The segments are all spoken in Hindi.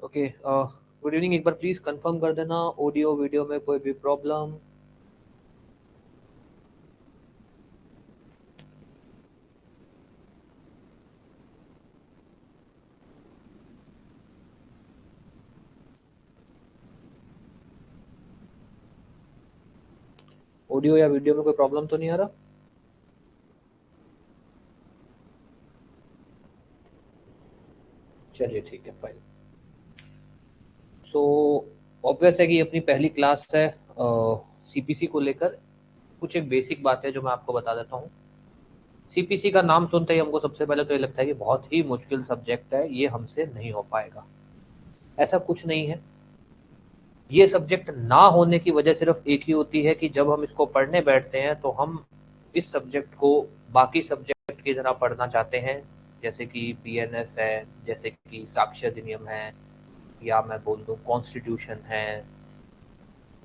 Okay, good evening. एक बार प्लीज कंफर्म कर देना ऑडियो वीडियो में कोई भी प्रॉब्लम। ऑडियो या वीडियो में कोई प्रॉब्लम तो नहीं आ रहा? चलिए ठीक है, फाइन। सो ऑब्वियस है कि अपनी पहली क्लास है सीपीसी को लेकर। कुछ एक बेसिक बात है जो मैं आपको बता देता हूँ। सीपीसी का नाम सुनते ही हमको सबसे पहले तो ये लगता है कि बहुत ही मुश्किल सब्जेक्ट है, ये हमसे नहीं हो पाएगा। ऐसा कुछ नहीं है। ये सब्जेक्ट ना होने की वजह सिर्फ एक ही होती है कि जब हम इसको पढ़ने बैठते हैं तो हम इस सब्जेक्ट को बाकी सब्जेक्ट की तरह पढ़ना चाहते हैं, जैसे कि बीएनएस है, जैसे कि साक्ष्य अधिनियम है, या मैं बोल दूं कॉन्स्टिट्यूशन है,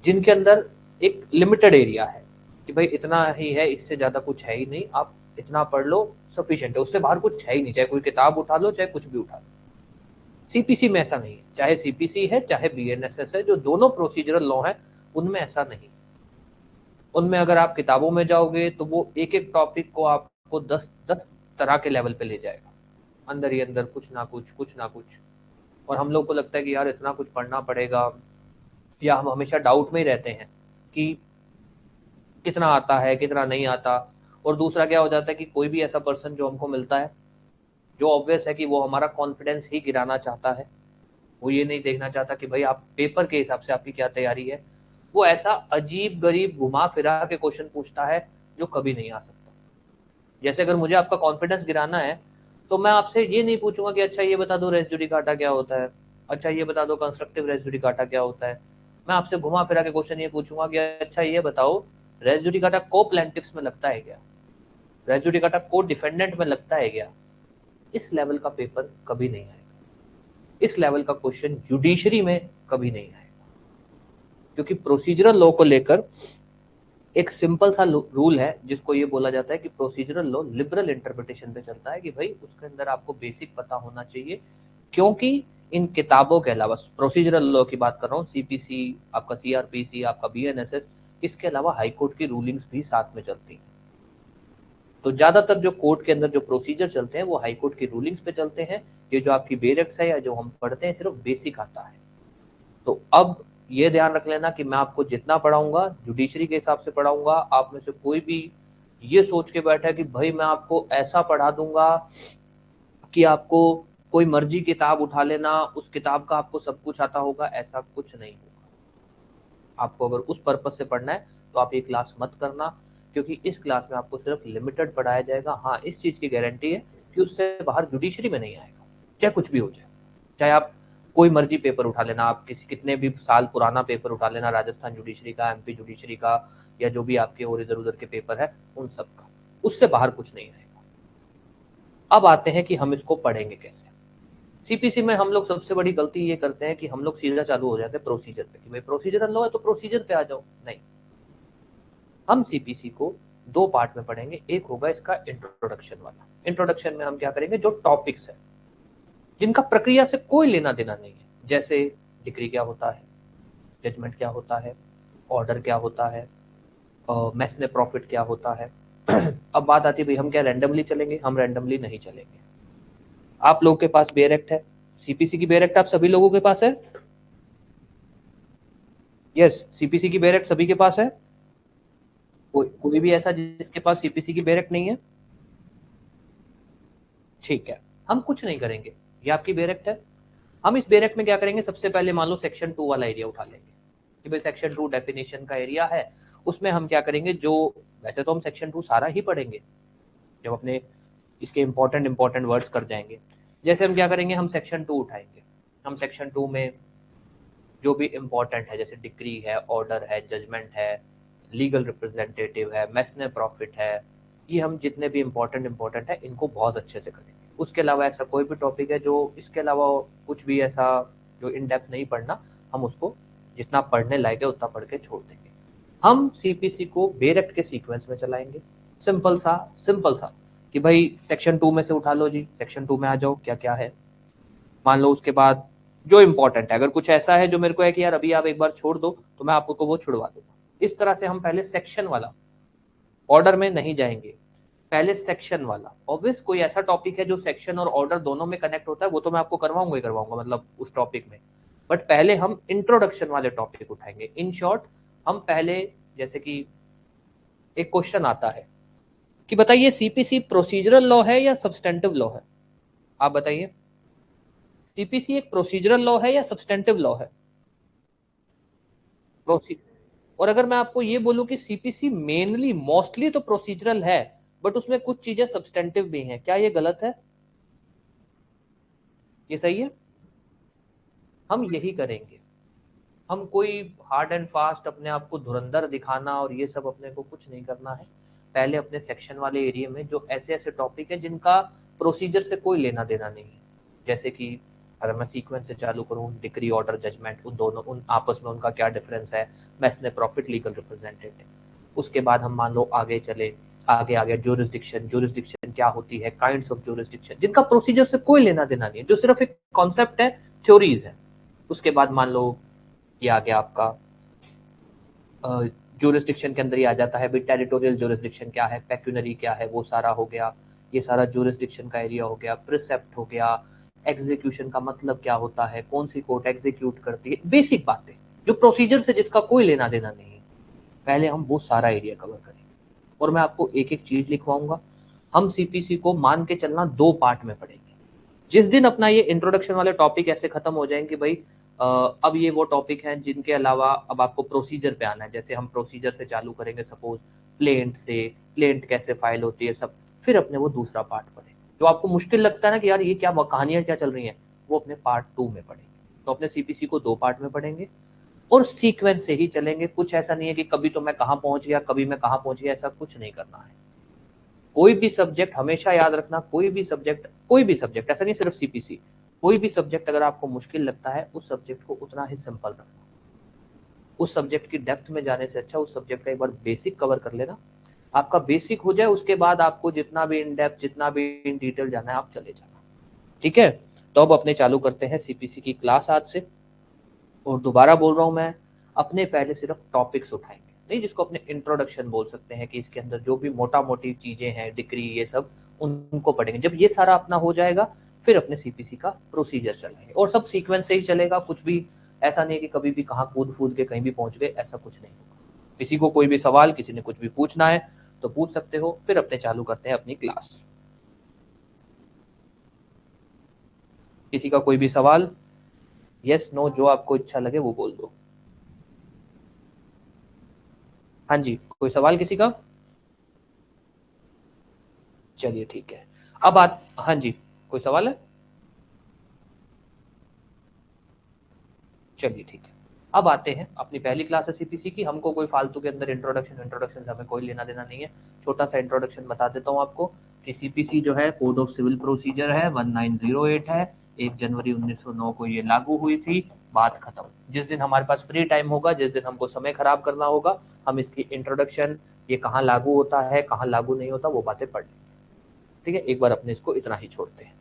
जिनके अंदर एक लिमिटेड एरिया है कि भाई इतना ही है, इससे ज़्यादा कुछ है ही नहीं, आप इतना पढ़ लो, सफिशिएंट है, उससे बाहर कुछ है ही नहीं, चाहे कोई किताब उठा लो चाहे कुछ भी उठा लो। सीपीसी में ऐसा नहीं है, चाहे सीपीसी है चाहे बीएनएसएस है, जो दोनों प्रोसीजरल लॉ है उनमें ऐसा नहीं। उनमें अगर आप किताबों में जाओगे तो वो एक एक टॉपिक को आपको 10 तरह के लेवल पे ले जाएगा, अंदर ही अंदर कुछ ना कुछ। और हम लोग को लगता है कि यार इतना कुछ पढ़ना पड़ेगा, या हम हमेशा डाउट में ही रहते हैं कि कितना आता है कितना नहीं आता। और दूसरा क्या हो जाता है कि कोई भी ऐसा पर्सन जो हमको मिलता है, जो ऑब्वियस है कि वो हमारा कॉन्फिडेंस ही गिराना चाहता है, वो ये नहीं देखना चाहता कि भाई आप पेपर के हिसाब से आपकी क्या तैयारी है। वो ऐसा अजीब गरीब घुमा फिरा के क्वेश्चन पूछता है जो कभी नहीं आ सकता। जैसे अगर मुझे आपका कॉन्फिडेंस गिराना है तो मैं आपसे ये नहीं पूछूंगा कि अच्छा ये बता दो रेस जुडिकाटा क्या होता है, अच्छा ये बता दो कंस्ट्रक्टिव रेस जुडिकाटा क्या होता है। मैं आपसे घुमा फिरा के क्वेश्चन ये पूछूंगा कि अच्छा ये बताओ रेस जुडिकाटा को प्लेंटिफ्स में लगता है क्या, रेस जुडिकाटा को डिफेंडेंट में लगता है क्या। इस लेवल का पेपर कभी नहीं आएगा, इस लेवल का क्वेश्चन जुडिशरी में कभी नहीं आएगा। क्योंकि प्रोसीजरल लॉ को लेकर एक सिंपल सा रूल है जिसको ये बोला जाता है कि प्रोसीजरल लॉ लिबरल इंटरप्रिटेशन पे चलता है, कि भाई उसके अंदर आपको बेसिक पता होना चाहिए। क्योंकि इन किताबों के अलावा, प्रोसीजरल लॉ की बात कर रहा हूँ, सीपीसी, आपका सीआरपीसी, आपका बीएनएसएस, इसके अलावा हाईकोर्ट की रूलिंग्स भी साथ में चलती हैं। तो ज्यादातर जो कोर्ट के अंदर जो प्रोसीजर चलते हैं वो हाईकोर्ट की रूलिंग्स पे चलते हैं। ये जो आपकी बेरेक्स है या जो हम पढ़ते हैं सिर्फ बेसिक आता है। तो अब ये ध्यान रख लेना कि मैं आपको जितना पढ़ाऊंगा जुडिशरी के हिसाब से पढ़ाऊंगा। आप में से कोई भी ये सोच के बैठा है कि भाई मैं आपको ऐसा पढ़ा दूंगा कि आपको कोई मर्जी किताब उठा लेना, उस किताब का आपको सब कुछ आता होगा, ऐसा कुछ नहीं होगा। आपको अगर उस पर्पज से पढ़ना है तो आप ये क्लास मत करना, क्योंकि इस क्लास में आपको सिर्फ लिमिटेड पढ़ाया जाएगा। हाँ, इस चीज की गारंटी है कि उससे बाहर जुडिशरी में नहीं आएगा, चाहे कुछ भी हो जाए। चाहे आप कोई मर्जी पेपर उठा लेना, आप किसी कितने भी साल पुराना पेपर उठा लेना, राजस्थान जुडिशरी का, एमपी जुडिशरी का, या जो भी आपके और इधर उधर के पेपर है उन सब का, उससे बाहर कुछ नहीं आएगा। अब आते हैं कि हम इसको पढ़ेंगे कैसे। सीपीसी में हम लोग सबसे बड़ी गलती ये करते हैं कि हम लोग सीधा चालू हो जाते हैं प्रोसीजर पे, कि भाई प्रोसीजरल लॉ है तो प्रोसीजर पे आ जाओ। नहीं, हम सीपीसी को दो पार्ट में पढ़ेंगे। एक होगा इसका इंट्रोडक्शन वाला। इंट्रोडक्शन में हम क्या करेंगे, जो टॉपिक्स है जिनका प्रक्रिया से कोई लेना देना नहीं है, जैसे डिग्री क्या होता है, जजमेंट क्या होता है, ऑर्डर क्या होता है, मैसने प्रॉफिट क्या होता है। अब बात आती है भाई हम क्या रैंडमली चलेंगे, हम रैंडमली नहीं चलेंगे। आप लोगों के पास बेयर एक्ट है, सीपीसी की बेयर एक्ट आप सभी लोगों के पास है? यस, सीपीसी की बेयर एक्ट सभी के पास है। कोई भी ऐसा जिसके पास सीपीसी की बेयर एक्ट नहीं है? ठीक है, हम कुछ नहीं करेंगे, ये आपकी बेयर एक्ट है। हम इस बेयर एक्ट में क्या करेंगे, सबसे पहले मान लो सेक्शन 2 वाला एरिया उठा लेंगे कि भाई सेक्शन 2 डेफिनेशन का एरिया है। उसमें हम क्या करेंगे, जो वैसे तो हम सेक्शन 2 सारा ही पढ़ेंगे जब अपने इसके इंपॉर्टेंट वर्ड्स कर जाएंगे। जैसे हम क्या करेंगे, हम सेक्शन 2 उठाएंगे। हम सेक्शन 2 में जो भी इंपॉर्टेंट है, जैसे डिक्री है, ऑर्डर है, जजमेंट है, लीगल रिप्रेजेंटेटिव है, मैसने प्रॉफिट है, ये हम जितने भी इंपॉर्टेंट है इनको बहुत अच्छे से करेंगे। उसके अलावा ऐसा कोई भी टॉपिक है जो इसके अलावा कुछ भी ऐसा जो इन डेप्थ नहीं पढ़ना, हम उसको जितना पढ़ने लायक है उतना पढ़ के छोड़ देंगे। हम सीपीसी को बेरेक्ट के सीक्वेंस में चलाएंगे। सिंपल सा कि भाई सेक्शन 2 में से उठा लो जी, सेक्शन 2 में आ जाओ क्या क्या है। मान लो उसके बाद जो इंपॉर्टेंट है। अगर कुछ ऐसा है जो मेरे को है कि यार अभी आप एक बार छोड़ दो तो मैं आपको वो छुड़वा दूंगा। इस तरह से हम पहले सेक्शन वाला, ऑर्डर में नहीं जाएंगे, पहले सेक्शन वाला। ऑब्वियस कोई ऐसा टॉपिक है जो सेक्शन और ऑर्डर दोनों में कनेक्ट होता है, वो तो मैं आपको करवाऊंगा ही करवाऊंगा, मतलब उस टॉपिक में। बट पहले हम इंट्रोडक्शन वाले टॉपिक उठाएंगे। इन शॉर्ट, हम पहले, जैसे कि एक क्वेश्चन आता है कि बताइए सीपीसी प्रोसीजरल लॉ है या सब्सटेंटिव लॉ है? आप बताइए, सीपीसी एक प्रोसीजरल लॉ है या सब्सटेंटिव लॉ है? और अगर मैं आपको ये बोलूं कि सीपीसी मेनली, मोस्टली तो प्रोसीजरल है, बट उसमें कुछ चीजें सब्सटेंटिव भी हैं, क्या ये गलत है? ये सही है? हम यही करेंगे। हम कोई हार्ड एंड फास्ट अपने आप को धुरंधर दिखाना और ये सब अपने को कुछ नहीं करना है। पहले अपने सेक्शन वाले एरिया में जो ऐसे ऐसे टॉपिक है जिनका प्रोसीजर से कोई लेना देना नहीं है, जैसे कि अगर मैं सीक्वेंस से चालू करूँ, डिक्री, ऑर्डर, जजमेंट, उन दोनों, उन आपस में उनका क्या डिफरेंस है, मैथ्स ने प्रॉफिट, लीगल रिप्रेजेंटेटिव। उसके बाद हम मान लो आगे चले, आगे आगे ज्यूरिसडिक्शन, ज्यूरिसडिक्शन क्या होती है, काइंड्स ऑफ ज्यूरिसडिक्शन, जिनका प्रोसीजर से कोई लेना देना नहीं है, जो सिर्फ एक कॉन्सेप्ट है, थ्योरीज है। उसके बाद मान लो ये आ गया आपका ज्यूरिसडिक्शन के अंदर ही आ जाता है भाई, टेरिटोरियल ज्यूरिसडिक्शन क्या है, पेक्यूनरी क्या है, वो सारा हो गया। ये सारा ज्यूरिसडिक्शन का एरिया हो गया। प्रिसेप्ट हो गया। एग्जीक्यूशन का मतलब क्या होता है, कौन सी कोर्ट एग्जीक्यूट करती है, बेसिक बातें जो प्रोसीजर से जिसका कोई लेना देना नहीं है, पहले हम वो सारा एरिया कवर करेंगे। और मैं आपको एक एक चीज लिखवाऊंगा। हम सीपीसी को मान के चलना 2 पार्ट में पढ़ेंगे। जिस दिन अपना ये इंट्रोडक्शन वाले टॉपिक ऐसे खत्म हो जाएंगे भाई, अब ये वो टॉपिक हैं जिनके अलावा अब आपको प्रोसीजर पे आना है। जैसे हम प्रोसीजर से चालू करेंगे, सपोज प्लेंट से, प्लेंट कैसे फाइल होती है सब, फिर अपने वो दूसरा पार्ट पढ़ेंगे। जो आपको मुश्किल लगता है ना कि यार ये क्या कहानियां क्या चल रही हैं, वो अपने पार्ट 2 में पढ़ेंगे। तो अपने सीपीसी को 2 पार्ट में पढ़ेंगे और सीक्वेंस से ही चलेंगे। कुछ ऐसा नहीं है कि कभी तो मैं कहाँ पहुंच गया, कभी मैं कहाँ पहुंच गया, ऐसा कुछ नहीं करना है। कोई भी सब्जेक्ट हमेशा याद रखना, कोई भी सब्जेक्ट, ऐसा नहीं सिर्फ सीपीसी, कोई भी सब्जेक्ट अगर आपको मुश्किल लगता है, उस सब्जेक्ट को उतना ही सिंपल रखना। उस सब्जेक्ट की डेप्थ में जाने से अच्छा उस सब्जेक्ट का एक बार बेसिक कवर कर लेना। आपका बेसिक हो जाए, उसके बाद आपको जितना भी इन डेप्थ, जितना भी इन डिटेल जाना है, आप चले जाना। ठीक है? तो अब अपने चालू करते हैं सीपीसी की क्लास आज से। और दोबारा बोल रहा हूं मैं, अपने पहले सिर्फ टॉपिक्स उठाएंगे, नहीं जिसको अपने इंट्रोडक्शन बोल सकते हैं, कि इसके अंदर जो भी मोटा मोटी चीजें हैं, डिग्री, ये सब, उनको पढ़ेंगे। जब ये सारा अपना हो जाएगा, फिर अपने सीपीसी का प्रोसीजर चलाएंगे। और सब सीक्वेंस से ही चलेगा, कुछ भी ऐसा नहीं कि कभी भी कहाँ कूद फूद के कहीं भी पहुंच गए, ऐसा कुछ नहीं होगा। किसी को कोई भी सवाल, किसी ने कुछ भी पूछना है तो पूछ सकते हो। फिर अपने चालू करते हैं अपनी क्लास। किसी का कोई भी सवाल, यस नो, जो आपको इच्छा लगे वो बोल दो। हाँ जी, कोई सवाल किसी का? चलिए ठीक है। अब हाँ जी, कोई सवाल है? चलिए ठीक है। अब आते हैं अपनी पहली क्लास है सीपीसी की। हमको कोई फालतू के अंदर इंट्रोडक्शन इंट्रोडक्शन से हमें कोई लेना देना नहीं है। छोटा सा इंट्रोडक्शन बता देता हूँ आपको कि सीपीसी जो है कोड ऑफ सिविल प्रोसीजर है, 1908 है। 1 जनवरी 1909 को ये लागू हुई थी। बात खत्म। जिस दिन हमारे पास फ्री टाइम होगा, जिस दिन हमको समय खराब करना होगा, हम इसकी इंट्रोडक्शन, ये कहाँ लागू होता है, कहाँ लागू नहीं होता, वो बातें पढ़ लेंगे। ठीक है, एक बार अपने इसको इतना ही छोड़ते हैं।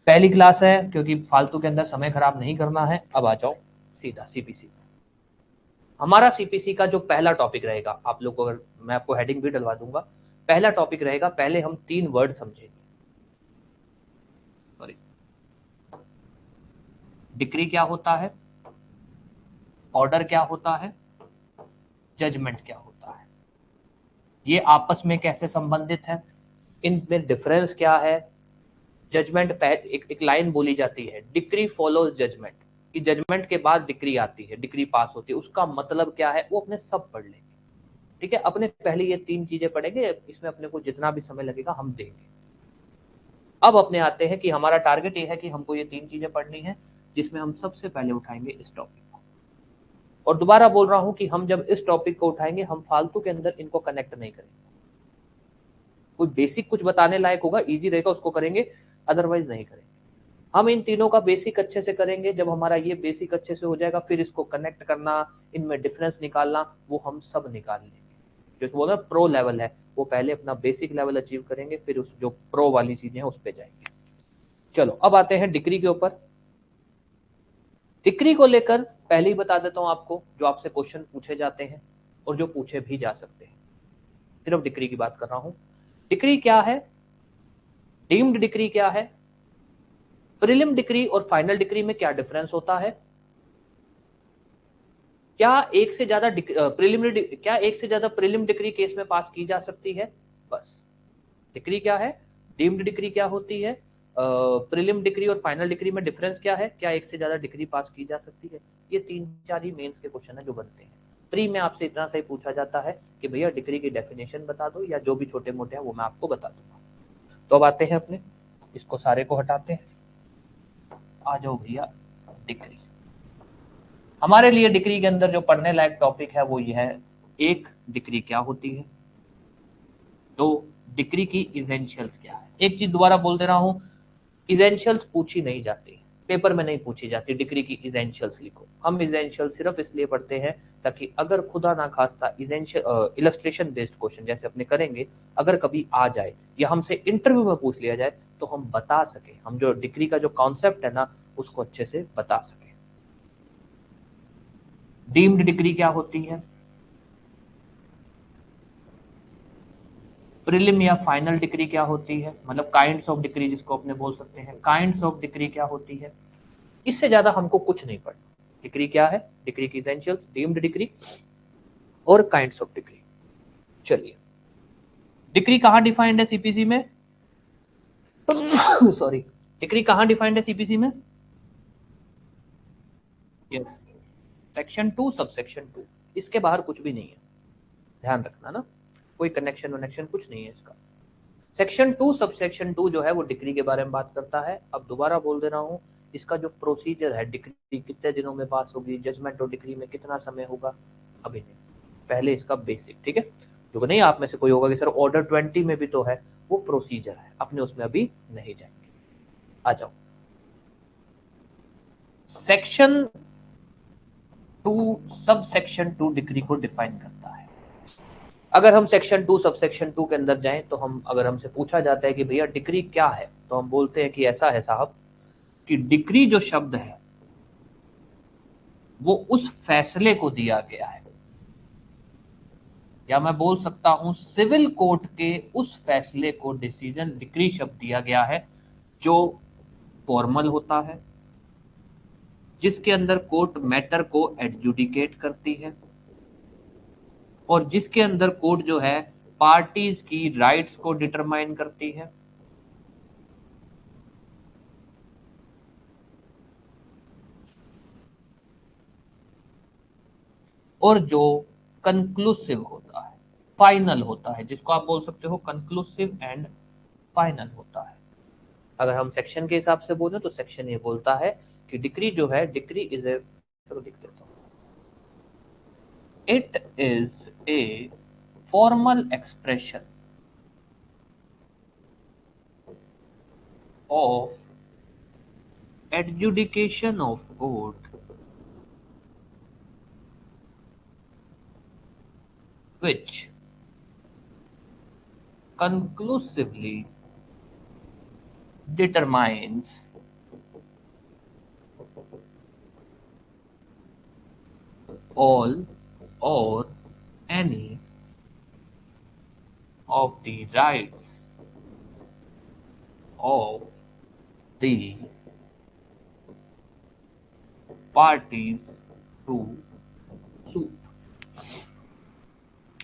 पहली क्लास है, क्योंकि फालतू के अंदर समय खराब नहीं करना है। अब आ जाओ सीधा सीपीसी। हमारा सीपीसी का जो पहला टॉपिक रहेगा, आप लोग को अगर मैं आपको हेडिंग भी डलवा दूंगा, पहला टॉपिक रहेगा, पहले हम 3 वर्ड समझेंगे। सॉरी, डिक्री क्या होता है, ऑर्डर क्या होता है, जजमेंट क्या होता है, ये आपस में कैसे संबंधित है, इनमें डिफरेंस क्या है। जजमेंट, एक लाइन बोली जाती है, डिक्री फॉलोज जजमेंट, कि जजमेंट के बाद डिक्री आती है, डिक्री पास होती है, उसका मतलब क्या है वो अपने सब पढ़ लेंगे। ठीक है, अपने पहले ये 3 चीजें पढ़ेंगे, इसमें अपने को जितना भी समय लगेगा हम देंगे। अब अपने आते हैं कि हमारा टारगेट ये है कि हमको ये 3 चीजें पढ़नी है, जिसमें हम सबसे पहले उठाएंगे इस टॉपिक को। और दोबारा बोल रहा हूं कि हम जब इस टॉपिक को उठाएंगे, हम फालतू के अंदर इनको कनेक्ट नहीं करेंगे। कोई बेसिक कुछ बताने लायक होगा, इजी रहेगा, उसको करेंगे, अदरवाइज नहीं करेंगे। हम इन तीनों का बेसिक अच्छे से करेंगे। जब हमारा ये बेसिक अच्छे से हो जाएगा, फिर इसको कनेक्ट करना, इनमें डिफरेंस निकालना, वो हम सब निकाल लेंगे। जो बोला प्रो लेवल है, वो पहले अपना बेसिक लेवल अचीव करेंगे, फिर उस जो प्रो वाली चीजें हैं उस पर जाएंगे। चलो अब आते हैं डिग्री के ऊपर। डिक्री को लेकर पहले ही बता देता हूं आपको, जो आपसे क्वेश्चन पूछे जाते हैं और जो पूछे भी जा सकते हैं, सिर्फ डिक्री की बात कर रहा हूं। डिक्री क्या है, डीम्ड डिक्री क्या है, प्रीलिम डिक्री और फाइनल डिक्री में क्या डिफरेंस होता है, क्या एक से ज्यादा प्रीलिम डिक्री केस में पास की जा सकती है। बस डिक्री क्या है, डीम्ड डिक्री क्या होती है, प्रीलिम डिक्री और फाइनल डिक्री में डिफरेंस क्या है, क्या एक से ज्यादा डिक्री पास की जा सकती है। ये 3-4 ही मेंस के क्वेश्चन है जो बनते हैं। प्री में आपसे इतना सही पूछा जाता है कि भैया डिक्री की डेफिनेशन बता दो, या जो भी छोटे मोटे हैं वो मैं आपको बता दूंगा। तो अब आते हैं अपने, इसको सारे को हटाते हैं, आ जाओ भैया डिक्री। हमारे लिए डिक्री के अंदर जो पढ़ने लायक टॉपिक है वो ये है, एक, डिक्री क्या होती है, दो, डिक्री की इसेंशियल्स क्या है। एक चीज दोबारा बोल दे रहा हूं, इसेंशियल्स पूछी नहीं जाती, पेपर में नहीं पूछी जाती। डिक्री की इसेंशियल्स लिखो। हम इसेंशियल सिर्फ इसलिए पढ़ते हैं ताकि अगर खुदा ना खास्ता इसेंशियल इलस्ट्रेशन बेस्ड क्वेश्चन जैसे अपने करेंगे, अगर कभी आ जाए या हमसे इंटरव्यू में पूछ लिया जाए तो हम बता सके, हम जो डिक्री का जो कॉन्सेप्ट है ना उसको अच्छे से बता सके। डीम्ड डिक्री क्या होती है, प्रीलिम या फाइनल डिक्री क्या होती है, मतलब काइंड्स ऑफ डिक्री जिसको अपने बोल सकते हैं, काइंड्स ऑफ डिक्री क्या होती है। इससे ज्यादा हमको कुछ नहीं पढ़ना। डिक्री क्या है, डिक्री की एसेंशियल्स, डीम्ड डिक्री और काइंड्स ऑफ डिक्री। चलिए, डिक्री कहां डिफाइंड है सीपीसी में सॉरी, डिक्री कहां डिफाइंड है सीपीसी में। यस, सेक्शन 2 सब सेक्शन 2, इसके बाहर कुछ भी नहीं है, ध्यान रखना ना, कोई कनेक्शन वनेक्शन कुछ नहीं है इसका। सेक्शन 2 सब सेक्शन 2 जो है वो डिक्री के बारे में बात करता है। अब दोबारा बोल दे रहा हूं, इसका जो प्रोसीजर है, डिक्री कितने दिनों में पास होगी, जजमेंट और डिक्री में कितना समय होगा, अभी नहीं, पहले इसका बेसिक, ठीक है। जो नहीं आप में से कोई होगा कि सर ऑर्डर 20 में भी तो है, वो प्रोसीजर है, अपने उसमें अभी नहीं जाएंगे। आ जाओ, सेक्शन 2 सब सेक्शन 2 डिग्री को डिफाइन करता है। अगर हम सेक्शन 2 सब सेक्शन 2 के अंदर जाएं तो हम, अगर हमसे पूछा जाता है कि भैया डिग्री क्या है, तो हम बोलते हैं कि ऐसा है साहब कि डिग्री जो शब्द है वो उस फैसले को दिया गया है, या मैं बोल सकता हूं सिविल कोर्ट के उस फैसले को डिसीजन डिग्री शब्द दिया गया है जो फॉर्मल होता है, जिसके अंदर कोर्ट मैटर को एडजुडिकेट करती है और जिसके अंदर कोर्ट जो है पार्टीज की राइट्स को डिटरमाइन करती है, और जो कंक्लूसिव होता है, फाइनल होता है, जिसको आप बोल सकते हो कंक्लूसिव एंड फाइनल होता है। अगर हम सेक्शन के हिसाब से बोले तो सेक्शन ये बोलता है कि डिक्री जो है, डिक्री इज ए, चलो लिख देता हूं, it is a formal expression of adjudication of court which conclusively determines all or any of the rights of the parties to suit।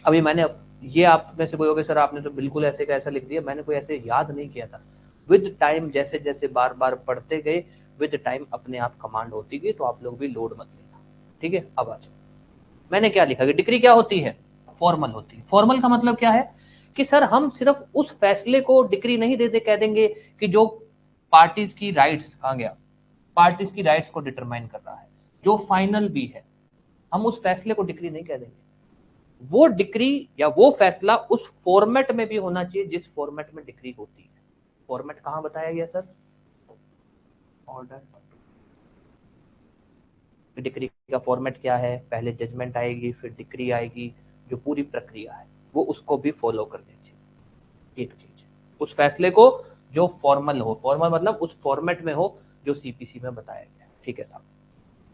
अभी मैंने, ये आप में से कोई होगा सर आपने तो बिल्कुल ऐसे का ऐसा लिख दिया, मैंने कोई ऐसे याद नहीं किया था। विद टाइम जैसे जैसे बार बार पढ़ते गए, विद टाइम अपने आप कमांड होती गई, तो आप लोग भी लोड मत लेना, ठीक है। अब आ जाओ, मैंने क्या लिखा कि डिक्री क्या होती है, फॉर्मल होती है। फॉर्मल का मतलब क्या है कि सर हम सिर्फ उस फैसले को डिक्री नहीं देते, कह देंगे कि जो पार्टीज की राइट्स, कहां गया, पार्टीज की राइट्स को डिटरमाइन कर रहा है, जो फाइनल भी है, हम उस फैसले को डिक्री नहीं कह देंगे। वो डिक्री या वो फैसला उस फॉर्मेट में भी होना चाहिए जिस फॉर्मेट में डिक्री होती है। फॉर्मेट कहां बताया गया सर, ऑर्डर। डिक्री का फॉर्मेट क्या है, पहले जजमेंट आएगी फिर डिक्री आएगी, जो पूरी प्रक्रिया है वो उसको भी फॉलो करनी चाहिए। एक चीज, उस फैसले को जो फॉर्मल हो, फॉर्मल मतलब उस फॉर्मेट में हो जो सीपीसी में बताया गया है, ठीक है साहब।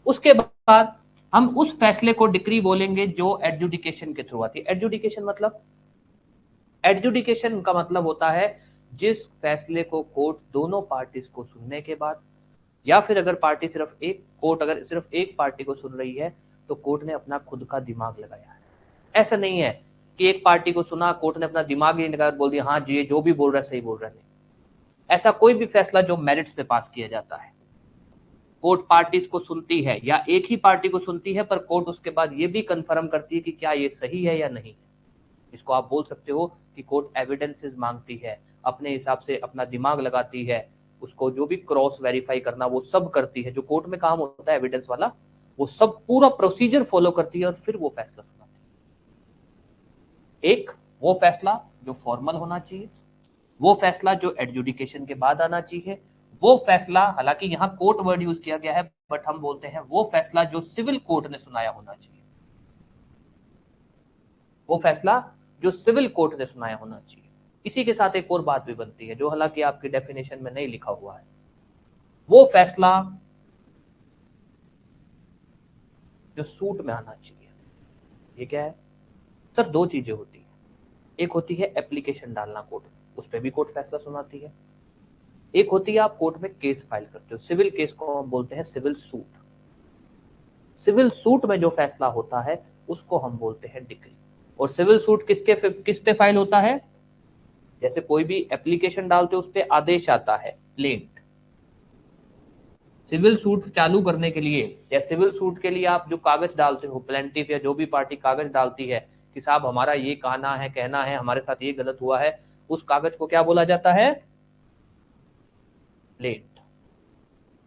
उसके बाद हम उस फैसले को डिक्री बोलेंगे जो एडजुडिकेशन के थ्रू आती है। एडजुडिकेशन का मतलब होता है जिस फैसले को कोर्ट दोनों पार्टीज को सुनने के बाद, या फिर अगर कोर्ट अगर सिर्फ एक पार्टी को सुन रही है तो कोर्ट ने अपना खुद का दिमाग लगाया है। ऐसा नहीं है कि एक पार्टी को सुना, कोर्ट ने अपना दिमाग ही लगाया, बोल दिया हाँ जी जो भी बोल रहा है सही बोल रहा है। नहीं, ऐसा कोई भी फैसला जो मेरिट्स पे पास किया जाता है, कोर्ट पार्टीज को सुनती है या एक ही पार्टी को सुनती है, पर कोर्ट उसके बाद ये भी कंफर्म करती है कि क्या ये सही है या नहीं है। इसको आप बोल सकते हो कि कोर्ट एविडेंसेस मांगती है, अपने हिसाब से अपना दिमाग लगाती है, उसको जो भी क्रॉस वेरीफाई करना वो सब करती है। जो कोर्ट में काम होता है एविडेंस वाला, वो सब पूरा प्रोसीजर फॉलो करती है और फिर वो फैसला सुनाती है। एक वो फैसला जो फॉर्मल होना चाहिए, वो फैसला जो एडजुडिकेशन के बाद आना चाहिए, वो फैसला, हालांकि यहाँ कोर्ट वर्ड यूज किया गया है बट हम बोलते हैं वो फैसला जो सिविल कोर्ट ने सुनाया होना चाहिए, वो फैसला जो सिविल कोर्ट ने सुनाया होना चाहिए। इसी के साथ एक और बात भी बनती है जो हालांकि आपकी डेफिनेशन में नहीं लिखा हुआ है, वो फैसला जो सूट में आना चाहिए। ये क्या है सर? दो चीजें होती है, एक होती है एप्लीकेशन डालना कोर्ट में, उस पर भी कोर्ट फैसला सुनाती है। एक होती है आप कोर्ट में केस फाइल करते हो, सिविल केस को हम बोलते हैं सिविल सूट। सिविल सूट में जो फैसला होता है उसको हम बोलते हैं डिक्री। और सिविल सूट किस पे फाइल होता है? जैसे कोई भी एप्लीकेशन डालते हो उस पर आदेश आता है प्लेंट। सिविल सूट चालू करने के लिए या सिविल सूट के लिए आप जो कागज डालते हो, प्लेंटिफ या जो भी पार्टी कागज डालती है कि साहब हमारा ये कहना है हमारे साथ ये गलत हुआ है, उस कागज को क्या बोला जाता है? प्लेंट।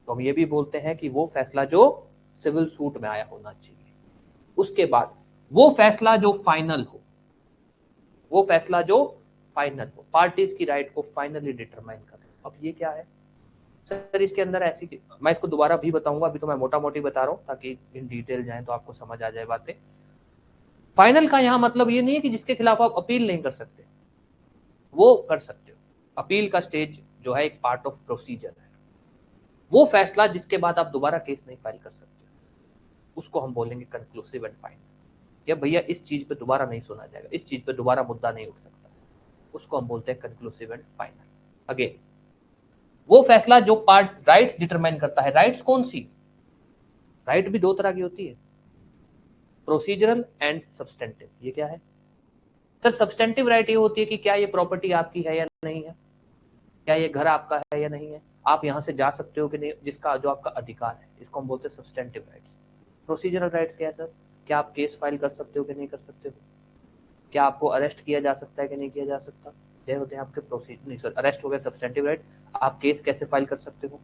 तो हम ये भी बोलते हैं कि वो फैसला जो सिविल सूट में आया होना चाहिए। उसके बाद वो फैसला जो फाइनल हो, वो फैसला जो फाइनल हो, पार्टीज की राइट को फाइनली डिटरमाइन कर। अब ये क्या है सर? इसके अंदर ऐसी, मैं इसको दोबारा भी बताऊंगा, अभी तो मैं मोटा मोटी बता रहा हूं ताकि इन डिटेल जाए तो आपको समझ आ जाए बातें। फाइनल का यहां मतलब ये नहीं है कि जिसके खिलाफ आप अपील नहीं कर सकते, वो कर सकते हो। अपील का स्टेज जो है एक पार्ट ऑफ प्रोसीजर है। वो फैसला जिसके बाद आप दोबारा केस नहीं फाइल कर सकते, उसको हम बोलेंगे कंक्लूसिव एंड फाइनल। या भैया इस चीज पे दोबारा नहीं सुना जाएगा, इस चीज पे दोबारा मुद्दा नहीं उठ सकता, उसको हम बोलते हैं कंक्लूसिव एंड फाइनल। अगेन वो फैसला जो पार्ट राइट्स डिटरमाइन करता है। राइट्स कौन सी? राइट भी दो तरह की होती है, प्रोसीजरल एंड सब्सटेंटिव। ये क्या है सर? सब्सटेंटिव राइट ये होती है कि क्या ये प्रॉपर्टी आपकी है या नहीं है, क्या ये घर आपका है या नहीं है, आप यहां से जा सकते हो कि नहीं, जिसका जो आपका अधिकार है, इसको हम बोलते हैं सब्सटेंटिव राइट्स। प्रोसीजरल राइट्स क्या है सर? क्या आप केस फाइल कर सकते हो कि नहीं कर सकते हो, क्या आपको अरेस्ट किया जा सकता है कि नहीं किया जा सकता, ये होते हैं आपके प्रोसीजर। नहीं सर, अरेस्ट हो गया सब्सटेंटिव राइट। आप केस कैसे फाइल कर सकते हो,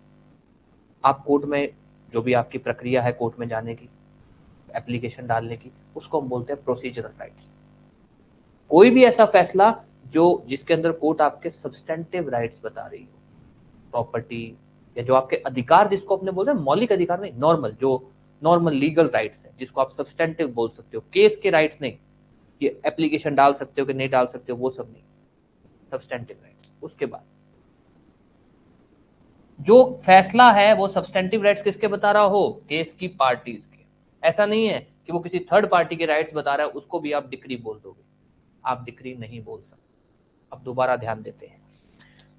आप कोर्ट में जो भी आपकी प्रक्रिया है कोर्ट में जाने की, एप्लीकेशन डालने की, उसको हम बोलते हैं प्रोसीजरल राइट्स। कोई भी ऐसा फैसला जो जिसके अंदर कोर्ट आपके सब्सटेंटिव राइट्स बता रही हो, प्रॉपर्टी या जो आपके अधिकार, जिसको अपने बोल रहे हैं मौलिक अधिकार नहीं, नॉर्मल जो नॉर्मल लीगल राइट्स है, जिसको आप सब्सटेंटिव बोल सकते हो, केस के राइट्स नहीं, ये एप्लीकेशन डाल सकते हो कि नहीं डाल सकते हो वो सब नहीं, सब्सटेंटिव राइट्स। उसके बाद जो फैसला है वो सब्सटेंटिव राइट्स किसके बता रहा हो? केस की पार्टीज के। ऐसा नहीं है कि वो किसी थर्ड पार्टी के राइट्स बता रहा है, उसको भी आप डिक्री बोल दोगे, आप डिक्री नहीं बोल सकते। अब दोबारा ध्यान देते हैं,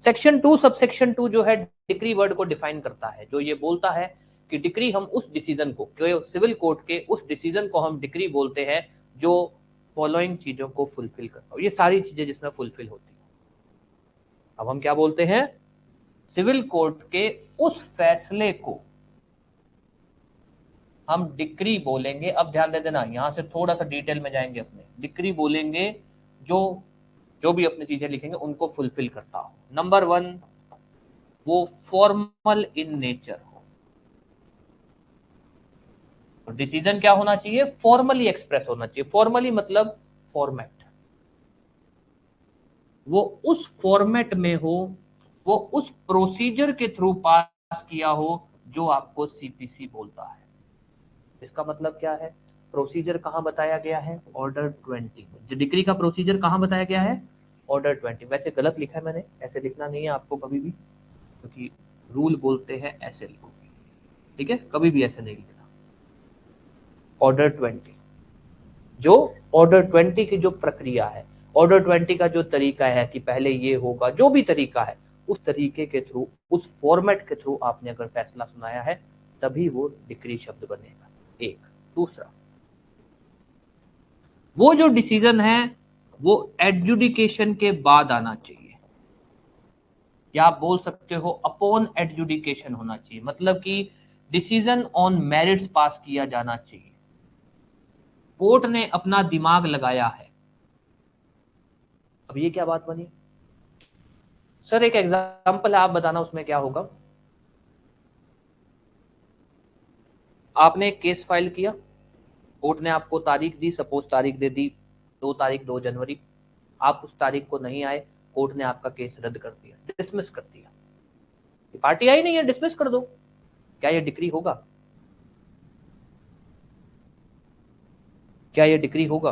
सेक्शन 2 सबसेक्शन 2 जो है डिक्री वर्ड को डिफाइन करता है, जो ये बोलता है कि डिक्री हम उस डिसीजन को, सिविल कोर्ट के उस डिसीजन को हम डिक्री बोलते हैं जो फॉलोइंग चीजों को फुलफिल करता हो। ये सारी चीजें जिसमें फुलफिल होती है, अब हम क्या बोलते हैं? सिविल कोर्ट के उस फैसले को हम डिक्री बोलेंगे। अब ध्यान दे देना, यहां से थोड़ा सा डिटेल में जाएंगे, अपने डिक्री बोलेंगे जो जो भी अपनी चीजें लिखेंगे उनको फुलफिल करता हो। नंबर 1, वो फॉर्मल इन नेचर हो। डिसीजन क्या होना चाहिए? फॉर्मली एक्सप्रेस होना चाहिए। फॉर्मली मतलब फॉर्मेट, वो उस फॉर्मेट में हो, वो उस प्रोसीजर के थ्रू पास किया हो जो आपको सीपीसी बोलता है। इसका मतलब क्या है? प्रोसीजर कहां बताया गया है? ऑर्डर 20 में। जो डिक्री का प्रोसीजर कहां बताया गया है? ऑर्डर 20। वैसे गलत लिखा है मैंने, ऐसे लिखना नहीं है आपको कभी भी, क्योंकि रूल बोलते हैं ऐसे लिखो, ठीक है? कभी भी ऐसे नहीं लिखना। ऑर्डर 20, जो ऑर्डर 20 की जो प्रक्रिया है, ऑर्डर 20 का जो तरीका है कि पहले ये होगा, जो भी तरीका है, उस तरीके के थ्रू, उस फॉर्मेट के थ्रू आपने अगर फैसला सुनाया है तभी वो डिक्री शब्द बनेगा। एक। दूसरा, वो जो डिसीजन है वो एडजुडिकेशन के बाद आना चाहिए, या आप बोल सकते हो अपॉन एडजुडिकेशन होना चाहिए, मतलब कि डिसीजन ऑन मेरिट्स पास किया जाना चाहिए। कोर्ट ने अपना दिमाग लगाया है। अब ये क्या बात बनी? सर एक एग्जांपल है, आप बताना उसमें क्या होगा। आपने एक केस फाइल किया, कोर्ट ने आपको तारीख दी, सपोज तारीख दे दी 2 जनवरी। आप उस तारीख को नहीं आए, कोर्ट ने आपका केस रद्द कर दिया, डिसमिस कर दिया। पार्टी आई नहीं है, डिसमिस कर दो। क्या ये डिक्री होगा? क्या ये डिक्री होगा?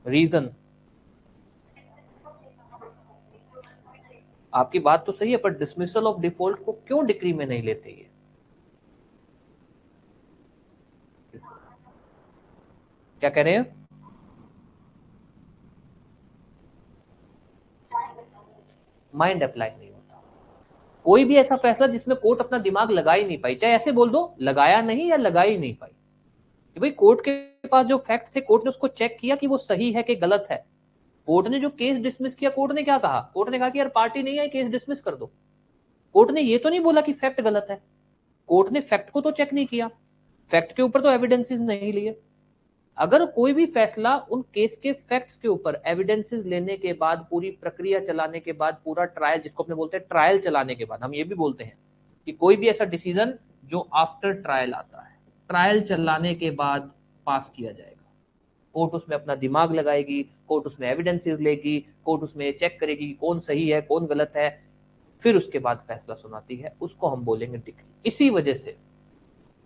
रीजन, आपकी बात तो सही है, पर डिसमिसल ऑफ डिफॉल्ट को क्यों डिक्री में नहीं लेते ये? क्या कह रहे हैं? माइंड अप्लाई नहीं होता। कोई भी ऐसा फैसला जिसमें कोर्ट अपना दिमाग लगा ही नहीं पाई, चाहे ऐसे बोल दो लगाया नहीं या लगा ही नहीं पाई, कि भाई कोर्ट के पास जो फैक्ट थे, कोर्ट ने उसको चेक किया कि वो सही है कि गलत है। कोर्ट ने जो केस डिसमिस किया, कोर्ट ने क्या कहा? कोर्ट ने कहा कि यार पार्टी नहीं है, केस डिसमिस कर दो। कोर्ट ने ये तो नहीं बोला कि फैक्ट गलत है। कोर्ट ने फैक्ट को तो चेक नहीं किया, फैक्ट के ऊपर तो एविडेंसेस नहीं लिए। अगर कोई भी फैसला उन केस के फैक्ट्स के ऊपर एविडेंसेस लेने के बाद, पूरी प्रक्रिया चलाने के बाद, पूरा ट्रायल, जिसको अपने बोलते हैं ट्रायल चलाने के बाद, हम ये भी बोलते हैं कि कोई भी ऐसा डिसीजन जो आफ्टर ट्रायल आता है, ट्रायल चलाने के बाद पास किया जाएगा। कोर्ट उसमें अपना दिमाग लगाएगी, कोर्ट उसमें एविडेंसेस लेगी, कोर्ट उसमें चेक करेगी कौन सही है कौन गलत है, फिर उसके बाद फैसला सुनाती है, उसको हम बोलेंगे डिक्री। इसी वजह से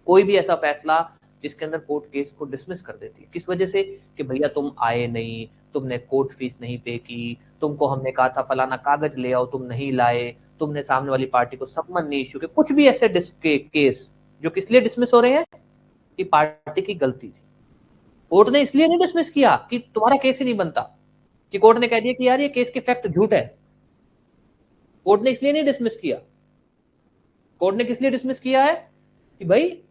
कोई भी ऐसा फैसला जिसके अंदर कोर्ट केस को डिसमिस कर देती है, किस वजह से? कि भैया तुम आए नहीं, तुमने कोर्ट फीस नहीं पे की, तुमको हमने कहा था फलाना कागज ले आओ, तुम नहीं लाए, तुमने सामने वाली पार्टी को सम्मन नहीं इश्यू किया, कुछ भी ऐसे केस जो किस लिए डिसमिस हो रहे हैं? कि पार्टी की गलती थी। कोर्ट ने इसलिए नहीं डिसमिस किया कि तुम्हारा केस ही नहीं बनता, कि कोर्ट ने कह दिया कि यार ये केस के फैक्ट झूठ है। कोर्ट ने इसलिए नहीं डिसमिस किया। कोर्ट ने किस लिए डिसमिस किया है? कि भाई,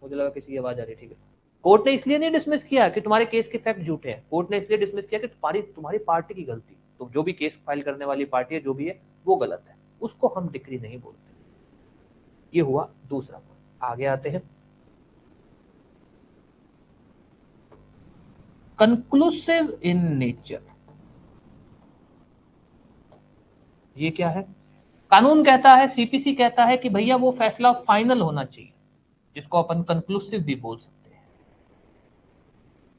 मुझे लगा किसी की आवाज आ रही है, ठीक है। कोर्ट ने इसलिए नहीं डिसमिस किया कि तुम्हारे केस के फैक्ट झूठे हैं। कोर्ट ने इसलिए डिसमिस किया कि तुम्हारी पार्टी की गलती, तो जो भी केस फाइल करने वाली पार्टी है, जो भी है, वो गलत है, उसको हम डिक्री नहीं बोलते। ये हुआ दूसरा पॉइंट। आगे आते हैं। कंक्लूसिव इन नेचर, ये क्या है? कानून कहता है, सीपीसी कहता है कि भैया वो फैसला फाइनल होना चाहिए, जिसको अपन कंक्लूसिव भी बोल सकते हैं।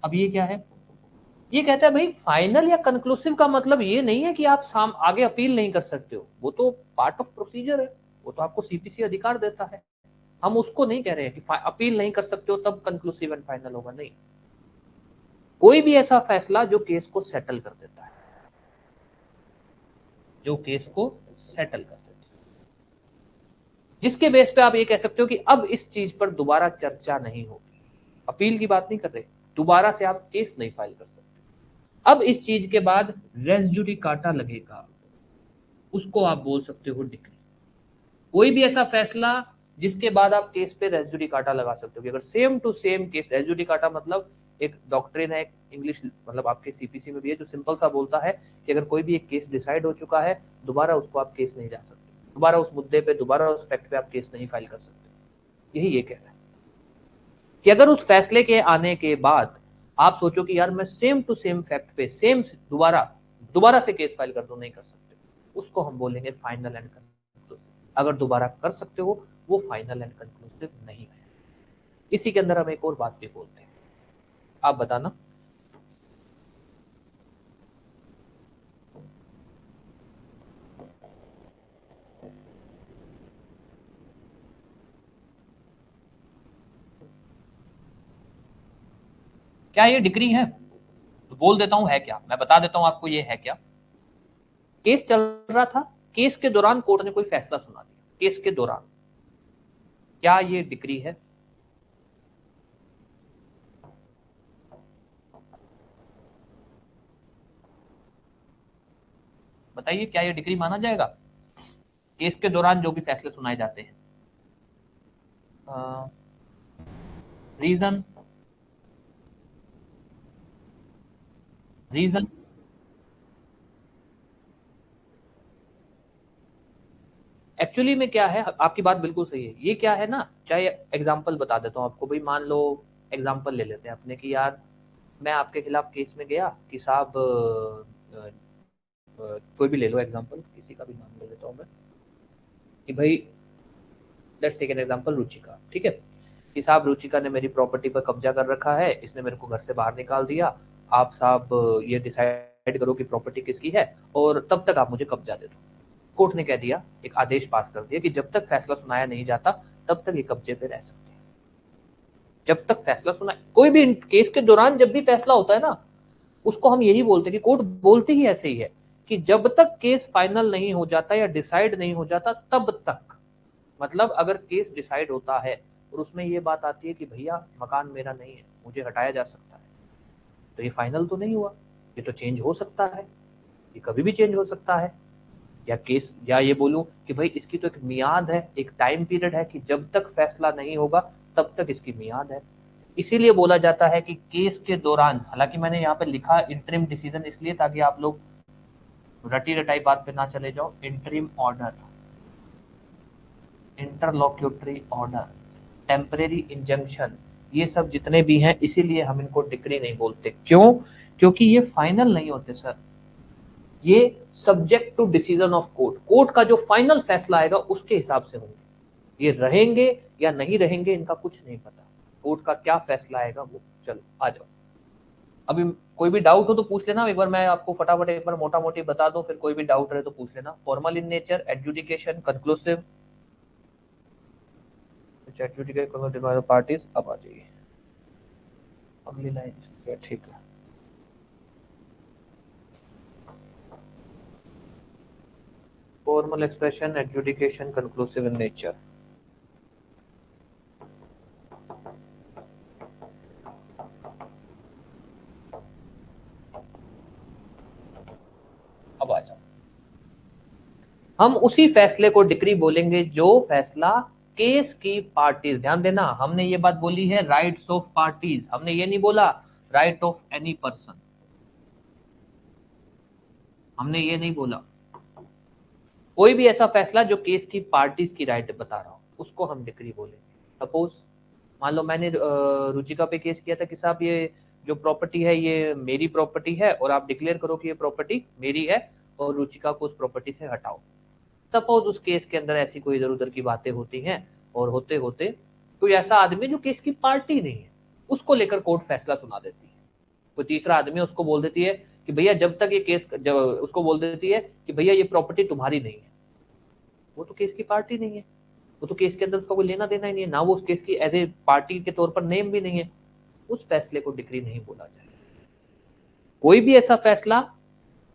अब ये क्या है? ये कहता है भाई फाइनल या कंक्लूसिव का मतलब ये नहीं है कि आप आगे अपील नहीं कर सकते हो, वो तो पार्ट ऑफ प्रोसीजर है, वो तो आपको सीपीसी अधिकार देता है। हम उसको नहीं कह रहे हैं कि अपील नहीं कर सकते हो तब कंक्लूसिव एंड फाइनल होगा, नहीं। कोई भी ऐसा फैसला जो केस को सेटल कर देता है, जो केस को सेटल कर देता है, जिसके बेस पे आप ये कह सकते हो कि अब इस चीज पर दोबारा चर्चा नहीं होगी। अपील की बात नहीं कर रहे, दोबारा से आप केस नहीं फाइल कर सकते। अब इस चीज के बाद रेस जुडिकाटा लगेगा, उसको आप बोल सकते हो डिक्री। कोई भी ऐसा फैसला जिसके बाद आप केस पे रेस जुडिकाटा लगा सकते हो, कि अगर same to same case, res judicata मतलब एक डॉक्ट्रिन है, इंग्लिश मतलब आपके सीपीसी में भी है, जो सिंपल सा बोलता है कि अगर कोई भी एक केस डिसाइड हो चुका है, दोबारा उसको आप केस नहीं जा सकते, दोबारा उस मुद्दे पे, दोबारा उस फैक्ट पे आप केस नहीं फाइल कर सकते। यही ये कह रहा है कि अगर उस फैसले के आने के बाद आप सोचो कि यार मैं सेम टू सेम फैक्ट पे सेम दोबारा दोबारा से केस फाइल कर दो, नहीं कर सकते, उसको हम बोलेंगे फाइनल एंड कंक्लूसिव। अगर दोबारा कर सकते हो, वो फाइनल एंड कंक्लूसिव नहीं है। इसी के अंदर हम एक और बात भी बोलते हैं, आप बताना। क्या ये डिग्री है? तो बोल देता हूं है क्या, मैं बता देता हूं आपको ये है क्या। केस चल रहा था, केस के दौरान कोर्ट ने कोई फैसला सुना दिया, केस के दौरान क्या ये डिक्री है? बताइए, क्या ये डिक्री माना जाएगा केस के दौरान जो भी फैसले सुनाए जाते हैं? रीजन? रीजन? एक्चुअली में क्या है, आपकी बात बिल्कुल सही है। ये क्या है ना, चाहे एग्जांपल बता देता हूँ आपको। भाई मान लो, एग्जांपल ले लेते हैं अपने कि यार मैं आपके खिलाफ केस में गया कि साहब कोई भी ले लो एग्जांपल, किसी का भी नाम ले लेता हूँ मैं, कि भाई let's take an example Ruchika, ठीक है, कि साहब रुचिका ने मेरी प्रॉपर्टी पर कब्जा कर रखा है, इसने मेरे को घर से बाहर निकाल दिया। आप साहब ये डिसाइड करो कि प्रॉपर्टी किसकी है और तब तक आप मुझे कब्जा दे दो। कोर्ट ने कह दिया, एक आदेश पास कर दिया कि जब तक फैसला सुनाया नहीं जाता तब तक ये कब्जे पे रह सकते हैं। जब तक फैसला सुना, कोई भी केस के दौरान जब भी फैसला होता है ना, उसको हम यही बोलते हैं कि कोर्ट बोलती ही ऐसे ही है कि जब तक केस फाइनल नहीं हो जाता या डिसाइड नहीं हो जाता तब तक। मतलब अगर केस डिसाइड होता है और उसमें ये बात आती है कि भैया मकान मेरा नहीं है, मुझे हटाया जा सकता है, तो ये फाइनल तो नहीं हुआ, ये तो चेंज हो सकता है, ये कभी भी चेंज हो सकता है। या केस, या ये बोलूं कि भाई इसकी तो एक मियाद है, एक टाइम पीरियड है कि जब तक फैसला नहीं होगा तब तक इसकी मियाद है। इसीलिए बोला जाता है कि केस के दौरान, हालांकि मैंने यहाँ पे लिखा इंटरिम डिसीजन इसलिए ताकि आप लोग रटी रटाई बात पे ना चले जाओ। Interim order, इंटरलॉक्यूटरी order, temporary injunction, ये सब जितने भी हैं, इसीलिए हम इनको डिक्री नहीं बोलते। क्यों? क्योंकि ये फाइनल नहीं होते सर, ये subject to decision of court. Court का जो फाइनल फैसला आएगा उसके हिसाब से होंगे। ये रहेंगे या नहीं रहेंगे इनका कुछ नहीं पता, कोर्ट का क्या फैसला आएगा वो। चलो आ जाओ, अभी कोई भी डाउट हो तो पूछ लेना, एक बार मैं आपको फटाफट एक बार मोटा मोटी बता दूं, फिर कोई भी डाउट रहे तो पूछ लेना। Formal in nature, adjudication, conclusive, adjudicate parties. अब आ जाइए अगली लाइन, ठीक है। Formal expression, adjudication, conclusive in nature. अब आ जाओ, हम उसी फैसले को डिक्री बोलेंगे जो फैसला केस की पार्टीज, ध्यान देना हमने ये बात बोली है राइट्स ऑफ पार्टीज, हमने ये नहीं बोला राइट ऑफ एनी पर्सन, हमने ये नहीं बोला। कोई भी ऐसा फैसला जो केस की पार्टीज की राइट बता रहा हो उसको हम डिक्री बोलेंगे। सपोज मान लो मैंने रुचिका पे केस किया था कि साहब ये जो प्रॉपर्टी है ये मेरी प्रॉपर्टी है और आप डिक्लेयर करो कि ये प्रॉपर्टी मेरी है और रुचिका को उस प्रॉपर्टी से हटाओ। सपोज उस केस के अंदर ऐसी कोई इधर उधर की बातें होती हैं और होते होते कोई ऐसा आदमी जो केस की पार्टी नहीं है उसको लेकर कोर्ट फैसला सुना देती है। कोई तीसरा आदमी उसको बोल देती है कि भैया जब तक ये केस, जब उसको बोल देती है कि भैया ये प्रॉपर्टी तुम्हारी नहीं है, वो तो केस की पार्टी नहीं है, वो तो केस के अंदर उसका कोई लेना देना ही नहीं है ना, वो उस केस की एज ए पार्टी के तौर पर नेम भी नहीं है, उस फैसले को डिक्री नहीं बोला जाएगा। कोई भी ऐसा फैसला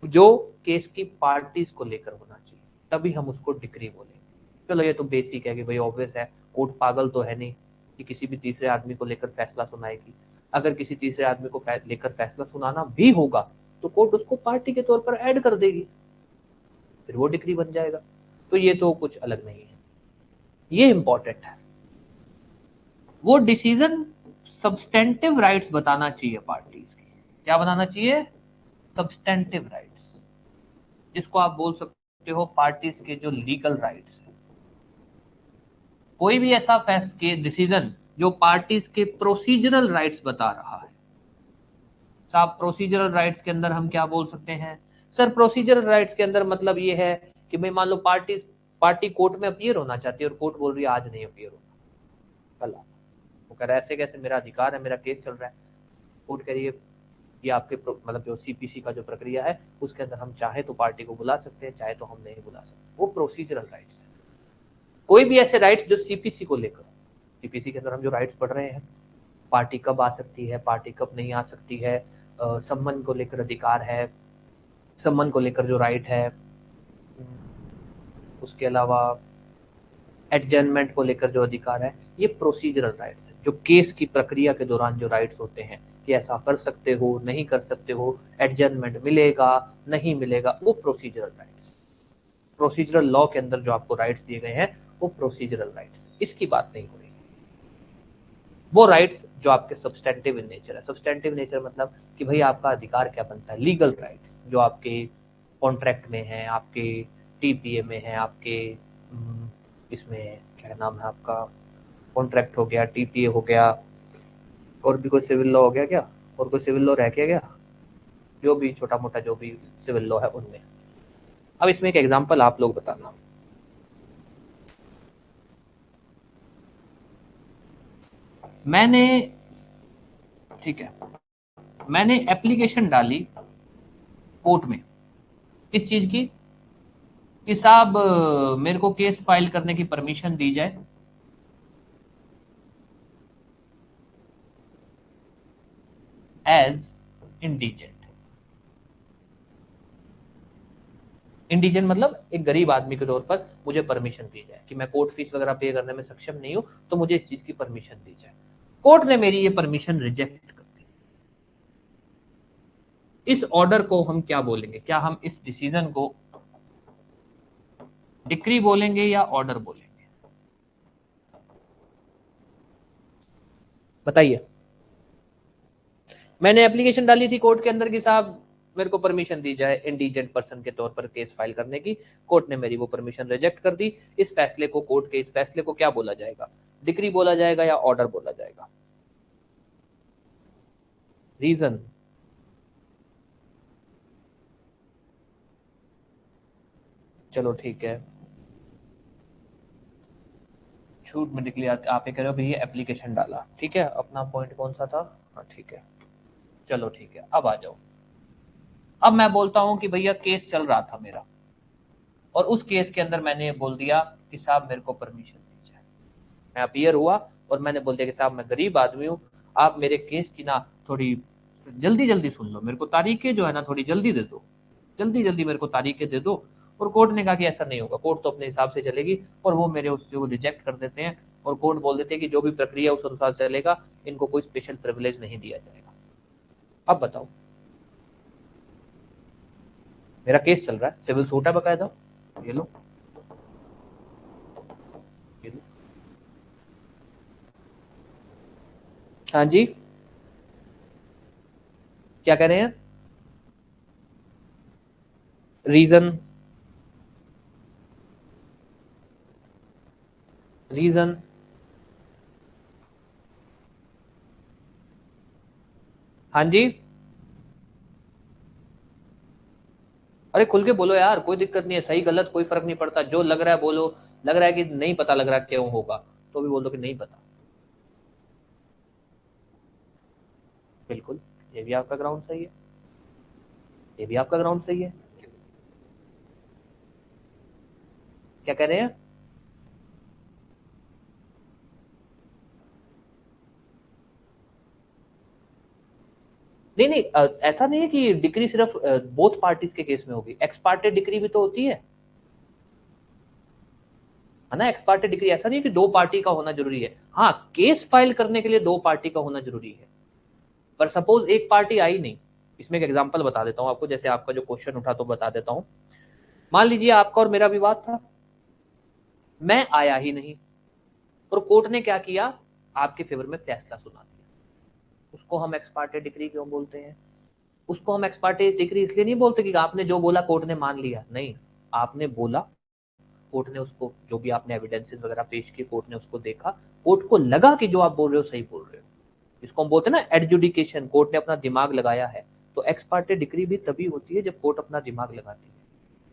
जो केस की पार्टीज को लेकर होना चाहिए तभी हम उसको डिक्री बोलेंगे। चलो ये तो बेसिक है कि भाई ऑब्वियस है, कोर्ट पागल तो है नहीं कि किसी भी तीसरे आदमी को लेकर फैसला सुनाएगी। अगर किसी तीसरे आदमी को लेकर फैसला सुनाना भी होगा तो कोर्ट उसको पार्टी के तौर पर ऐड कर देगी, फिर वो डिक्री बन जाएगा। तो ये तो कुछ अलग नहीं है, ये इंपॉर्टेंट है। वो डिसीजन सब्सटेंटिव राइट्स बताना चाहिए पार्टीज की। क्या बनाना चाहिए? सब्सटेंटिव राइट्स, जिसको आप बोल सकते हो पार्टीज के जो लीगल राइट्स है। कोई भी ऐसा फैसला के डिसीजन जो पार्टीज के प्रोसीजरल राइट्स बता रहा है। साहब प्रोसीजरल राइट्स के अंदर हम क्या बोल सकते हैं? सर प्रोसीजरल राइट्स के अंदर मतलब ये है कि भाई मान लो पार्टी कोर्ट में अपीयर होना चाहती है और कोर्ट बोल रही है आज नहीं अपीयर होना, कल आना। वो कह रहा है ऐसे कैसे, मेरा अधिकार है, मेरा केस चल रहा है। कोर्ट कह रही है ये आपके मतलब जो सीपीसी का जो प्रक्रिया है उसके अंदर हम चाहे तो पार्टी को बुला सकते हैं, चाहे तो हम नहीं बुला सकते। वो प्रोसीजरल राइट्स है। कोई भी ऐसे राइट्स जो सीपीसी को लेकर, सीपीसी के अंदर हम जो राइट्स पढ़ रहे हैं, पार्टी कब आ सकती है, पार्टी कब नहीं आ सकती है, सम्मान को लेकर अधिकार है, सम्मान को लेकर जो राइट है, उसके अलावा एडजर्नमेंट को लेकर जो अधिकार है, ये प्रोसीजरल राइट्स है, जो केस की प्रक्रिया के दौरान जो राइट्स होते हैं कि ऐसा कर सकते हो, नहीं कर सकते हो, एडजर्नमेंट मिलेगा नहीं मिलेगा, वो प्रोसीजरल राइट्स। प्रोसीजरल लॉ के अंदर जो आपको राइट्स दिए गए हैं वो प्रोसीजरल राइट्स, इसकी बात नहीं हो रही। वो राइट्स जो आपके सब्सटेंटिव इन नेचर है। सब्सटेंटिव नेचर मतलब कि भाई आपका अधिकार क्या बनता है, लीगल राइट्स जो आपके कॉन्ट्रैक्ट में है, आपके टीपीए में है, आपके इसमें क्या नाम है आपका, कॉन्ट्रैक्ट हो गया, टीपीए हो गया, और भी कोई सिविल लॉ हो गया क्या, और कोई सिविल लॉ रह गया, जो भी छोटा मोटा जो भी सिविल लॉ है उनमें। अब इसमें एक एग्जांपल आप लोग बताना। मैंने, ठीक है, मैंने एप्लीकेशन डाली कोर्ट में किस चीज की, कि साहब मेरे को केस फाइल करने की परमिशन दी जाए एज इंडिजेंट। इंडिजेंट मतलब एक गरीब आदमी के तौर पर मुझे परमिशन दी जाए कि मैं कोर्ट फीस वगैरह पे करने में सक्षम नहीं हूं, तो मुझे इस चीज की परमिशन दी जाए। कोर्ट ने मेरी ये परमिशन रिजेक्ट कर दी। इस ऑर्डर को हम क्या बोलेंगे, क्या हम इस डिसीजन को डिक्री बोलेंगे या ऑर्डर बोलेंगे, बताइए। मैंने एप्लीकेशन डाली थी कोर्ट के अंदर कि साहब मेरे को परमिशन दी जाए इंडिजेंट पर्सन के तौर पर केस फाइल करने की। कोर्ट ने मेरी वो परमिशन रिजेक्ट कर दी। इस फैसले को, कोर्ट के इस फैसले को क्या बोला जाएगा, डिक्री बोला जाएगा या ऑर्डर बोला जाएगा? रीजन, चलो ठीक है, छूट में निकली। आप ये कह रहे हो भैया एप्लीकेशन डाला, ठीक है, अपना पॉइंट कौन सा था, हाँ ठीक है, चलो ठीक है, अब आ जाओ। अब मैं बोलता हूं कि भैया केस चल रहा था मेरा, और उस केस के अंदर मैंने ये बोल दिया कि साहब मेरे को परमिशन दी जाए। मैं अपीयर हुआ और मैंने बोल दिया कि साहब मैं गरीब आदमी हूँ, आप मेरे केस की ना थोड़ी जल्दी जल्दी सुन लो, मेरे को तारीखें जो है ना थोड़ी जल्दी दे दो, जल्दी जल्दी मेरे को तारीखें दे दो। और कोर्ट ने कहा कि ऐसा नहीं होगा, कोर्ट तो अपने हिसाब से चलेगी, और वो मेरे उस को रिजेक्ट कर देते हैं, और कोर्ट बोल देते हैं कि जो भी प्रक्रिया उस अनुसार चलेगा, इनको कोई स्पेशल प्रिविलेज नहीं दिया जाएगा। अब बताओ, मेरा केस चल रहा है, सिविल सूट है बकायदा, ये लो, ये लो। हाँ जी, क्या कह रहे हैं, रीजन, रीजन, हाँ जी, अरे खुल के बोलो यार, कोई दिक्कत नहीं है, सही गलत कोई फर्क नहीं पड़ता, जो लग रहा है बोलो। लग रहा है कि नहीं पता, लग रहा है क्यों होगा, तो भी बोल दो कि नहीं पता। बिल्कुल, ये भी आपका ग्राउंड सही है, ये भी आपका ग्राउंड सही है। क्या कह रहे हैं? नहीं नहीं, ऐसा नहीं है कि डिक्री सिर्फ बोथ पार्टीज के केस में होगी, एक्स पार्टे डिक्री भी तो होती है ना। एक्स पार्टे डिग्री ऐसा नहीं है कि दो पार्टी का होना जरूरी है, हाँ केस फाइल करने के लिए दो पार्टी का होना जरूरी है, पर सपोज एक पार्टी आई नहीं। इसमें एक एग्जांपल बता देता हूं आपको, जैसे आपका जो क्वेश्चन उठा तो बता देता हूं। मान लीजिए आपका और मेरा विवाद था, मैं आया ही नहीं, और कोर्ट ने क्या किया, आपके फेवर में फैसला सुना दिया। उसको हम एक्स पार्टे डिग्री क्यों बोलते हैं? उसको हम एक्स पार्टे डिग्री इसलिए नहीं बोलते कि आपने जो बोला कोर्ट ने मान लिया, नहीं, आपने बोला, कोर्ट ने उसको, जो भी आपने एविडेंसेस वगैरह पेश किए, कोर्ट ने उसको देखा, कोर्ट को लगा कि जो आप बोल रहे हो सही बोल रहे हो। इसको हम बोलते हैं ना एडजुडिकेशन, कोर्ट ने अपना दिमाग लगाया है। तो एक्स पार्टे डिक्री भी तभी होती है जब कोर्ट अपना दिमाग लगाती है।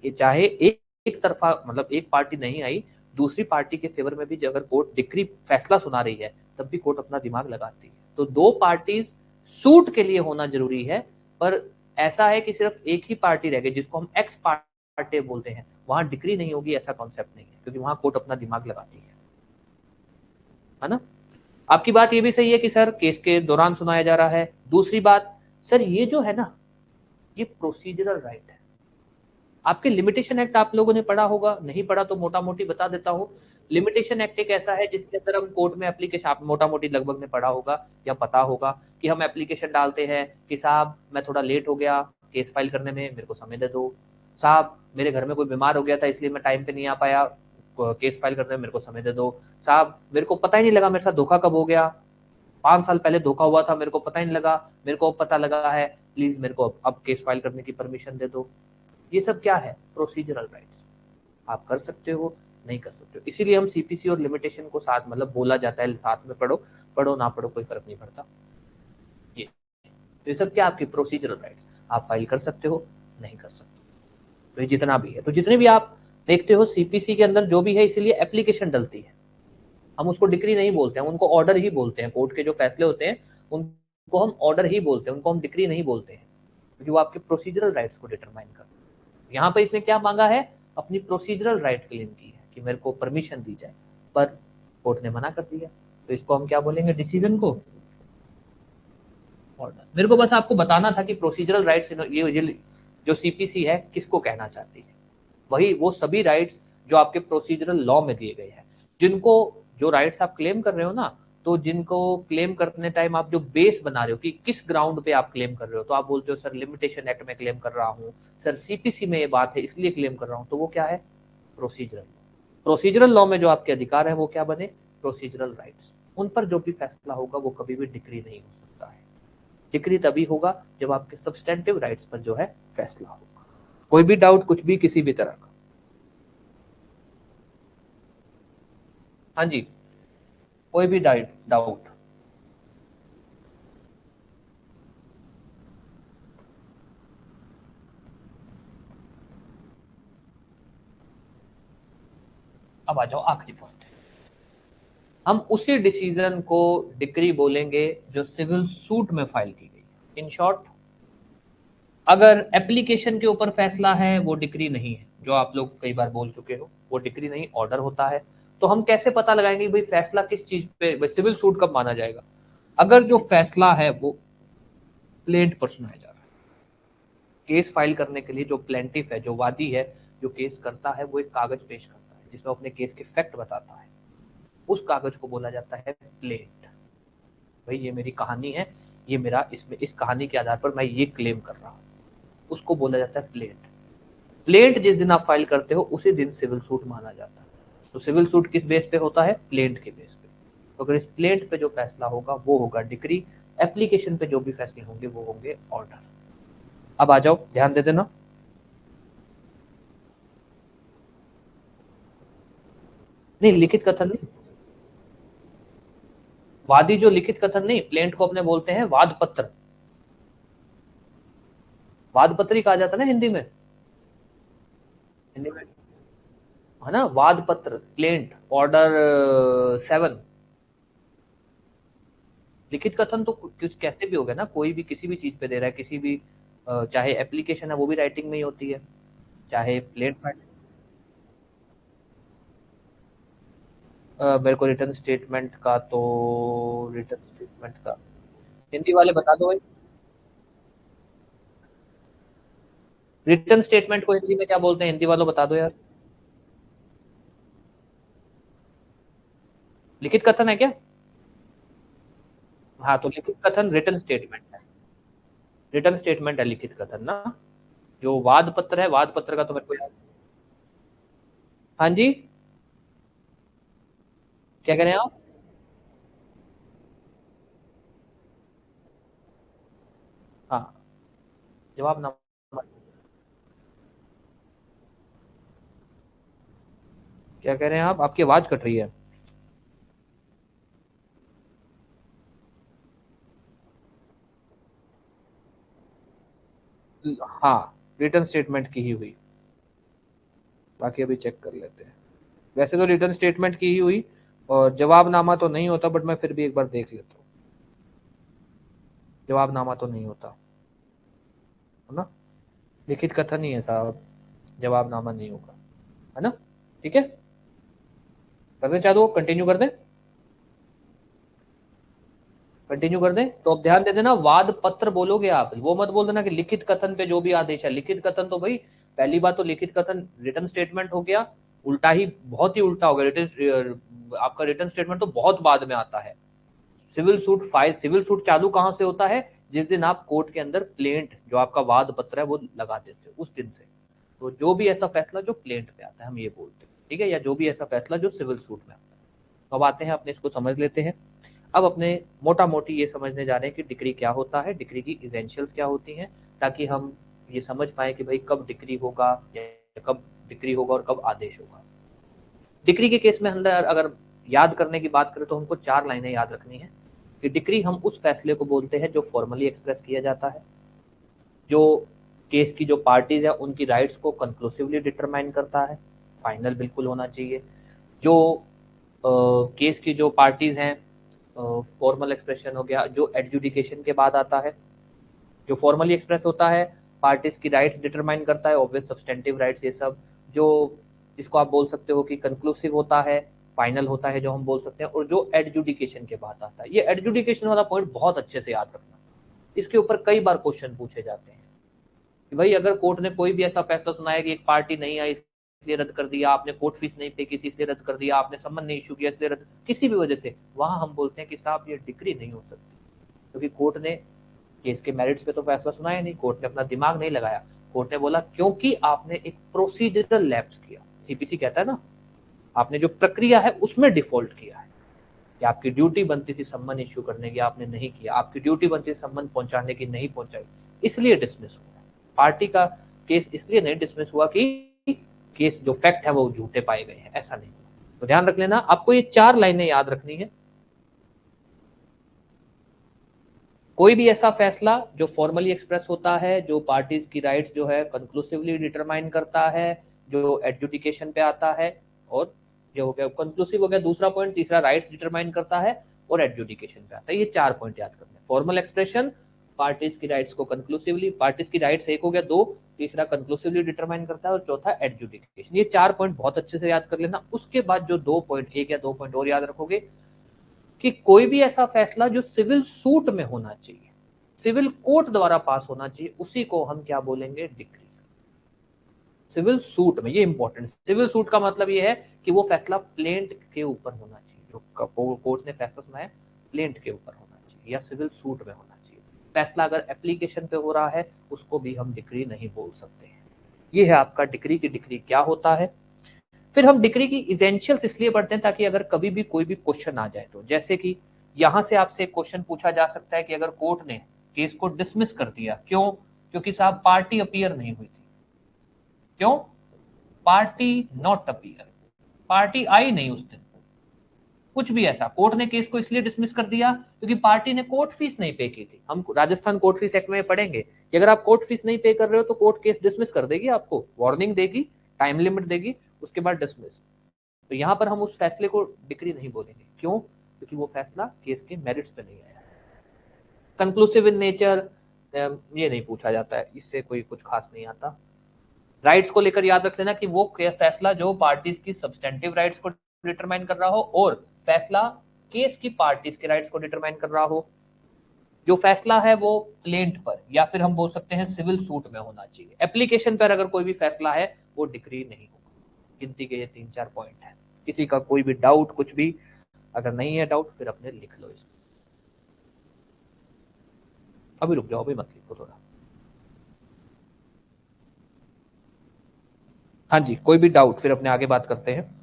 ये चाहे एक तरफा, मतलब एक पार्टी नहीं आई, दूसरी पार्टी के फेवर में भी अगर कोर्ट डिक्री फैसला सुना रही है, तब भी कोर्ट अपना दिमाग लगाती है। तो दो पार्टीज सूट के लिए होना जरूरी है, पर ऐसा है कि सिर्फ एक ही पार्टी रह गई जिसको हम एक्स पार्टे बोलते हैं, वहां डिक्री नहीं होगी, ऐसा कॉन्सेप्ट नहीं है, क्योंकि वहां कोर्ट अपना दिमाग लगाती है ना। आपकी बात ये भी सही है कि सर केस के दौरान सुनाया जा रहा है। दूसरी बात, सर ये जो है ना, ये प्रोसीजरल राइट है। आपके लिमिटेशन एक्ट आप लोगों ने पढ़ा होगा, नहीं पढ़ा तो मोटा मोटी बता देता हूँ। लिमिटेशन एक्ट एक ऐसा है जिसके अंदर हम कोर्ट में एप्लीकेशन, आप मोटा मोटी लगभग ने पढ़ा होगा या पता होगा कि हम एप्लीकेशन डालते हैं कि साहब मैं थोड़ा लेट हो गया केस फाइल करने में, मेरे को समय दे दो। साहब मेरे घर में कोई बीमार हो गया था इसलिए मैं टाइम पे नहीं आ पाया केस फाइल करने में, मेरे को समय दे दो। साहब मेरे को पता ही नहीं लगा मेरे साथ धोखा कब हो गया, 5 साल पहले धोखा हुआ था, मेरे को पता ही नहीं लगा, मेरे को अब पता लगा है, प्लीज मेरे को अब केस फाइल करने की परमिशन दे दो। ये सब क्या है? Procedural rights. आप कर सकते हो, नहीं कर सकते हो, इसीलिए हम सीपीसी और लिमिटेशन को साथ मतलब बोला जाता है साथ में पढ़ो, पढ़ो ना पढ़ो कोई फर्क नहीं पड़ता। ये सब क्या आपकी प्रोसीजरल राइट्स, आप फाइल कर सकते हो, नहीं कर सकते। तो ये जितना भी है, तो जितने भी आप देखते हो सीपीसी के अंदर जो भी है, इसीलिए एप्लीकेशन डलती है। हम उसको डिक्री नहीं बोलते हैं, उनको ऑर्डर ही बोलते हैं। कोर्ट के जो फैसले होते हैं उनको हम ऑर्डर ही बोलते हैं, उनको हम डिक्री नहीं बोलते हैं, क्योंकि वो आपके प्रोसीजरल राइट्स को डिटरमाइन करते हैं। यहाँ पे इसने क्या मांगा है? अपनी प्रोसीजरल राइट क्लेम की है कि मेरे को परमिशन दी जाए, पर कोर्ट ने मना कर दिया, तो इसको हम क्या बोलेंगे? डिसीजन को ऑर्डर। मेरे को बस आपको बताना था कि प्रोसीजरल राइट्स ये जो सीपीसी है किसको कहना चाहती है। वही वो सभी राइट्स जो आपके प्रोसीजरल लॉ में दिए गए हैं, जिनको जो राइट्स आप क्लेम कर रहे हो ना, तो जिनको क्लेम करने टाइम आप जो बेस बना रहे हो कि किस ग्राउंड पे आप क्लेम कर रहे हो, तो आप बोलते हो सर लिमिटेशन एक्ट में क्लेम कर रहा हूँ, सर सीपीसी में ये बात है इसलिए क्लेम कर रहा हूँ, तो वो क्या है? प्रोसीजरल। प्रोसीजरल लॉ में जो आपके अधिकार है वो क्या बने? Procedural rights. उन पर जो भी फैसला होगा वो कभी भी डिक्री नहीं हो सकता है। डिक्री तभी होगा जब आपके सब्सटेंटिव राइट्स पर जो है फैसला होगा। कोई भी डाउट कुछ भी किसी भी तरह का? हाँ जी, कोई भी डाउट? अब आ जाओ आखिरी पॉइंट। हम उसी डिसीजन को डिक्री बोलेंगे जो सिविल सूट में फाइल की गई। इन शॉर्ट, अगर एप्लीकेशन के ऊपर फैसला है वो डिक्री नहीं है, जो आप लोग कई बार बोल चुके हो, वो डिक्री नहीं ऑर्डर होता है। तो हम कैसे पता लगाएंगे भाई फैसला किस चीज पे, सिविल सूट कब माना जाएगा? अगर जो फैसला है वो प्लेंट पर सुनाया जा रहा है। केस फाइल करने के लिए जो प्लेंटिफ है, जो वादी है, जो केस करता है, वो एक कागज पेश करता है जिसमें अपने केस के फैक्ट बताता है। उस कागज को बोला जाता है प्लेंट। भाई ये मेरी कहानी है, ये मेरा इसमें इस कहानी के आधार पर मैं ये क्लेम कर रहा हूँ, उसको बोला जाता है प्लेंट। प्लेंट जिस दिन आप फाइल करते हो उसी दिन सिविल सूट माना जाता है। तो सिविल सूट किस बेस पे होता है? प्लेंट के बेस पे। तो अगर इस प्लेंट पे जो फैसला होगा वो होगा डिक्री, एप्लीकेशन पे जो भी फैसले होंगे वो होंगे ऑर्डर। अब आ जाओ, ध्यान दे देना। नहीं, लिखित कथन नहीं, वादी जो लिखित कथन नहीं, प्लेंट को अपने बोलते हैं वाद पत्र। वाद पत्र ही कहा जाता है ना हिंदी में। हिंदी में है ना वाद पत्र, प्लेंट, ऑर्डर 7। लिखित कथन तो कुछ कैसे भी हो गया ना, कोई भी किसी भी चीज पे दे रहा है, किसी भी चाहे एप्लीकेशन है वो भी राइटिंग में ही होती है, चाहे प्लेट फैक्ट। मेरे को रिटर्न स्टेटमेंट का तो, रिटर्न स्टेटमेंट का हिंदी वाले बता दो भाई। रिटर्न स्टेटमेंट को हिंदी में क्या बोलते हैं? हिंदी वालों बता दो यार। लिखित कथन है क्या? हाँ, तो लिखित कथन रिटर्न स्टेटमेंट है। रिटर्न स्टेटमेंट है लिखित कथन ना। जो वाद पत्र है, वाद पत्र का तो मेरे को याद। हाँ जी, क्या कह रहे हैं आप? हाँ, जवाब ना। क्या कह रहे हैं आप? आपकी आवाज कट रही है। हाँ, रिटर्न स्टेटमेंट की ही हुई। बाकी अभी चेक कर लेते हैं। वैसे तो रिटर्न स्टेटमेंट की ही हुई, और जवाबनामा तो नहीं होता, बट मैं फिर भी एक बार देख लेता हूँ। जवाबनामा तो नहीं होता है ना, लिखित कथन ही है साहब, जवाबनामा नहीं होगा, है ना? ठीक है, कर दें चालू, कंटिन्यू कर दें? कंटिन्यू कर दें तो अब ध्यान दे देना, वाद पत्र बोलोगे आप, वो मत बोल देना कि लिखित कथन पे जो भी आदेश है। लिखित कथन तो भाई पहली बात तो लिखित कथन रिटन स्टेटमेंट हो गया, उल्टा ही, बहुत ही उल्टा हो गया। आपका रिटन स्टेटमेंट तो बहुत बाद में आता है। सिविल सूट चालू कहां से होता है? जिस दिन आप कोर्ट के अंदर प्लेंट, जो आपका वाद पत्र है वो लगा देते हो, उस दिन से। तो जो भी ऐसा फैसला जो प्लेंट पे आता है हम ये बोलते हैं, ठीक है, या जो भी ऐसा फैसला जो सिविल सूट में आता है। तो अब आते हैं, अपने इसको समझ लेते हैं। अब अपने मोटा मोटी ये समझने जा रहे हैं कि डिक्री क्या होता है, डिक्री की इसेंशियल्स क्या होती हैं, ताकि हम ये समझ पाए कि भाई कब डिक्री होगा, या कब डिक्री होगा और कब आदेश होगा। डिक्री के केस में अंदर अगर याद करने की बात करें तो हमको 4 लाइनें याद रखनी है कि डिक्री हम उस फैसले को बोलते हैं जो फॉर्मली एक्सप्रेस किया जाता है, जो केस की जो पार्टीज है उनकी राइट्स को कंक्लूसिवली डिटरमाइन करता है, फाइनल बिल्कुल होना चाहिए। जो केस की जो पार्टीज हैं, फॉर्मल एक्सप्रेशन हो गया, जो एडजुडिकेशन के बाद आता है, जो फॉर्मली एक्सप्रेस होता है, पार्टीज की राइट्स डिटरमाइन करता है, ऑब्वियस सब्सटेंटिव राइट्स, ये सब जो जिसको आप बोल सकते हो कि कंक्लूसिव होता है, फाइनल होता है जो हम बोल सकते हैं, और जो एडजुडिकेशन के बाद आता है। ये एडजुडिकेशन वाला पॉइंट बहुत अच्छे से याद रखना, इसके ऊपर कई बार क्वेश्चन पूछे जाते हैं कि भाई अगर कोर्ट ने कोई भी ऐसा फैसला सुनाया कि एक पार्टी नहीं आई इसलिए रद्द कर दिया, आपने कोर्ट फीस नहीं पे की थी इसलिए रद्द कर दिया, आपने सम्मन नहीं इशू किया इसलिए रद्द, किसी भी वजह से, वहां हम बोलते हैं कि साहब ये डिक्री नहीं हो सकती, क्योंकि कोर्ट ने केस के मेरिट्स पे तो फैसला सुनाया नहीं, कोर्ट ने अपना दिमाग नहीं लगाया, कोर्ट ने बोला क्योंकि आपने एक प्रोसीजरल लैप्स किया, सीपीसी कहता है ना, आपने जो प्रक्रिया है उसमें डिफॉल्ट किया है, कि आपकी ड्यूटी बनती थी सम्मन इश्यू करने की, आपने नहीं किया, आपकी ड्यूटी बनती थी सम्मन पहुंचाने की, नहीं पहुंचाई, इसलिए डिसमिस हुआ। पार्टी का केस इसलिए नहीं डिसमिस हुआ कि केस जो फैक्ट है वो झूठे पाए गए हैं, ऐसा नहीं। तो ध्यान रख लेना, आपको ये 4 लाइनें याद रखनी है। कोई भी ऐसा फैसला जो फॉर्मली एक्सप्रेस होता है, जो पार्टीज की राइट्स जो है कंक्लूसिवली डिटरमाइन करता है, जो एडजुडिकेशन पे आता है, और जो हो गया कंक्लूसिव हो गया दूसरा पॉइंट, तीसरा राइट्स डिटरमाइन करता है और एडजुडिकेशन पे आता है। ये 4 पॉइंट याद करने हैं। फॉर्मल एक्सप्रेशन, पार्टीज की राइट्स को कंक्लूसिवली, पार्टीज की राइट्स एक हो गया, 2, तीसरा कंक्लूसिवली डिटरमाइन करता है, और चौथा एडजुडिकेशन। ये 4 पॉइंट बहुत अच्छे से याद कर लेना। उसके बाद जो 2 पॉइंट, 1 या 2 पॉइंट और याद रखोगे कि कोई भी ऐसा फैसला जो सिविल सूट में होना चाहिए, सिविल कोर्ट द्वारा पास होना चाहिए, उसी को हम क्या बोलेंगे? डिक्री। सिविल सूट में, ये इंपॉर्टेंट, सिविल सूट का मतलब ये है कि वो फैसला प्लेंट के ऊपर होना चाहिए, जो कोर्ट ने फैसला सुना है प्लेंट के ऊपर होना चाहिए या सिविल सूट में होना चाहिए। फैसला अगर एप्लीकेशन पे हो रहा है उसको भी हम डिक्री नहीं बोल सकते हैं। ये है आपका डिक्री की डिक्री क्या होता है। फिर हम डिक्री की इसेंशियल्स इसलिए पढ़ते हैं ताकि अगर कभी भी कोई भी क्वेश्चन आ जाए तो, जैसे कि यहां से आपसे एक क्वेश्चन पूछा जा सकता है कि अगर कोर्ट ने केस को डिसमिस कर दिया, क्यों? क्योंकि साहब पार्टी अपीयर नहीं हुई थी। क्यों? पार्टी नॉट अपीयर, पार्टी आई नहीं उस दिन, कुछ भी ऐसा, कोर्ट ने केस को इसलिए डिसमिस कर दिया क्योंकि पार्टी ने कोर्ट फीस नहीं पे की थी। हम राजस्थान कोर्ट फीस एक्ट में पढ़ेंगे कि अगर आप कोर्ट फीस नहीं पे कर रहे हो तो कोर्ट केस डिसमिस कर देगी, आपको वार्निंग देगी, टाइम लिमिट देगी, उसके बाद डिसमिस। तो यहां पर हम उस फैसले को डिक्री नहीं बोलेंगे। क्यों? क्योंकि वो फैसला केस के मेरिट्स पे नहीं आया। कंक्लूसिव इन नेचर, ये नहीं पूछा जाता है, इससे कोई कुछ खास नहीं आता। राइट्स को लेकर याद रख लेना कि वो फैसला जो पार्टीज की सब्सटेंटिव राइट्स को डिटरमाइन कर रहा हो, और फैसला केस की पार्टीज के राइट्स को डिटरमाइन कर रहा हो। जो फैसला है वो प्लेंट पर या फिर हम बोल सकते हैं सिविल सूट में होना चाहिए। एप्लीकेशन पर अगर कोई भी फैसला है वो डिक्री नहीं होगा। गिनती के ये 3-4 पॉइंट है। किसी का कोई भी डाउट, कुछ भी अगर नहीं है डाउट, फिर अपने लिख लो इसको। अभी रुक जाओ, अभी मत लिखो थोड़ा। हाँ जी, कोई भी डाउट, फिर अपने आगे बात करते हैं।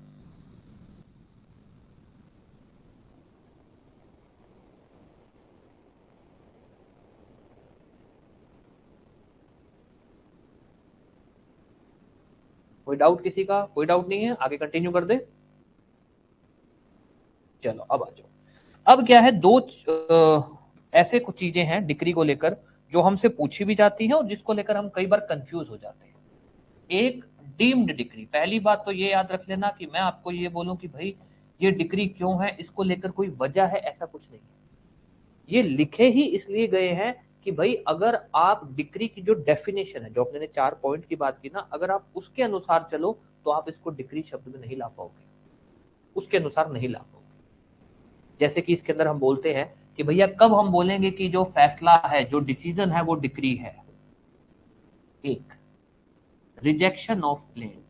कोई डाउट किसी का? कोई डाउट नहीं है, आगे कंटिन्यू कर दे। चलो अब आ जाओ। अब क्या है, दो ऐसे कुछ चीजें हैं डिक्री को लेकर जो हमसे पूछी भी जाती हैं और जिसको लेकर हम कई बार कंफ्यूज हो जाते हैं। एक डीम्ड डिक्री, पहली बात तो ये याद रख लेना कि मैं आपको ये बोलूं कि भाई ये डिक्री क्यों है, इसको लेकर कोई वजह है, ऐसा कुछ नहीं है। ये लिखे ही इसलिए गए हैं कि भाई अगर आप डिक्री की जो डेफिनेशन है, जो अपने ने 4 पॉइंट की बात की ना, अगर आप उसके अनुसार चलो तो आप इसको डिक्री शब्द में नहीं ला पाओगे, उसके अनुसार नहीं ला पाओगे। जैसे कि इसके अंदर हम बोलते हैं कि भैया कब हम बोलेंगे कि जो फैसला है, जो डिसीजन है वो डिक्री है। एक, रिजेक्शन ऑफ प्लेंट,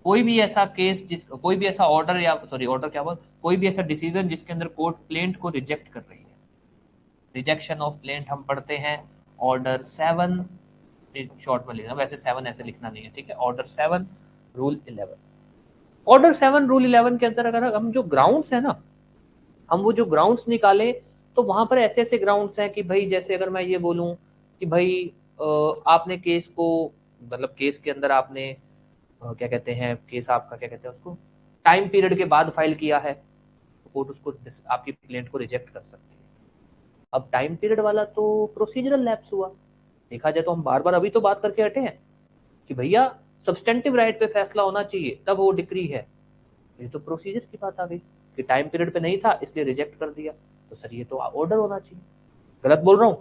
कोई भी ऐसा केस कोई भी ऐसा ऑर्डर या सॉरी ऑर्डर क्या बोल, कोई भी ऐसा डिसीजन जिसके अंदर कोर्ट प्लेंट को रिजेक्ट कर रही है। रिजेक्शन ऑफ प्लेंट हम पढ़ते हैं ऑर्डर 7, शॉर्ट में लिखना, वैसे 7 ऐसे लिखना नहीं है, ठीक है। Order 7 rule 11। ऑर्डर 7 रूल 11 के अंदर अगर हम जो ग्राउंड्स है ना, हम वो जो ग्राउंड्स निकाले तो वहां पर ऐसे ऐसे ग्राउंड्स हैं कि भाई जैसे अगर मैं ये बोलूं कि भाई आपने केस को, मतलब केस के अंदर आपने क्या कहते हैं, केस आपका क्या कहते हैं उसको, टाइम पीरियड के बाद फाइल किया है, तो कोर्ट उसको आपकी प्लेंट को रिजेक्ट कर सकती है। अब टाइम पीरियड वाला तो प्रोसीजरल लैप्स हुआ। देखा जाए तो हम बार बार अभी तो बात करके हटे हैं कि भैया सब्सटेंटिव राइट पे फैसला होना चाहिए तब वो डिक्री है। ये तो प्रोसीजर की बात आ गई कि टाइम पीरियड पे नहीं था इसलिए रिजेक्ट कर दिया, तो सर ये तो ऑर्डर होना चाहिए। गलत बोल रहा हूं?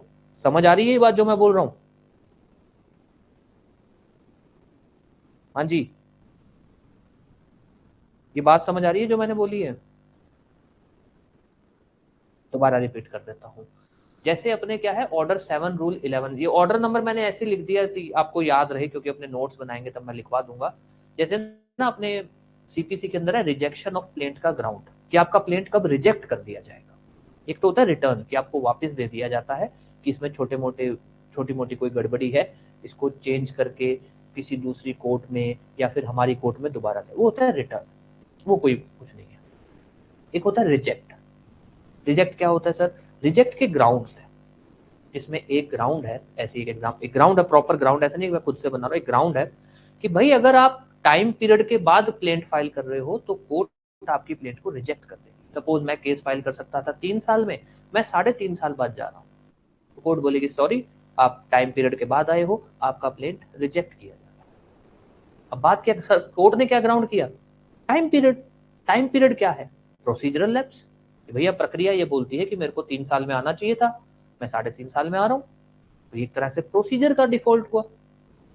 समझ आ रही है ये बात जो मैं बोल रहा हूं? हाँ जी, ये बात समझ आ रही है जो मैंने बोली है? दोबारा रिपीट कर देता हूँ। जैसे अपने क्या है ऑर्डर 7 रूल 11, ये ऑर्डर नंबर मैंने ऐसे लिख दिया कि आपको याद रहे, क्योंकि अपने नोट्स बनाएंगे तब मैं लिखवा दूंगा। जैसे ना अपने सीपीसी के अंदर है रिजेक्शन ऑफ प्लेंट का ग्राउंड, कि आपका प्लेंट कब रिजेक्ट कर दिया जाएगा। एक तो होता है रिटर्न, कि आपको वापस दे दिया जाता है कि इसमें छोटी मोटी कोई गड़बड़ी है, इसको चेंज करके किसी दूसरी कोर्ट में या फिर हमारी कोर्ट में दोबारा दे, वो होता है रिटर्न, वो कोई कुछ नहीं है। एक होता है रिजेक्ट। रिजेक्ट क्या होता है सर? रिजेक्ट के ग्राउंड्स है, जिसमें एक ग्राउंड है, ऐसे एक ग्राउंड है, प्रॉपर ग्राउंड, ऐसा नहीं मैं खुद से बना रहा हूँ, एक ग्राउंड है कि भाई अगर आप टाइम पीरियड के बाद प्लेंट फाइल कर रहे हो तो कोर्ट आपकी प्लेंट को रिजेक्ट कर देगी। सपोज मैं केस फाइल कर सकता था 3 साल में, मैं 3.5 साल बाद जा रहा हूँ, तो कोर्ट बोलेगी सॉरी आप टाइम पीरियड के बाद आए हो, आपका प्लेंट रिजेक्ट किया जाएगा। अब बात क्या, कोर्ट ने क्या ग्राउंड किया? Time period. टाइम पीरियड क्या है? Procedural lapse. भैया प्रक्रिया ये बोलती है कि मेरे को 3 साल में आना चाहिए था, मैं 3.5 साल में आ रहा हूँ, तो एक तरह से प्रोसीजर का डिफॉल्ट हुआ।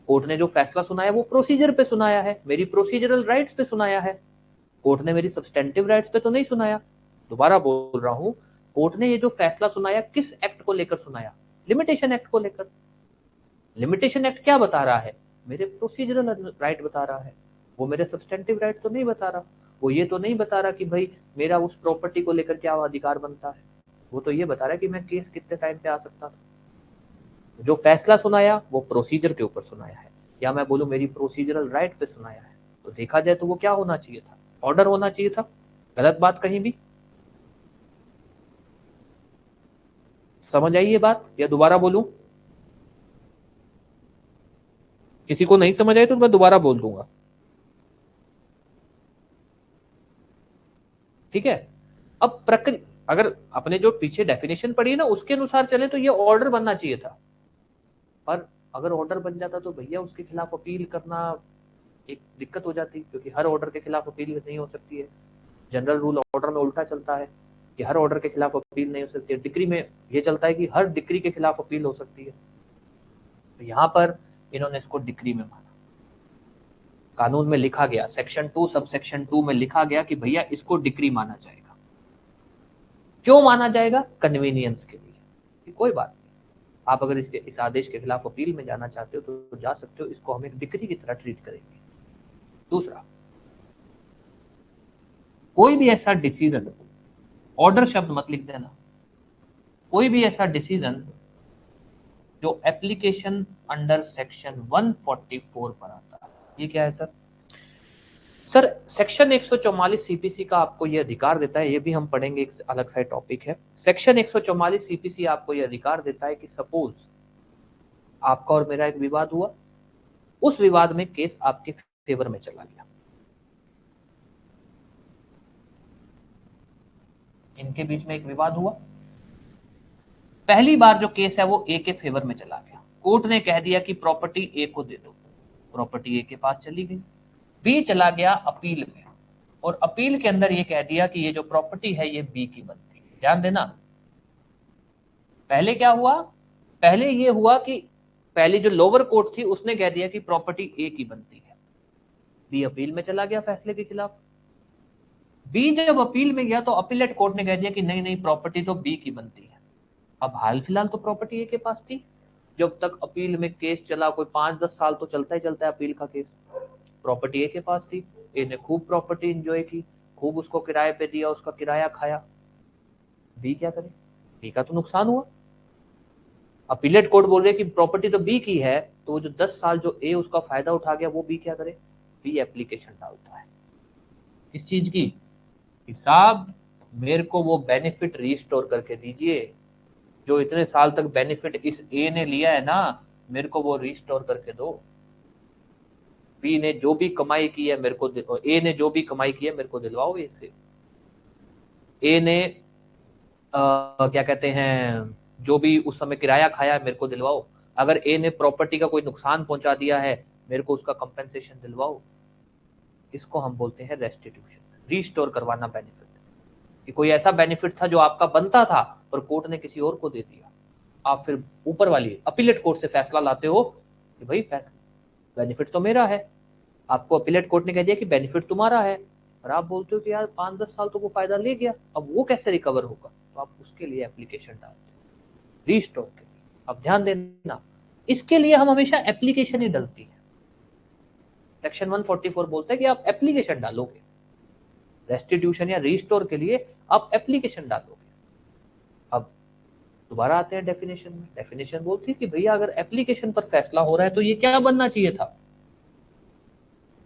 कोर्ट ने जो फैसला सुनाया वो प्रोसीजर पे सुनाया है, मेरी प्रोसीजरल राइट्स पे सुनाया है। कोर्ट ने मेरी सब्सटेंटिव राइट्स पे तो नहीं सुनाया। दोबारा बोल रहा हूं, कोर्ट ने ये जो फैसला सुनाया किस एक्ट को लेकर सुनाया? लिमिटेशन एक्ट को लेकर। लिमिटेशन एक्ट क्या बता रहा है? मेरे प्रोसीजरल राइट बता रहा है, वो मेरे सब्सटेंटिव राइट तो नहीं बता रहा। वो ये तो नहीं बता रहा कि भाई मेरा उस प्रॉपर्टी को लेकर क्या अधिकार बनता है, वो तो ये बता रहा है कि मैं केस कितने टाइम पे आ सकता था। जो फैसला सुनाया वो प्रोसीजर के ऊपर सुनाया है, या मैं बोलूं मेरी प्रोसीजरल राइट पे सुनाया है, तो देखा जाए तो वो क्या होना चाहिए था? ऑर्डर होना चाहिए था। गलत बात कहीं भी? समझ आई ये बात या दोबारा बोलूं? किसी को नहीं समझ आई तो मैं दोबारा बोल दूंगा, ठीक है। अब प्रक्रिया, अगर अपने जो पीछे डेफिनेशन पढ़ी है ना उसके अनुसार चले तो ये ऑर्डर बनना चाहिए था, पर अगर ऑर्डर बन जाता तो भैया उसके खिलाफ अपील करना एक दिक्कत हो जाती, क्योंकि हर ऑर्डर के खिलाफ अपील नहीं हो सकती है। जनरल रूल ऑर्डर में उल्टा चलता है कि हर ऑर्डर के खिलाफ अपील नहीं हो सकती है, डिक्री में ये चलता है कि हर डिक्री के खिलाफ अपील हो सकती है। तो यहाँ पर इन्होंने इसको डिक्री में माना। कानून में लिखा गया सेक्शन 2 सब सेक्शन 2 में लिखा गया कि भैया इसको डिक्री माना जाएगा। क्यों माना जाएगा? कन्वीनियंस के लिए, कि कोई बात नहीं, आप अगर इस आदेश के खिलाफ अपील में जाना चाहते हो तो जा सकते हो, इसको हम एक डिक्री की तरह ट्रीट करेंगे। दूसरा, कोई भी ऐसा डिसीजन, ऑर्डर शब्द मत लिख देना, कोई भी ऐसा डिसीजन जो एप्लीकेशन अंडर सेक्शन 144 पर आता है, ये क्या है सर? सर सेक्शन 144 सीपीसी का आपको ये अधिकार देता है, ये भी हम पढ़ेंगे, एक अलग सा टॉपिक है। सेक्शन 144 सीपीसी आपको ये अधिकार देता है कि सपोज आपका और मेरा एक विवाद हुआ, उस विवाद में केस आपके फेवर में चला गया, इनके बीच में एक विवाद हुआ, पहली बार जो केस है वो ए के फेवर में चला गया, कोर्ट ने कह दिया कि प्रॉपर्टी ए को दे दो, प्रॉपर्टी ए के पास चली गई। बी चला गया अपील में, और अपील के अंदर ये कह दिया कि ये जो प्रॉपर्टी है ये बी की बनती है। ध्यान देना, पहले क्या हुआ? पहले ये हुआ कि पहले जो लोअर कोर्ट थी उसने कह दिया कि प्रॉपर्टी ए की बनती है, बी अपील में चला गया फैसले के खिलाफ। बी जब अपील में गया तो अपीलेट कोर्ट ने कह दिया कि नहीं नहीं प्रॉपर्टी तो बी की बनती है। अब हाल फिलहाल तो प्रॉपर्टी ए के पास थी, जब तक अपील में केस चला, कोई 5-10 साल तो चलता ही चलता है अपील का केस। प्रॉपर्टी ए के पास थी, ए ने खूब प्रॉपर्टी एंजॉय की, खूब उसको किराए पे दिया, उसका किराया खाया। बी क्या करे? बी का तो नुकसान हुआ। अपीलेट कोर्ट बोल रहे कि प्रॉपर्टी तो बी की है, तो वो जो 10 साल जो ए उसका फायदा उठा गया, वो बी क्या करे? बी एप्लीकेशन डालता है इस चीज की, हिसाब मेरे को वो बेनिफिट रिस्टोर करके दीजिए, जो इतने साल तक बेनिफिट इस ए ने लिया है ना, मेरे को वो रिस्टोर करके दो। बी ने जो भी कमाई की है मेरे को, ए ने जो भी कमाई की है मेरे को दिलवाओ इससे। ए ने क्या कहते हैं, जो भी उस समय किराया खाया है मेरे को दिलवाओ। अगर ए ने प्रॉपर्टी का कोई नुकसान पहुंचा दिया है, मेरे को उसका कंपेंसेशन दिलवाओ। इसको हम बोलते हैं रेस्टिट्यूशन, रिस्टोर करवाना बेनिफिट। कि कोई ऐसा बेनिफिट था जो आपका बनता था पर कोर्ट ने किसी और को दे दिया, आप फिर ऊपर वाली अपीलेट कोर्ट से फैसला लाते हो कि भाई फैसला बेनिफिट तो मेरा है, आपको अपीलेट कोर्ट ने कह दिया कि बेनिफिट तुम्हारा है, और आप बोलते हो कि यार 5-10 साल तो वो फायदा ले गया, अब वो कैसे रिकवर होगा? तो आप उसके लिए एप्लीकेशन डालते हो रीस्टोर के लिए। अब ध्यान देना, इसके लिए हम हमेशा एप्लीकेशन ही डलती है। सेक्शन 144 बोलता है कि आप एप्लीकेशन डालोगे, रेस्टिट्यूशन या रीस्टोर के लिए आप एप्लीकेशन डालोगे। अब दोबारा आते हैं डेफिनेशन में। डेफिनेशन बोलती है कि भैया अगर एप्लीकेशन पर फैसला हो रहा है तो ये क्या बनना चाहिए था?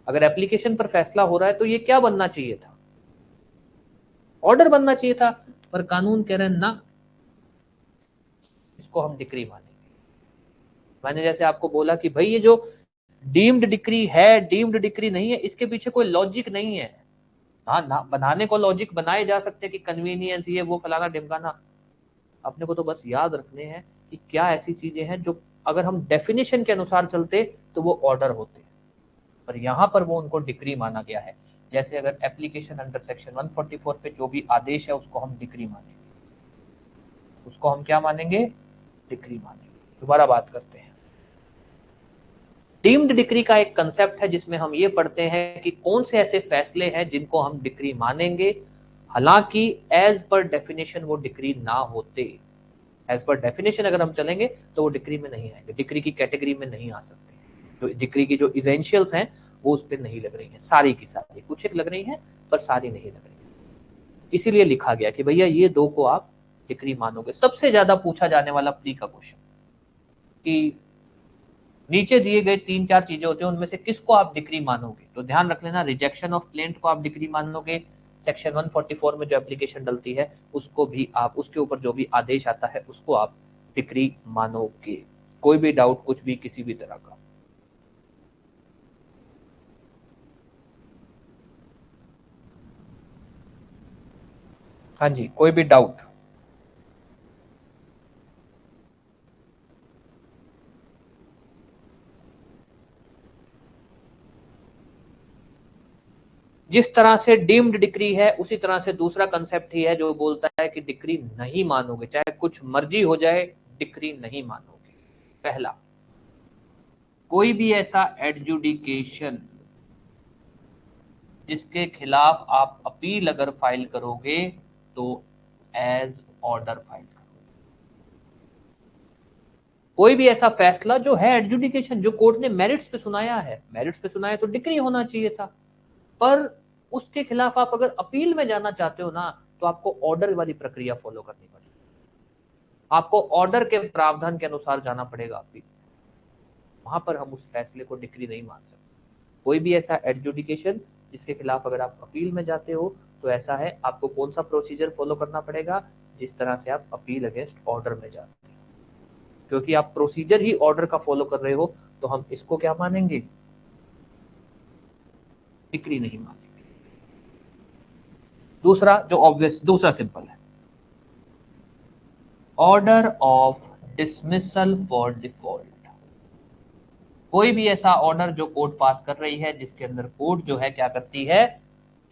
अगर एप्लीकेशन पर फैसला हो रहा है तो ये क्या बनना चाहिए था? ऑर्डर बनना चाहिए था। पर कानून कह रहे हैं ना, इसको हम डिक्री मानेंगे। मैंने जैसे आपको बोला कि भाई ये जो डीम्ड डिक्री है, डीम्ड डिक्री नहीं है, इसके पीछे कोई लॉजिक नहीं है। हाँ ना, बनाने को लॉजिक बनाए जा सकते हैं कि कन्वीनियंस ये वो फलाना ढिमकाना, अपने को तो बस याद रखने हैं कि क्या ऐसी चीजें हैं जो अगर हम डेफिनेशन के अनुसार चलते तो वो ऑर्डर होते, पर यहां पर वो उनको डिक्री माना गया है। जैसे अगर एप्लीकेशन अंडर सेक्शन 144 पे जो भी आदेश है उसको हम डिक्री मानेंगे, उसको हम क्या मानेंगे? डिक्री मानेंगे। दोबारा बात करते हैं। डीम्ड डिक्री का एक कंसेप्ट है जिसमें हम ये पढ़ते हैं कि कौन से ऐसे फैसले हैं जिनको हम डिक्री मानेंगे, हालांकि एज पर डेफिनेशन वो डिक्री ना होते। एज पर डेफिनेशन अगर हम चलेंगे तो वो डिक्री में नहीं आएंगे, डिक्री की कैटेगरी में नहीं आ सकते। जो डिक्री की जो इसेंशियल्स हैं वो उस पर नहीं लग रही हैं, सारी की सारी, कुछ एक लग रही हैं पर सारी नहीं लग रही। इसीलिए लिखा गया कि भैया ये दो को आप डिक्री मानोगे। सबसे ज्यादा पूछा जाने वाला प्री का क्वेश्चन कि नीचे दिए गए 3-4 चीजें होती हैं, उनमें से किसको आप डिक्री मानोगे? तो ध्यान रख लेना, रिजेक्शन ऑफ प्लेंट को आप डिक्री मानोगे, सेक्शन 144 में जो एप्लीकेशन डलती है उसको भी आप, उसके ऊपर जो भी आदेश आता है उसको आप डिक्री मानोगे। कोई भी डाउट कुछ भी किसी भी तरह का? हाँ जी, कोई भी डाउट? जिस तरह से डीम्ड डिक्री है उसी तरह से दूसरा कंसेप्ट ही है जो बोलता है कि डिक्री नहीं मानोगे, चाहे कुछ मर्जी हो जाए, डिक्री नहीं मानोगे। पहला, कोई भी ऐसा एडजुडिकेशन जिसके खिलाफ आप अपील अगर फाइल करोगे तो एज ऑर्डर फाइल करोगे। कोई भी ऐसा फैसला जो है एडजुडिकेशन, जो कोर्ट ने मेरिट्स पे सुनाया है, मेरिट्स पे सुनाया तो डिक्री होना चाहिए था, पर उसके खिलाफ आप अगर अपील में जाना चाहते हो ना, तो आपको ऑर्डर वाली प्रक्रिया फॉलो करनी पड़ेगी। आपको ऑर्डर के प्रावधान के अनुसार जाना पड़ेगा अपील, वहां पर हम उस फैसले को डिक्री नहीं मान सकते। कोई भी ऐसा एडजुडिकेशन जिसके खिलाफ अगर आप अपील में जाते हो तो ऐसा है, आपको कौन सा प्रोसीजर फॉलो करना पड़ेगा? जिस तरह से आप अपील अगेंस्ट ऑर्डर में जाते हो, क्योंकि आप प्रोसीजर ही ऑर्डर का फॉलो कर रहे हो, तो हम इसको क्या मानेंगे? डिक्री नहीं मानेंगे। दूसरा जो ऑब्वियस, दूसरा सिंपल है, order of dismissal for default. कोई भी ऐसा ऑर्डर जो कोर्ट पास कर रही है जिसके अंदर कोर्ट जो है क्या करती है?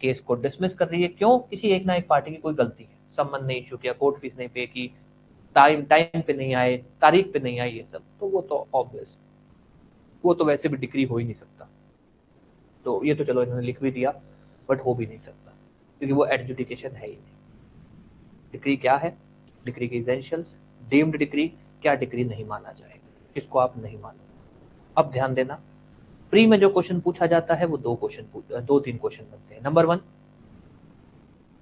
केस को डिसमिस कर रही है। क्यों? किसी एक ना एक पार्टी की कोई गलती है, सम्मन नहीं इशू किया, कोर्ट फीस नहीं पे की, टाइम टाइम पे नहीं आए, तारीख पे नहीं आई, ये सब तो वो तो ऑब्वियस, वो तो वैसे भी डिक्री हो ही नहीं सकता। तो ये तो चलो इन्होंने लिख भी दिया, बट हो भी नहीं सकता क्योंकि वो एडजुडिकेशन है ही नहीं। डिक्री क्या है? डिक्री के एसेंशियल्स, डीम्ड डिक्री, क्या डिक्री नहीं माना जाएगा। इसको आप नहीं मानो। अब ध्यान देना, प्री में जो क्वेश्चन पूछा जाता है वो दो तीन क्वेश्चन बनते हैं। नंबर 1,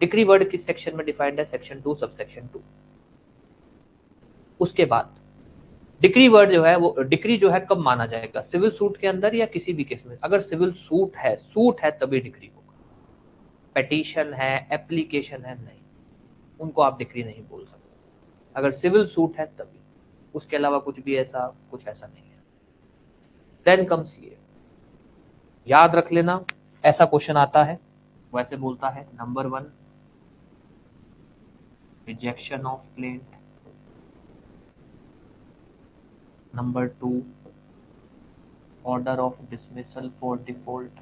डिक्री वर्ड किस सेक्शन में डिफाइंड है? Section 2 sub section 2। उसके बाद डिक्री वर्ड जो है वो डिक्री जो है कब माना जाएगा? सिविल सूट के अंदर या किसी भी केस में? अगर सिविल सूट है तभी डिक्री होगा। पेटिशन है, एप्लीकेशन है, नहीं, उनको आप डिक्री नहीं बोल सकते। अगर सिविल सूट है तभी, उसके अलावा कुछ ऐसा नहीं है। देन कम्स ये, याद रख लेना, ऐसा क्वेश्चन आता है वैसे बोलता है number 1 rejection of claim, number 2 order of dismissal for default,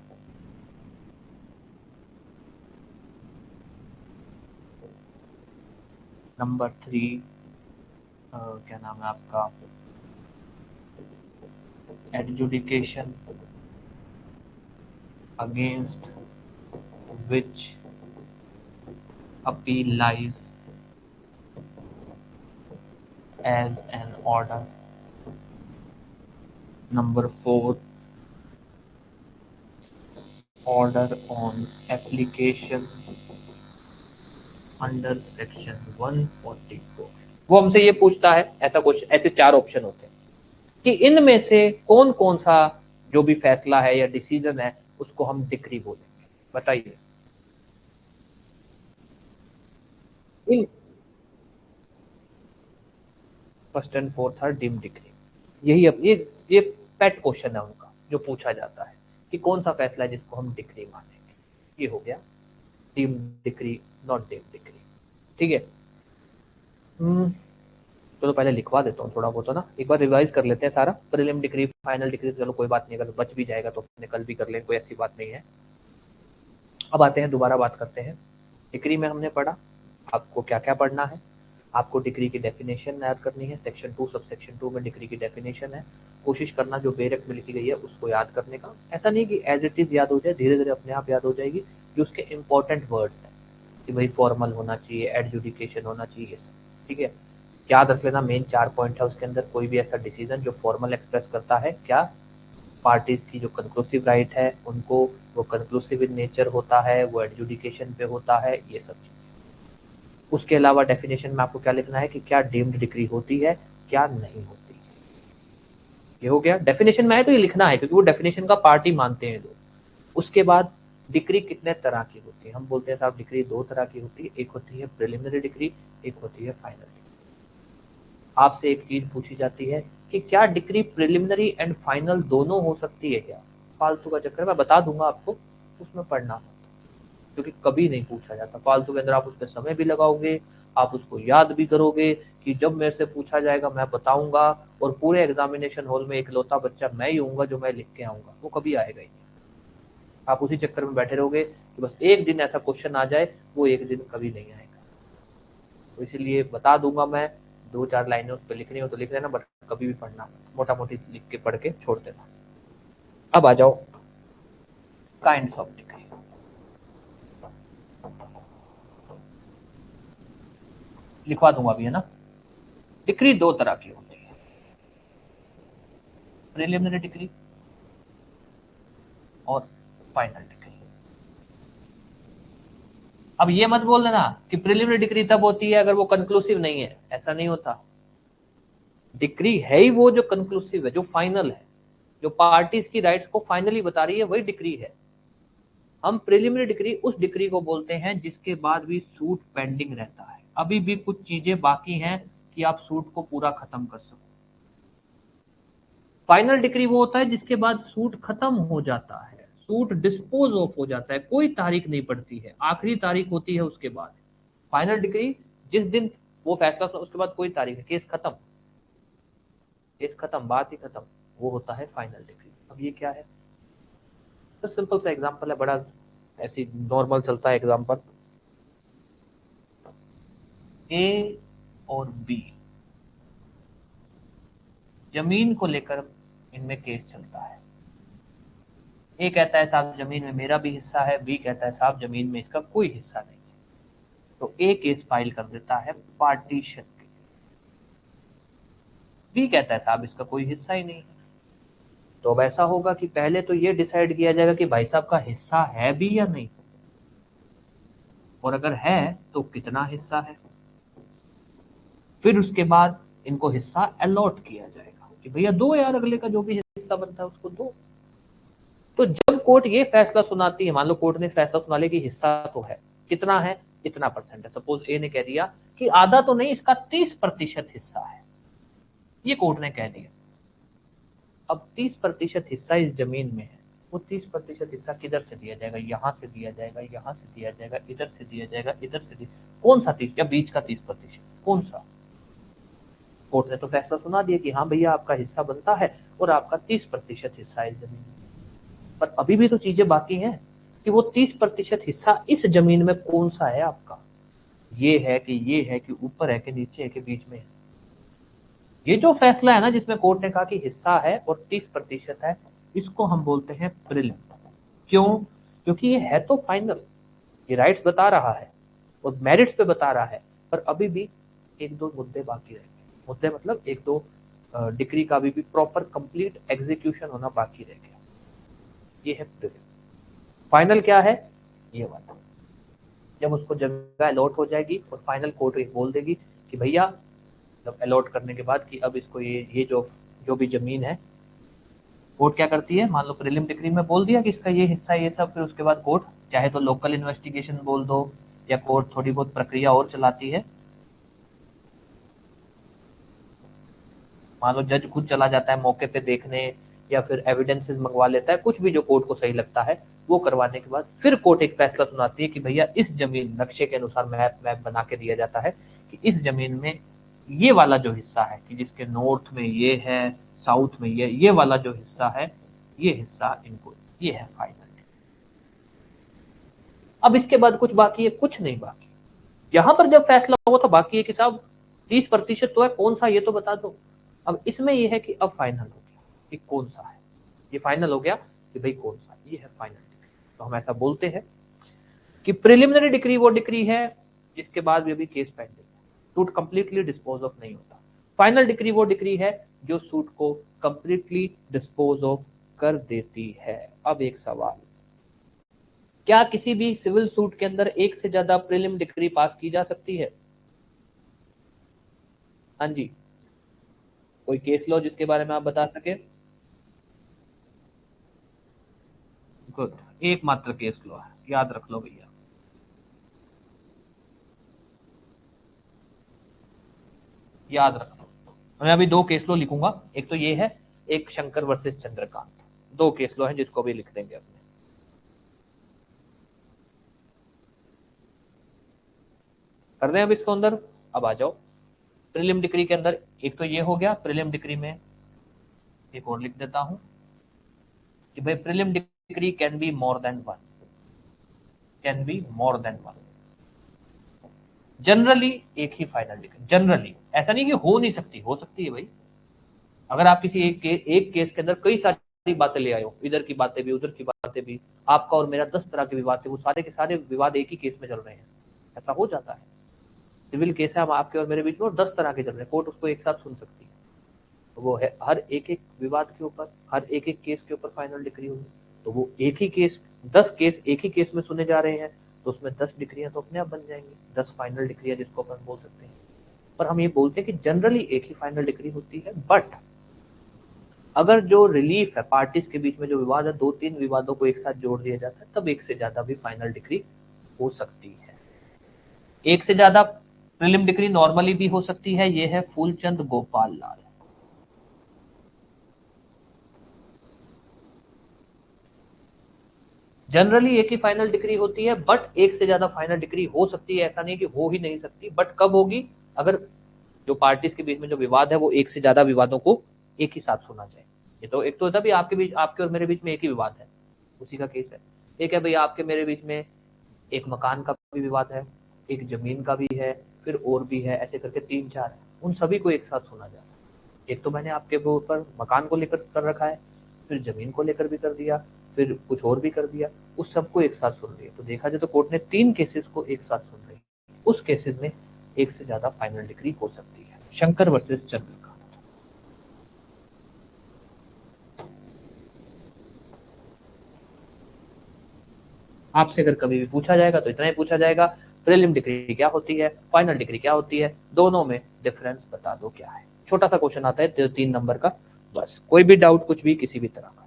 number 3 क्या नाम है आपका, adjudication against which appeal lies as an order, number 4 order on application under section 144। वो हमसे ये पूछता है, ऐसा क्वेश्चन, ऐसे 4 ऑप्शन होते हैं कि इनमें से कौन कौन सा जो भी फैसला है या डिसीजन है उसको हम डिक्री बोलेंगे, बताइए। In first and fourth are deemed decree, यही ये पेट क्वेश्चन है उनका जो पूछा जाता है कि कौन सा फैसला है जिसको हम डिक्री मानेंगे। ये हो गया deemed decree, not deemed decree, ठीक है। चलो पहले लिखवा देता हूँ थोड़ा बहुत, ना एक बार रिवाइज कर लेते हैं सारा, प्रीलिम डिक्री फाइनल डिक्री, चलो कोई बात नहीं, अगर बच भी जाएगा तो अपने कल भी कर लेंगे, कोई ऐसी बात नहीं है। अब आते हैं, दोबारा बात करते हैं। डिक्री में हमने पढ़ा आपको क्या क्या पढ़ना है। आपको डिग्री की डेफिनेशन याद करनी है, सेक्शन 2 सब सेक्शन 2 में डिग्री की डेफिनेशन है। कोशिश करना जो बेरक में लिखी गई है उसको याद करने का, ऐसा नहीं कि एज इट इज याद हो जाए, धीरे धीरे अपने आप याद हो जाएगी। जो उसके इंपॉर्टेंट वर्ड्स हैं कि भाई फॉर्मल होना चाहिए, एडजुडिकेशन होना चाहिए, ये सब ठीक है। याद रख लेना, मेन 4 पॉइंट है उसके अंदर। कोई भी ऐसा डिसीजन जो फॉर्मल एक्सप्रेस करता है क्या, पार्टीज की जो कंक्लूसिव राइट है उनको, वो कंक्लूसिव इन नेचर होता है, वो एडजुडिकेशन पे होता है, ये सब चीज़। उसके अलावा डेफिनेशन में आपको क्या लिखना है कि क्या डीम्ड डिक्री होती है, क्या नहीं होती है। ये हो गया, डेफिनेशन में आए तो ये लिखना है क्योंकि वो डेफिनेशन का पार्ट ही मानते हैं लोग। उसके बाद डिक्री कितने तरह की होती है? हम बोलते हैं साहब डिक्री 2 तरह की होती है, एक होती है प्रिलिमिनरी डिक्री, एक होती है फाइनल डिक्री। आपसे एक चीज पूछी जाती है कि क्या डिक्री प्रिलिमिनरी एंड फाइनल दोनों हो सकती है क्या? फालतू का चक्कर, मैं बता दूंगा आपको, उसमें पढ़ना क्योंकि कभी नहीं पूछा जाता। फालतू के अंदर आप उसमें समय भी लगाओगे, आप उसको याद भी करोगे कि जब मेरे से पूछा जाएगा मैं बताऊंगा, और पूरे एग्जामिनेशन हॉल में इकलौता बच्चा मैं ही होऊंगा जो मैं लिख के आऊंगा, वो कभी आएगा ही नहीं। आप उसी चक्कर में बैठे रहोगे कि बस एक दिन ऐसा क्वेश्चन आ जाए, वो एक दिन कभी नहीं आएगा। तो इसीलिए बता दूंगा मैं, 2-4 लाइनें उस पर लिखनी हो तो लिख लेना, बट कभी भी पढ़ना, मोटा मोटी लिख के पढ़ के छोड़ देना। अब आ जाओ काइंड्स ऑफ डिग्री। लिखवा दूंगा अभी, है ना। डिग्री 2 तरह की होती है, प्रिलिमिनरी डिग्री और फाइनल डिग्री। अब ये मत बोल देना कि प्रिलिमिनरी डिग्री तब होती है अगर वो कंक्लूसिव नहीं है, ऐसा नहीं होता। डिग्री है ही वो जो कंक्लूसिव है, जो फाइनल है, जो पार्टीज की राइट्स को फाइनली बता रही है, वही डिग्री है। हम प्रिलिमिनरी डिग्री उस डिग्री को बोलते हैं जिसके बाद भी सूट पेंडिंग रहता है, अभी भी कुछ चीजें बाकी हैं कि आप सूट को पूरा खत्म कर सको। फाइनल डिग्री वो होता है जिसके बाद सूट खत्म हो जाता है, सूट डिस्पोज ऑफ हो जाता है, कोई तारीख नहीं पड़ती है, आखिरी तारीख होती है उसके बाद। फाइनल डिग्री जिस दिन वो फैसला, उसके बाद कोई तारीख है, केस खत्म, केस खत्म, बात ही खत्म, वो होता है फाइनल डिग्री। अब ये क्या है, तो सिंपल सा एग्जांपल है, बड़ा ऐसी नॉर्मल चलता है एग्जांपल। ए और बी जमीन को लेकर इनमें केस चलता है। ए कहता है साहब जमीन में मेरा भी हिस्सा है, बी कहता है साहब जमीन में इसका कोई हिस्सा नहीं है। तो ए केस फाइल कर देता है पार्टीशन के, बी कहता है साहब इसका कोई हिस्सा ही नहीं है। तो अब ऐसा होगा कि पहले तो ये डिसाइड किया जाएगा कि भाई साहब का हिस्सा है भी या नहीं, और अगर है तो कितना हिस्सा है। फिर उसके बाद इनको हिस्सा अलॉट किया जाएगा कि भैया दो यार, अगले का जो भी हिस्सा बनता है उसको दो। तो जब कोर्ट ये फैसला सुनाती है, मान लो कोर्ट ने फैसला सुना लिया कि हिस्सा तो है, कितना है, इतना परसेंट है, सपोज ए ने कह दिया कि आधा तो नहीं, इसका 30% हिस्सा है, ये कोर्ट ने कह दिया। अब 30% हिस्सा इस जमीन में है, वो 30% हिस्सा किधर से दिया जाएगा, यहां से दिया जाएगा, यहां से दिया जाएगा, इधर से दिया जाएगा, इधर से दिया, कौन सा 30 या बीच का 30%, कौन सा। कोर्ट ने तो फैसला सुना दिया कि हाँ भैया आपका हिस्सा बनता है और आपका 30% हिस्सा है इस जमीन में। पर अभी भी तो चीजें बाकी हैं कि वो 30% हिस्सा इस जमीन में कौन सा है आपका, ये है कि ये है कि ऊपर है कि नीचे है कि बीच में है। ये जो फैसला है ना जिसमें कोर्ट ने कहा कि हिस्सा है और 30% है, इसको हम बोलते हैं प्रीलिम। क्यों? क्योंकि ये है तो फाइनल, ये राइट्स बता रहा है और मेरिट्स पे बता रहा है, पर अभी भी एक दो मुद्दे बाकी रह गए। मुद्दे मतलब एक दो डिग्री का अभी भी प्रॉपर कंप्लीट एग्जीक्यूशन होना बाकी रह गया। ये है प्रीलिम। फाइनल क्या है, ये वाला, जब उसको जगह अलॉट हो जाएगी और फाइनल कोर्ट ये बोल देगी कि भैया, मतलब अलॉट करने के बाद कि अब इसको ये जो जो भी जमीन है, कोर्ट क्या करती है, मान लो प्रीलिम डिक्री में बोल दिया कि इसका ये हिस्सा ये सब, फिर उसके बाद कोर्ट चाहे तो लोकल इन्वेस्टिगेशन बोल दो या कोर्ट थोड़ी बहुत प्रक्रिया और चलाती है। मान लो जज खुद चला जाता है मौके पे देखने, या फिर एविडेंसेस मंगवा लेता है, कुछ भी जो कोर्ट को सही लगता है वो करवाने के बाद फिर कोर्ट एक फैसला सुनाती है कि भैया इस जमीन, नक्शे के अनुसार मैप मैप बना के दिया जाता है कि इस जमीन में ये वाला जो हिस्सा है कि जिसके नॉर्थ में ये है, साउथ में ये वाला जो हिस्सा है, ये हिस्सा इनको, ये है फाइनल। अब इसके बाद कुछ बाकी है, कुछ नहीं बाकी। यहां पर जब फैसला हुआ था बाकी है कि साहब 30% तो है, कौन सा ये तो बता दो। अब इसमें यह है कि अब फाइनल हो गया कि कौन सा है, ये फाइनल हो गया कि भाई कौन सा, ये है फाइनल डिग्री। तो हम ऐसा बोलते हैं कि प्रिलिमिनरी डिग्री वो डिग्री है जिसके बाद भी अभी केस पेंडिंग है, सूट कंप्लीटली डिस्पोज ऑफ नहीं होता। फाइनल डिग्री वो डिग्री है जो सूट को कंप्लीटली डिस्पोज ऑफ कर देती है। अब एक सवाल, क्या किसी भी सिविल सूट के अंदर एक से ज्यादा प्रीलिम डिग्री पास की जा सकती है? हाँ जी, कोई केस लो जिसके बारे में आप बता सके। गुड, एकमात्र केस लो है, याद रख लो भैया, याद रख लो। मैं अभी दो केस लो लिखूंगा, एक तो ये है, एक शंकर वर्सेस चंद्रकांत। दो केस लो है जिसको भी लिख देंगे अपने। कर दें अब इसको अंदर। अब आ जाओ प्रीलिम डिग्री के अंदर, एक तो ये हो गया प्रीलिम डिग्री में, एक और लिख देता हूं कि भाई prelim degree can be more than one, can be more than one. Generally एक ही फाइनल डिग्री, जनरली ऐसा नहीं कि हो नहीं सकती, हो सकती है भाई। अगर आप किसी एक केस के अंदर कई सारी बातें ले आए हो, इधर की बातें भी उधर की बातें भी, आपका और मेरा 10 तरह के विवाद थे, वो सारे के सारे विवाद एक ही केस में चल रहे हैं, ऐसा हो जाता है। सिविल केस है, हम आपके और मेरे बीच में, और 10 तरह के चल रहे हैं, कोर्ट उसको एक साथ सुन सकती है। तो वो है हर एक एक विवाद के ऊपर, हर एक एक केस के ऊपर फाइनल डिग्री होगी। तो वो एक ही केस, 10 केस एक ही केस में सुने जा रहे हैं, तो उसमें 10 डिग्रियां तो अपने आप बन जाएंगी, 10 फाइनल डिग्रियां जिसको अपन बोल सकते हैं। पर हम ये बोलते हैं कि जनरली एक ही फाइनल डिग्री होती है, बट अगर जो रिलीफ है पार्टीज के बीच में, जो विवाद है, 2-3 विवादों को एक साथ जोड़ दिया जाता है, तब एक से ज्यादा भी फाइनल डिग्री हो सकती है। एक से ज्यादा प्रीलिम डिग्री नॉर्मली भी हो सकती है, ये है फूलचंद गोपाल लाल। जनरली एक ही फाइनल डिग्री होती है, बट एक से ज्यादा फाइनल डिग्री हो सकती है, ऐसा नहीं कि हो ही नहीं सकती, बट कब होगी, अगर जो पार्टीज के बीच में जो विवाद है वो एक से ज्यादा विवादों को एक ही साथ सुना जाए। ये तो एक तो तभी आपके बीच, आपके और मेरे बीच में एक ही विवाद है, उसी का केस है। एक है भाई आपके मेरे बीच में एक मकान का भी विवाद है, एक जमीन का भी है, फिर और भी है, ऐसे करके 3-4 है, उन सभी को एक साथ सुना जाता है। एक तो मैंने आपके ऊपर मकान को लेकर कर रखा है, फिर जमीन को लेकर भी कर दिया, फिर कुछ और भी कर दिया, उस सबको एक साथ सुन लिया। तो देखा जाए तो कोर्ट ने 3 केसेस को एक साथ सुन रही, उस केसेस में एक से ज्यादा फाइनल डिग्री हो सकती है। शंकर वर्सेस चंद्रकांत। आपसे अगर कभी भी पूछा जाएगा तो इतना ही पूछा जाएगा, प्रीलिम डिग्री क्या होती है, फाइनल डिग्री क्या होती है, दोनों में डिफरेंस बता दो क्या है। छोटा सा क्वेश्चन आता है 3 नंबर का, बस। कोई भी डाउट कुछ भी किसी भी तरह का?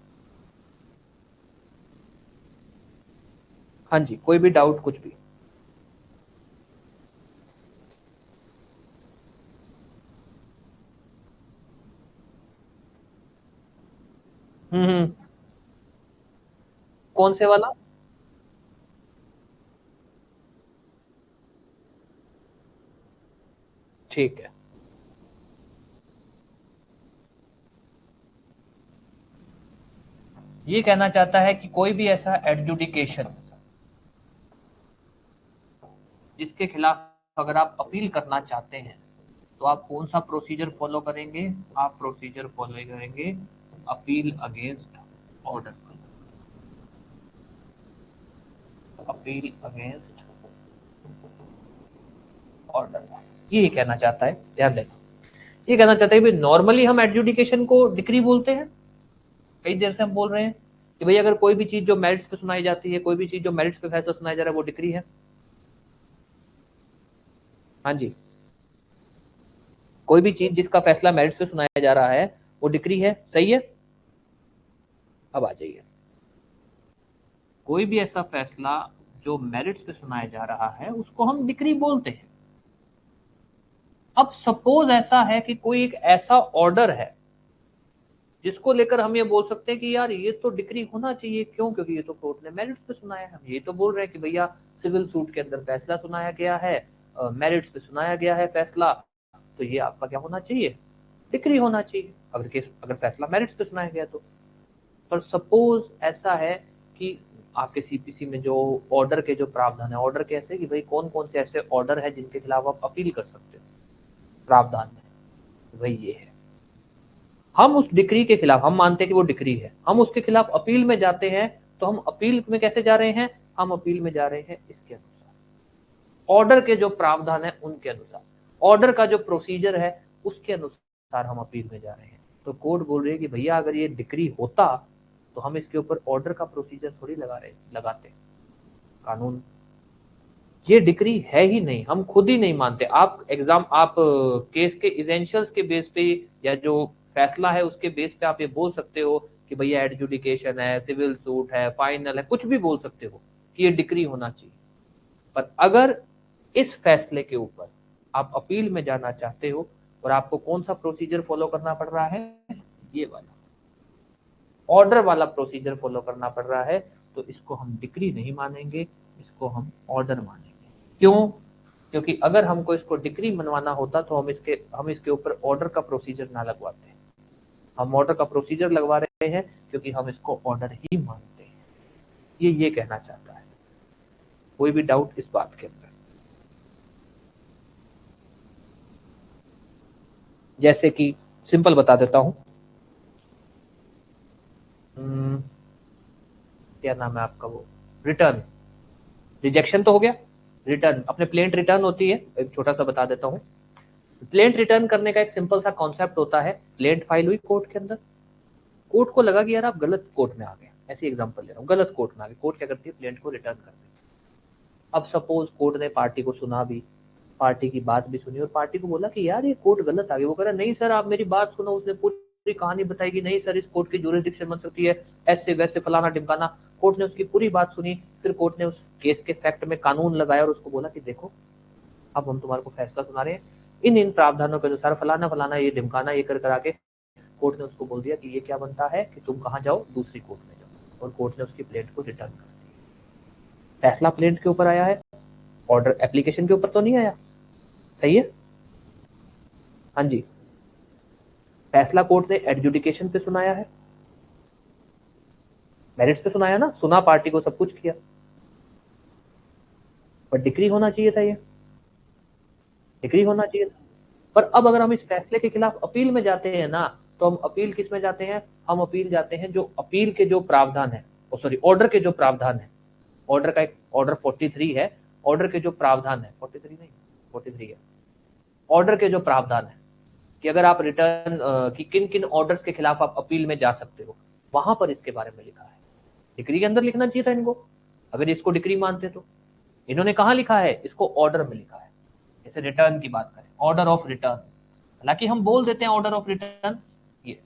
हाँ जी, कोई भी डाउट कुछ भी? हम्म। कौन से वाला? ठीक है। ये कहना चाहता है कि कोई भी ऐसा एडजुडिकेशन जिसके खिलाफ अगर आप अपील करना चाहते हैं तो आप कौन सा प्रोसीजर फॉलो करेंगे? आप प्रोसीजर फॉलो करेंगे appeal against order. Appeal against order, ये कहना चाहता है, ध्यान देना। ये कहना चाहता है भाई नॉर्मली हम एडजुडिकेशन को डिक्री बोलते हैं, कई देर से हम बोल रहे हैं कि भाई अगर कोई भी चीज जो मेरिट्स पे सुनाई जाती है, कोई भी चीज जो मेरिट्स पे फैसला सुनाया जा रहा है वो डिक्री है। हाँ जी, कोई भी चीज जिसका फैसला मेरिट्स पे सुनाया जा रहा है वो डिक्री है, सही है। अब आ जाइए, कोई भी ऐसा फैसला जो मेरिट्स पे सुनाया जा रहा है उसको हम डिक्री बोलते हैं। अब सपोज ऐसा है कि कोई एक ऐसा ऑर्डर है जिसको लेकर हम ये बोल सकते हैं कि यार ये तो डिक्री होना चाहिए, क्यों? क्योंकि ये तो कोर्ट ने मेरिट्स पे सुनाया है। हम ये तो बोल रहे हैं कि भैया सिविल सूट के अंदर फैसला सुनाया गया है, मेरिट्स पे सुनाया गया है फैसला, तो ये आपका क्या होना चाहिए? डिक्री होना चाहिए, अगर फैसला मेरिट्स पे सुनाया गया तो। पर सपोज ऐसा है कि आपके सीपीसी में जो ऑर्डर के जो प्रावधान है, ऑर्डर कैसे कि भाई कौन कौन से ऐसे ऑर्डर है जिनके खिलाफ आप अपील कर सकते हो, प्रावधान में भाई ये है। हम उस डिक्री के खिलाफ, हम मानते हैं कि वो डिक्री है, हम उसके खिलाफ अपील में जाते हैं, तो हम अपील में कैसे जा रहे हैं? हम अपील में जा रहे हैं इसके अनुसार, ऑर्डर के जो प्रावधान है उनके अनुसार, ऑर्डर का जो प्रोसीजर है उसके अनुसार हम अपील में जा रहे हैं। तो कोर्ट बोल रही है कि भैया अगर ये डिक्री होता तो हम इसके ऊपर ऑर्डर का प्रोसीजर थोड़ी लगाते। कानून, ये डिग्री है ही नहीं, हम खुद ही नहीं मानते। आप केस के इसेंशियल्स के बेस पे या जो फैसला है उसके बेस पे आप ये बोल सकते हो कि भैया एडजुडिकेशन है, सिविल सूट है, फाइनल है, कुछ भी बोल सकते हो कि ये डिग्री होना चाहिए। पर अगर इस फैसले के ऊपर आप अपील में जाना चाहते हो और आपको कौन सा प्रोसीजर फॉलो करना पड़ रहा है? ये वाला ऑर्डर वाला प्रोसीजर फॉलो करना पड़ रहा है, तो इसको हम डिक्री नहीं मानेंगे, इसको हम ऑर्डर मानेंगे। क्यों? क्योंकि अगर हमको इसको डिक्री मनवाना होता तो हम इसके ऊपर ऑर्डर का प्रोसीजर ना लगवाते। हम ऑर्डर का प्रोसीजर लगवा रहे हैं क्योंकि हम इसको ऑर्डर ही मानते हैं। ये कहना चाहता है। कोई भी डाउट इस बात के अंदर? जैसे कि सिंपल बता देता हूं, क्या नाम है आपका वो, रिटर्न, रिजेक्शन तो हो गया, रिटर्न अपने प्लेंट रिटर्न होती है। एक छोटा सा बता देता हूँ, प्लेंट रिटर्न करने का एक सिंपल सा कॉन्सेप्ट होता है। प्लेंट फाइल हुई कोर्ट के अंदर, कोर्ट को लगा कि यार आप गलत कोर्ट में आ गए, ऐसी एग्जांपल ले रहा हूँ, गलत कोर्ट में आ गए, कोर्ट क्या करती है? प्लेंट को रिटर्न कर देती है। अब सपोज कोर्ट ने पार्टी को सुना भी, पार्टी की बात भी सुनी और पार्टी को बोला कि यार ये कोर्ट गलत आ गई। वो कह रहा नहीं सर आप मेरी बात सुनो, उसने पूरी कहानी बताई कि नहीं सर इस कोर्ट की जुरिस्डिक्शन बन सकती है ऐसे वैसे फलाना ढिमकाना। कोर्ट ने उसकी पूरी बात सुनी, फिर कोर्ट ने उस केस के फैक्ट में कानून लगाया और उसको बोला कि देखो अब हम तुम्हारे को फैसला सुना रहे हैं इन इन प्रावधानों के अनुसार, फलाना फलाना ये ढिमकाना ये कर करा के कोर्ट ने उसको बोल दिया कि ये क्या बनता है कि तुम कहाँ जाओ, दूसरी कोर्ट में जाओ। और कोर्ट ने उसकी प्लेंट को रिटर्न कर दिया। फैसला प्लेंट के ऊपर आया है, ऑर्डर एप्लीकेशन के ऊपर तो नहीं आया, सही है। हाँ जी, फैसला कोर्ट ने एडजुडिकेशन पे सुनाया है, मेरिट्स पे सुनाया ना, सुना पार्टी को, सब कुछ किया, पर डिक्री होना चाहिए था, ये डिक्री होना चाहिए था। पर अब अगर हम इस फैसले के खिलाफ अपील में जाते हैं ना, तो हम अपील किस में जाते हैं? हम अपील जाते हैं जो अपील के जो प्रावधान है, सॉरी ऑर्डर के जो प्रावधान है, ऑर्डर का एक ऑर्डर 43 है, ऑर्डर के जो प्रावधान है, 43 नहीं 43 है, ऑर्डर के जो प्रावधान है कि अगर आप रिटर्न कि किन किन ऑर्डर्स के खिलाफ आप अपील में जा सकते हो, वहां पर इसके बारे में लिखा है। डिग्री के अंदर लिखना चाहिए था इनको, अगर इसको डिक्री मानते तो इन्होंने कहाँ लिखा है, इसको ऑर्डर में लिखा है। जैसे रिटर्न की बात करें, ऑर्डर ऑफ रिटर्न, हालांकि हम बोल देते हैं ऑर्डर ऑफ रिटर्न ये,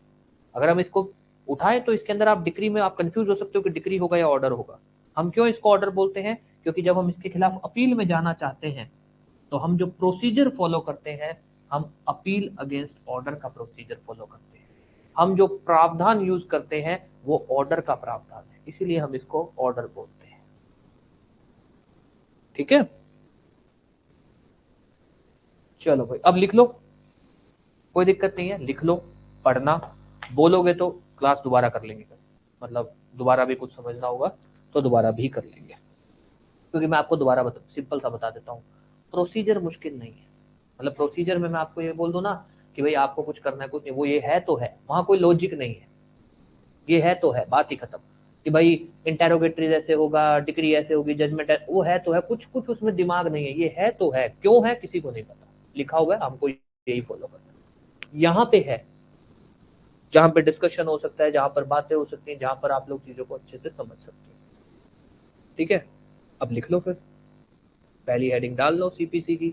अगर हम इसको उठाएं तो इसके अंदर आप डिक्री में आप कंफ्यूज हो सकते हो कि डिक्री होगा या ऑर्डर होगा। हम क्यों इसको ऑर्डर बोलते हैं, क्योंकि जब हम इसके खिलाफ अपील में जाना चाहते हैं तो हम जो प्रोसीजर फॉलो करते हैं, हम अपील अगेंस्ट ऑर्डर का प्रोसीजर फॉलो करते हैं। हम जो प्रावधान यूज करते हैं वो ऑर्डर का प्रावधान है, इसीलिए हम इसको ऑर्डर बोलते हैं। ठीक है, चलो भाई अब लिख लो, कोई दिक्कत नहीं है, लिख लो। पढ़ना बोलोगे तो क्लास दोबारा कर लेंगे, मतलब दोबारा भी कुछ समझना होगा तो दोबारा भी कर लेंगे, क्योंकि मैं आपको दोबारा सिंपल सा बता देता हूँ, प्रोसीजर मुश्किल नहीं है। मतलब प्रोसीजर में मैं आपको ये बोल दूं ना कि भाई आपको कुछ करना है, कुछ नहीं, वो ये है तो है, वहां कोई लॉजिक नहीं है, ये है तो है, बात ही खत्म। कि भाई इंटेरोगेटरी ऐसे होगा, डिक्री ऐसे होगी, जजमेंट वो है तो है, कुछ कुछ उसमें दिमाग नहीं है, ये है तो है, क्यों है किसी को नहीं पता, लिखा हुआ है, हमको यही फॉलो करना है। यहाँ पे है जहां पे डिस्कशन हो सकता है, जहां पर बातें हो सकती हैं, जहां पर आप लोग चीजों को अच्छे से समझ सकते हैं। ठीक है, अब लिख लो फिर, पहली हेडिंग डाल लो सीपीसी की,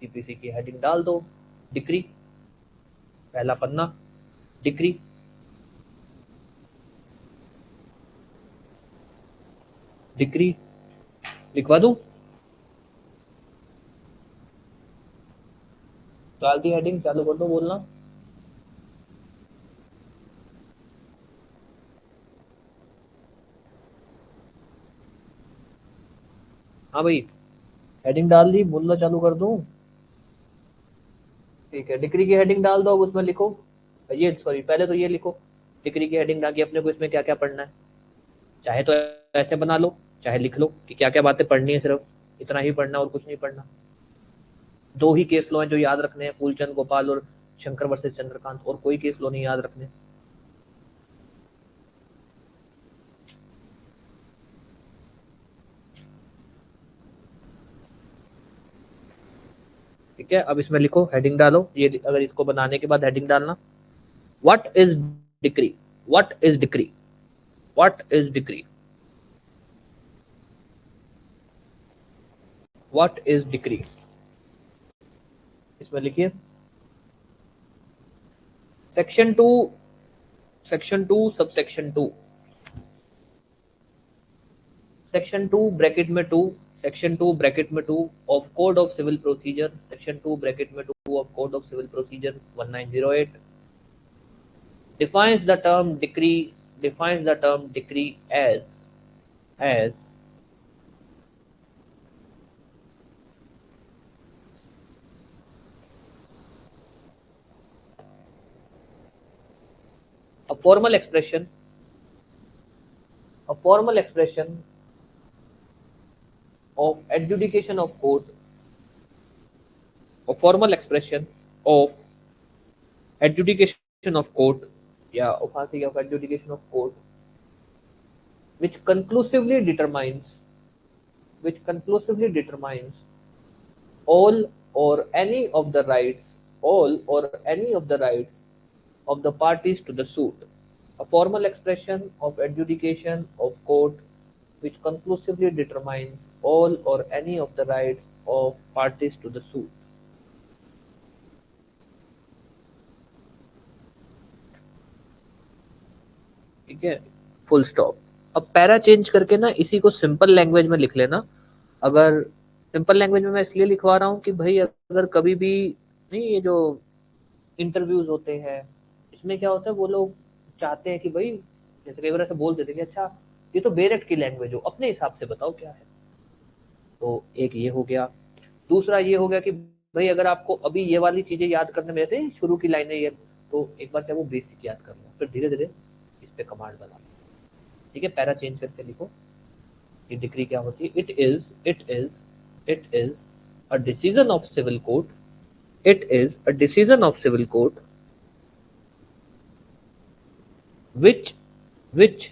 सीपीसी की हेडिंग डाल दो डिक्री, पहला पन्ना डिक्री। डिक्री लिखवा दूं, डाल दी हेडिंग, चालू कर दो बोलना। हाँ भाई, हेडिंग डाल दी, बोलना चालू कर दूं। ठीक है, डिक्री की हेडिंग डाल दो, अब उसमें लिखो, ये सॉरी पहले तो ये लिखो, डिक्री की हेडिंग डाल के अपने को इसमें क्या क्या पढ़ना है, चाहे तो ऐसे बना लो, चाहे लिख लो कि क्या क्या बातें पढ़नी है, सिर्फ इतना ही पढ़ना और कुछ नहीं पढ़ना। दो ही केस लो हैं जो याद रखने हैं, फूलचंद गोपाल और शंकर वर्सेस चंद्रकांत, और कोई केस लो नहीं याद रखने। ठीक है, अब इसमें लिखो, हेडिंग डालो, ये अगर इसको बनाने के बाद हेडिंग डालना, what is decree, what is decree, what is decree, what is decree, इसमें लिखिए section 2, section 2 sub section 2, section 2 bracket में 2, सेक्शन 2 ब्रैकेट में 2 of code of civil procedure, section 2 bracket में 2 of code of civil procedure 1908 defines the term decree, defines the term decree as a formal expression, a formal expression of adjudication of court, a formal expression of adjudication of court, yeah, of adjudication of court, which conclusively determines, which conclusively determines all or any of the rights, all or any of the rights of the parties to the suit, a formal expression of adjudication of court which conclusively determines all or any of the rights of parties to the suit. ठीक है, फुल स्टॉप। अब पैरा चेंज करके ना इसी को सिंपल लैंग्वेज में लिख लेना। अगर सिंपल लैंग्वेज में मैं इसलिए लिखवा रहा हूँ कि भाई अगर कभी भी नहीं, ये जो इंटरव्यूज होते हैं इसमें क्या होता है, वो लोग चाहते हैं कि भाई जैसे कई बार ऐसे बोल देते हैं कि अच्छा ये तो बेरेक्ट की लैंग्वेज हो, अपने हिसाब से बताओ क्या है। तो एक ये हो गया, दूसरा ये हो गया कि भाई अगर आपको अभी ये वाली चीजें याद करने में से शुरू की लाइनें ये, तो एक बार चाहे वो बेसिक याद कर लो, फिर धीरे धीरे इस पे कमांड बना लो। ठीक है, पैरा चेंज करके लिखो, ये डिक्री क्या होती है, it is a decision of civil court, it is a decision of civil court which which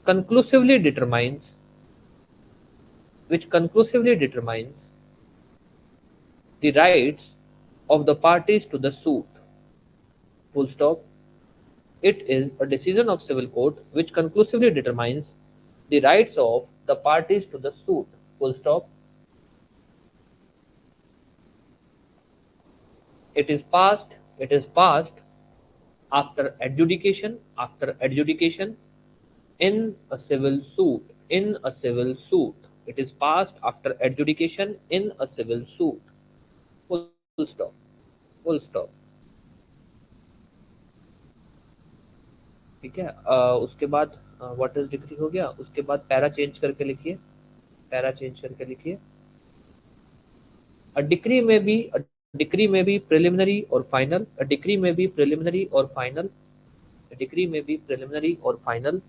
conclusively determines, which conclusively determines the rights of the parties to the suit, full stop. It is a decision of civil court which conclusively determines the rights of the parties to the suit. Full stop. It is passed. It is passed after adjudication in a civil suit. In a civil suit. It is passed after adjudication in a civil suit. Full stop. Full stop. ठीक है। उसके बाद व्हाट इज डिग्री हो गया। उसके बाद पैरा चेंज करके लिखिए। पैरा चेंज करके लिखिए। अ डिक्री में भी डिक्री में भी प्रिलिमिनरी और फाइनल। अ डिक्री में भी प्रिलिमिनरी और फाइनल। डिग्री में भी प्रिलिमिनरी और फाइनल।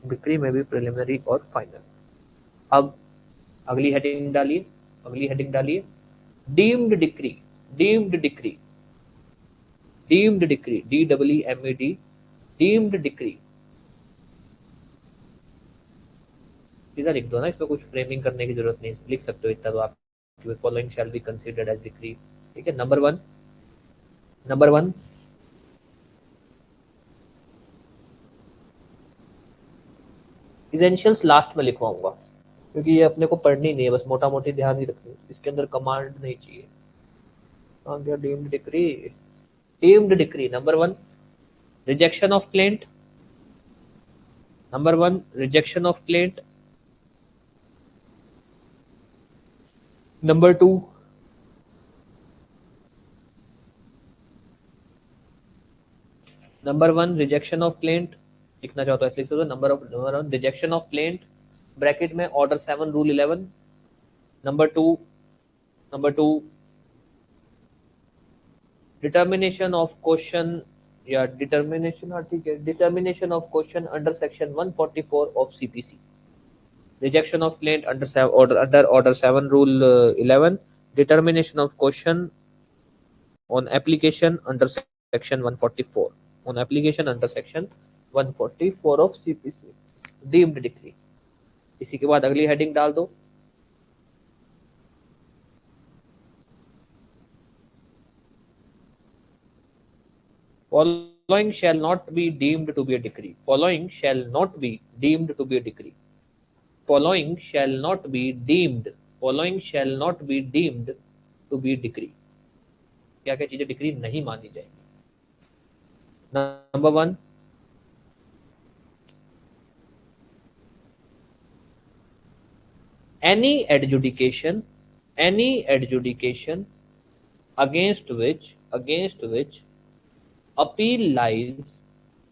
डिग्री में भी प्रिलिमिनरी और फाइनल। अब अगली हेडिंग डालिए। अगली हेडिंग डालिए। Deemed decree. Deemed decree. Deemed decree. DEEMED। Deemed decree. सीधा लिख दो ना, इसमें कुछ फ्रेमिंग करने की जरूरत नहीं, लिख सकते हो इतना तो आप। Following shall be considered as decree. ठीक है। Number one. Number one. Essentials last में लिखवाऊंगा क्योंकि ये अपने को पढ़नी नहीं है, बस मोटा मोटी ध्यान ही रखनी है, इसके अंदर कमांड नहीं चाहिए। आ गया deemed decree. Deemed decree number one, rejection of plaint. Number one, rejection of plaint. Number two, number one rejection of plaint. लिखना चाहता हूँ इसलिए number one rejection of plaint, bracket में order 7 rule 11। Number two, number two determination of question या डिटर्मिनेशन, हाँ ठीक है, determination of question under section 144 of CPC. Rejection of plaint under order 7 rule 11। Determination of question on application under section 144, on application under section 144 of CPC, deemed decree। इसी के बाद अगली हेडिंग डाल दो। Following shall not be deemed to be a decree। Following shall not be deemed to be a decree। Following shall not be deemed, following shall not be deemed to be decree। क्या क्या चीजें डिक्री नहीं मानी जाएगी। Number one, any adjudication, any adjudication against which appeal lies,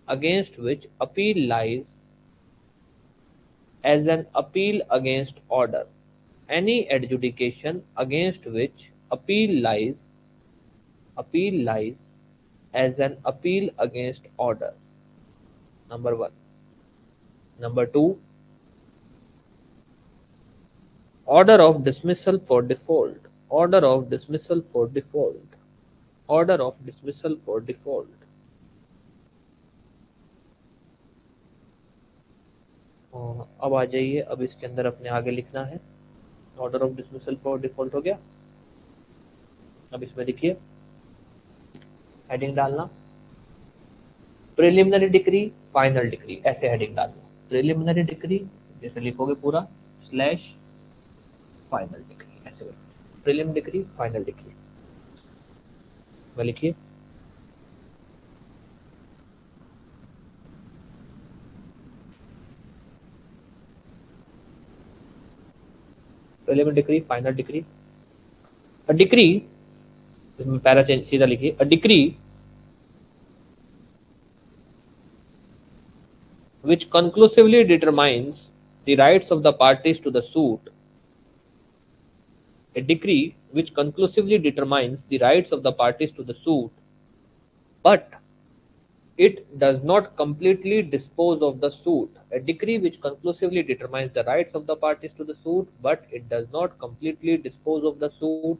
against which appeal lies as an appeal against order। Any adjudication against which appeal lies as an appeal against order। Number one। Number two, order of dismissal for default, order of dismissal for default, order of dismissal for default। अब आ जाइए, अब इसके अंदर अपने आगे लिखना है। Order of dismissal for default हो गया। अब इसमें देखिए हेडिंग डालना, प्रिलिमिनरी डिक्री, फाइनल डिक्री, ऐसे हेडिंग डालना। प्रिलिमिनरी डिक्री जैसे लिखोगे पूरा स्लैश फाइनल डिक्री, ऐसे प्रिलिम डिक्री फाइनल डिक्री में लिखिए। Prelim decree final decree. अ डिक्री, इसमें पैरा चेंज सीधा लिखिए। अ decree which conclusively determines the rights of the parties to the suit, a decree which conclusively determines the rights of the parties to the suit, but it does not completely dispose of the suit। A decree which conclusively determines the rights of the parties to the suit, but it does not completely dispose of the suit,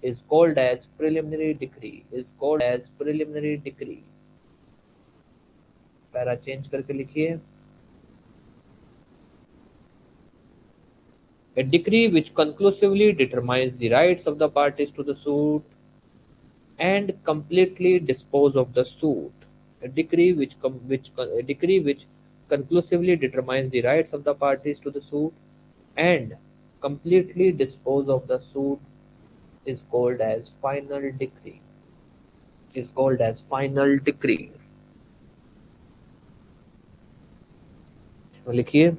is called as preliminary decree, is called as preliminary decree। Para change करके लिखिए। A decree which conclusively determines the rights of the parties to the suit and completely dispose of the suit, A decree a decree which conclusively determines the rights of the parties to the suit and completely dispose of the suit is called as final decree. Is called as final decree. इसमें लिखिए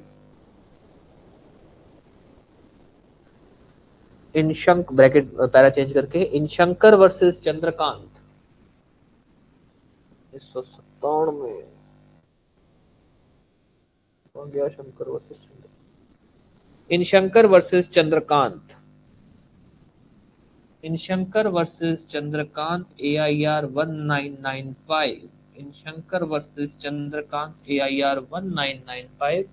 इन शंक ब्रैकेट पैरा चेंज करके इन शंकर वर्सेस चंद्रकांत 1997 कौन गया Shankar versus Chandrakant in Shankar versus Chandrakant in Shankar versus Chandrakant AIR 1995 in Shankar versus Chandrakant AIR 1995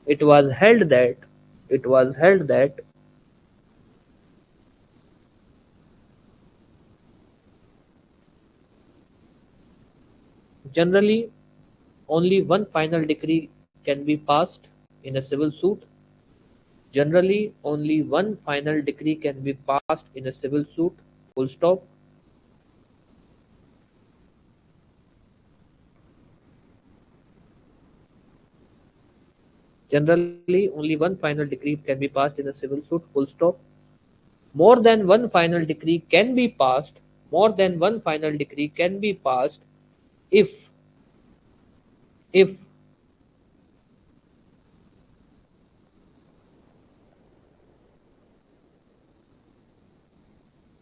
it was held that generally only one final decree can be passed in a civil suit. Generally only one final decree can be passed in a civil suit. Full stop. Generally only one final decree can be passed in a civil suit. Full stop. More than one final decree can be passed. More than one final decree can be passed if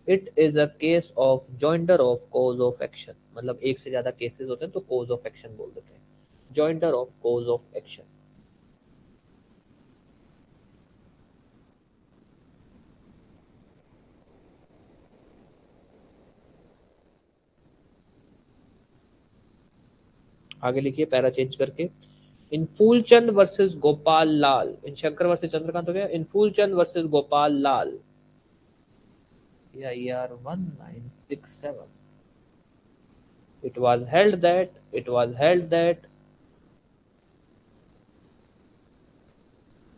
it is a case of joinder of cause of action. मतलब एक से ज्यादा केसेस होते हैं तो cause of action बोल देते हैं. Joinder of cause of action. आगे लिखिए पैरा चेंज करके in Phoolchand versus Gopal Lal in Shankar versus Chandrakant हो गया in Phoolchand versus Gopal Lal AIR 1967 it was held that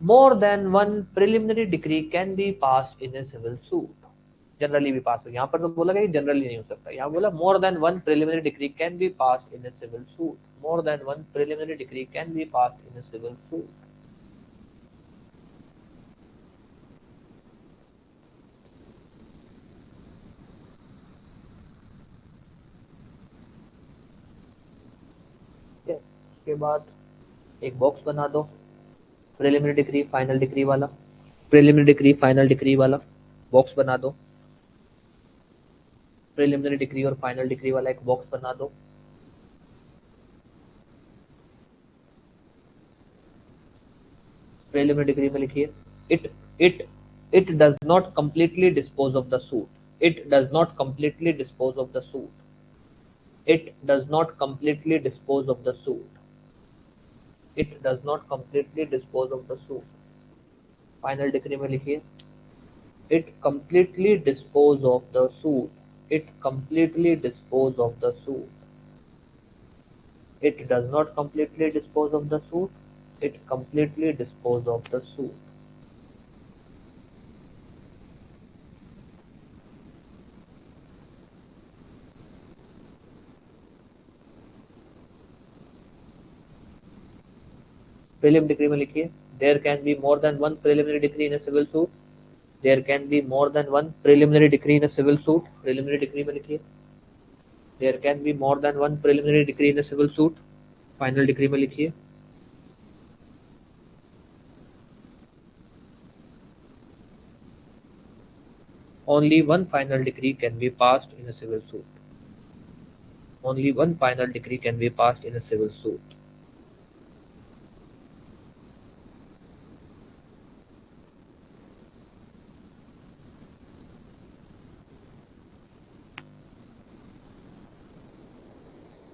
more than one preliminary decree can be passed in a civil suit. Generally भी पास हो यहाँ पर तो बोला गया जनरली नहीं हो सकता यहाँ बोला more than one preliminary degree can be passed in a civil suit more than one preliminary degree can be passed in a civil suit उसके बाद एक बॉक्स बना दो प्रिलिमिनरी डिग्री फाइनल डिग्री वाला प्रिलिमिनरी डिग्री फाइनल डिग्री वाला बॉक्स बना दो प्रिलिमिनरी डिग्री और फाइनल डिग्री वाला एक बॉक्स बना दो प्रिलिमिनरी डिग्री में लिखिए it does not completely dispose of the suit it does not completely dispose of the suit it does not completely dispose of the suit it does not completely dispose of the suit final degree में लिखिए it completely dispose of the suit it completely dispose of the suit it does not completely dispose of the suit it completely dispose of the suit prelim degree में लिखिए there can be more than one preliminary degree in a civil suit there can be more than one preliminary degree in a civil suit preliminary degree में लिखिए there can be more than one preliminary degree in a civil suit final degree में लिखिए only one final decree can be passed in a civil suit only one final decree can be passed in a civil suit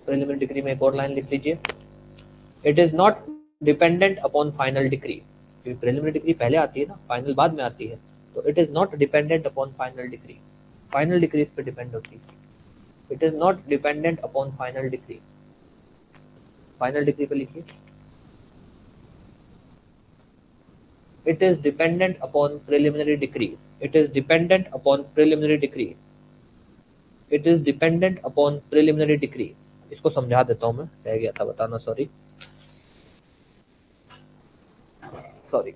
preliminary degree में एक और लाइन लिख लीजिए it is not dependent upon final decree क्योंकि प्रिलिमिनरी डिग्री पहले आती है ना फाइनल बाद में आती है तो it is not dependent upon final decree इस पर डिपेंड होती है it is not dependent upon final decree पे लिखिए it is dependent upon preliminary degree it is dependent upon preliminary degree it is dependent upon preliminary degree इसको समझा देता हूं, मैं रह गया था बताना, सॉरी सॉरी।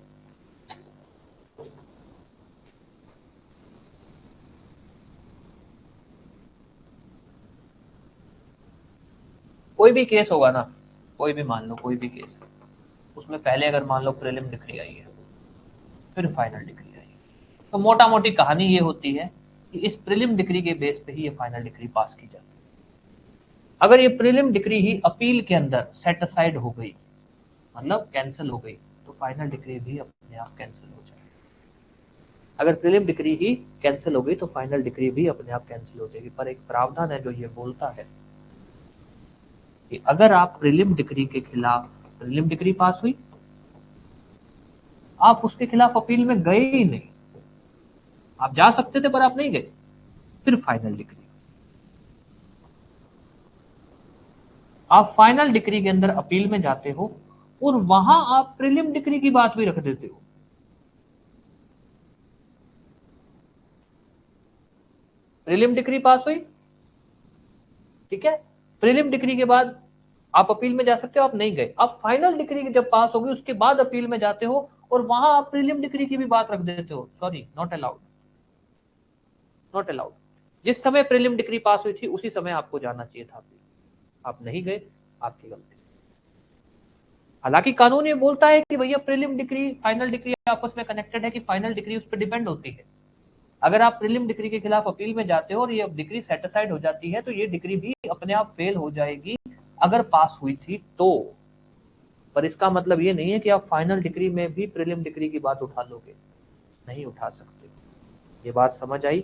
कोई भी केस होगा ना, कोई भी मान लो कोई भी केस है, उसमें पहले अगर मान लो प्रीलिम डिग्री आई है, फिर फाइनल डिग्री आई है, तो मोटा मोटी कहानी ये होती है कि इस प्रीलिम डिग्री के बेस पे ही ये फाइनल डिग्री पास की जाती है। अगर ये प्रीलिम डिग्री ही अपील के अंदर सेट असाइड हो गई, मतलब कैंसिल हो गई, तो फाइनल डिग्री भी अपने आप कैंसिल हो जाएगी। अगर प्रीलिम डिग्री ही कैंसिल हो गई तो फाइनल डिग्री भी अपने आप कैंसिल हो जाएगी। पर एक प्रावधान है जो ये बोलता है कि अगर आप प्रीलिम डिग्री के खिलाफ, प्रीलिम डिग्री पास हुई, आप उसके खिलाफ अपील में गए ही नहीं, आप जा सकते थे पर आप नहीं गए, फिर फाइनल डिग्री, आप फाइनल डिग्री के अंदर अपील में जाते हो और वहां आप प्रीलिम डिग्री की बात भी रख देते हो। प्रीलिम डिग्री पास हुई, ठीक है, प्रीलिम डिग्री के बाद आप अपील में जा सकते हो, आप नहीं गए, आप फाइनल डिग्री जब पास होगी उसके बाद अपील में जाते हो और वहां आप प्रीलिम डिग्री की भी बात रख देते हो। Sorry, not allowed, not allowed. जिस समय प्रीलिम डिग्री पास हुई थी उसी समय आपको जाना चाहिए था, आप नहीं गए, आपकी गलती। हालांकि कानून ये बोलता है कि भैया प्रीलिम डिग्री फाइनल डिग्री आपस में कनेक्टेड है, कि फाइनल डिग्री उस पर डिपेंड होती है। अगर आप प्रीलिम डिग्री के खिलाफ अपील में जाते हो और ये डिग्री सेटिस्फाइड हो जाती है तो ये डिग्री भी अपने आप फेल हो जाएगी अगर पास हुई थी तो। पर इसका मतलब ये नहीं है कि आप फाइनल डिग्री में भी प्रीलिम डिग्री की बात उठा लोगे, नहीं उठा सकते। ये बात समझ आई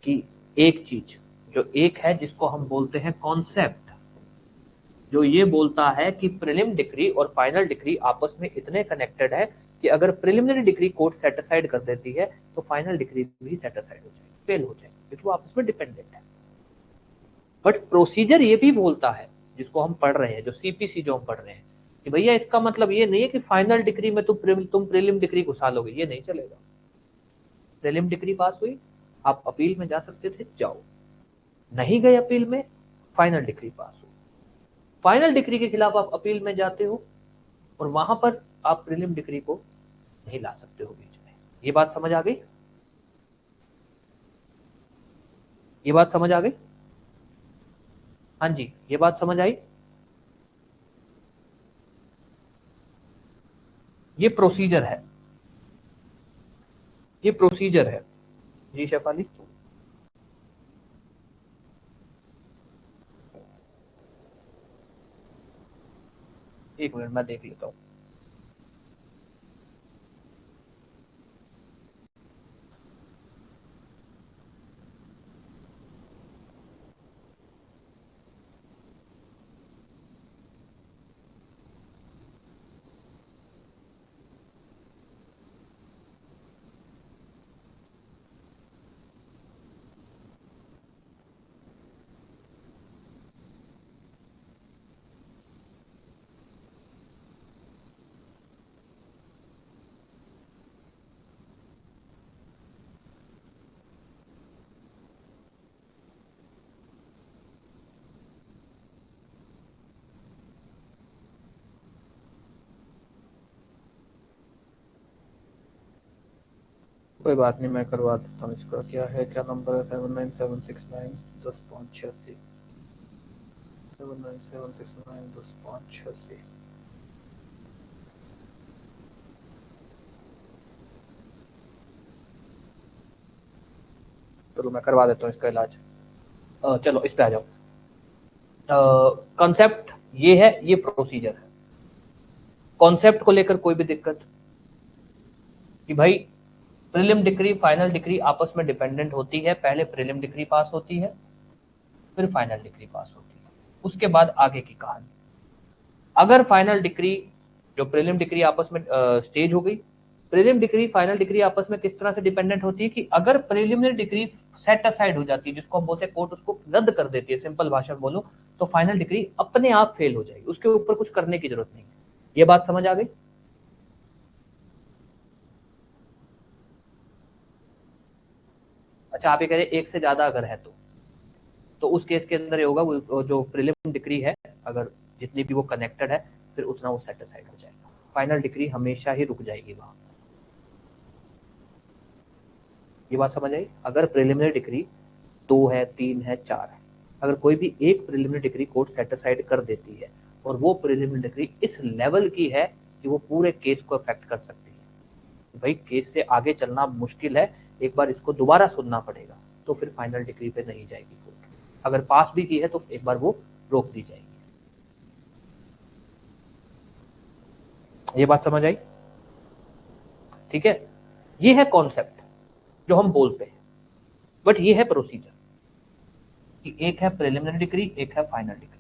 कि एक चीज जो एक है जिसको हम बोलते हैं कॉन्सेप्ट, जो ये बोलता है कि प्रीलिम डिग्री और फाइनल डिग्री आपस में इतने कनेक्टेड है कि अगर प्रिलिमिनरी डिग्री कोर्ट सेटिस्फाइड कर देती है तो फाइनल डिग्री भी सेटिस्फाइड हो जाएगी, फेल हो जाएगी, क्योंकि वो आपस में डिपेंडेंट है। बट प्रोसीजर ये भी बोलता है, जिसको हम पढ़ रहे हैं, जो सीपीसी जो हम पढ़ रहे हैं, कि भैया इसका मतलब ये नहीं है कि फाइनल डिग्री में तुम प्रीलिम डिग्री घुसा लोगे, ये नहीं चलेगा। प्रीलिम डिग्री पास हुई, आप अपील में जा सकते थे, जाओ, नहीं गए अपील में, फाइनल डिग्री पास हुई, फाइनल डिग्री के खिलाफ आप अपील में जाते हो और वहां पर आप प्रीलिम डिग्री को नहीं ला सकते हो बीच में। ये बात समझ आ गई? ये बात समझ आ गई? हाँ जी, ये बात समझ आई। ये प्रोसीजर है, ये प्रोसीजर है। जी शेफाली। एक मिनट मैं देख लेता हूँ। कोई बात नहीं, मैं करवा देता हूँ। इसका क्या है, क्या नंबर है? 79769 10 5 86। 79769 10 5 86। चलो मैं करवा देता हूँ इसका इलाज। चलो इस पे आ जाओ। कॉन्सेप्ट ये है, ये प्रोसीजर है। कॉन्सेप्ट को लेकर कोई भी दिक्कत कि भाई प्रीलिम डिग्री फाइनल डिग्री आपस में डिपेंडेंट होती है, पहले प्रीलिम डिग्री पास होती है, फिर फाइनल डिग्री पास होती है, उसके बाद आगे की कहानी। अगर फाइनल डिग्री जो प्रीलिम डिग्री आपस में स्टेज हो गई, प्रीलिम डिग्री फाइनल डिग्री आपस में किस तरह से डिपेंडेंट होती है कि अगर प्रीलिमिनरी डिग्री सेट असाइड हो जाती है, जिसको हम बोलते हैं कोर्ट उसको रद्द कर देती है, सिंपल भाषा में बोलो तो फाइनल डिग्री अपने आप फेल हो जाएगी, उसके ऊपर कुछ करने की जरूरत नहीं है। ये बात समझ आ गई? अच्छा, आप ये कह रहे एक से ज्यादा अगर है तो तो उस केस के अंदर ये होगा, वो जो प्रीलिम डिक्री है अगर जितनी भी वो कनेक्टेड है फिर उतना वो सेट असाइड हो जाएगा, फाइनल डिक्री हमेशा ही रुक जाएगी वहां। ये बात समझ आई? अगर प्रीलिमिनरी डिक्री 2 है, 3 है, 4 है, अगर कोई भी एक preliminary decree court set aside कर देती है और वो प्रीलिमिनरी डिक्री इस लेवल की है कि वो पूरे केस को अफेक्ट कर सकती है, भाई केस से आगे चलना मुश्किल है, एक बार इसको दोबारा सुनना पड़ेगा, तो फिर फाइनल डिक्री पे नहीं जाएगी कोर्ट। अगर पास भी की है तो एक बार वो रोक दी जाएगी। ये बात समझ आई? ठीक है, ये है कॉन्सेप्ट जो हम बोलते हैं, बट ये है प्रोसीजर कि एक है प्रिलिमिनरी डिग्री, एक है फाइनल डिग्री।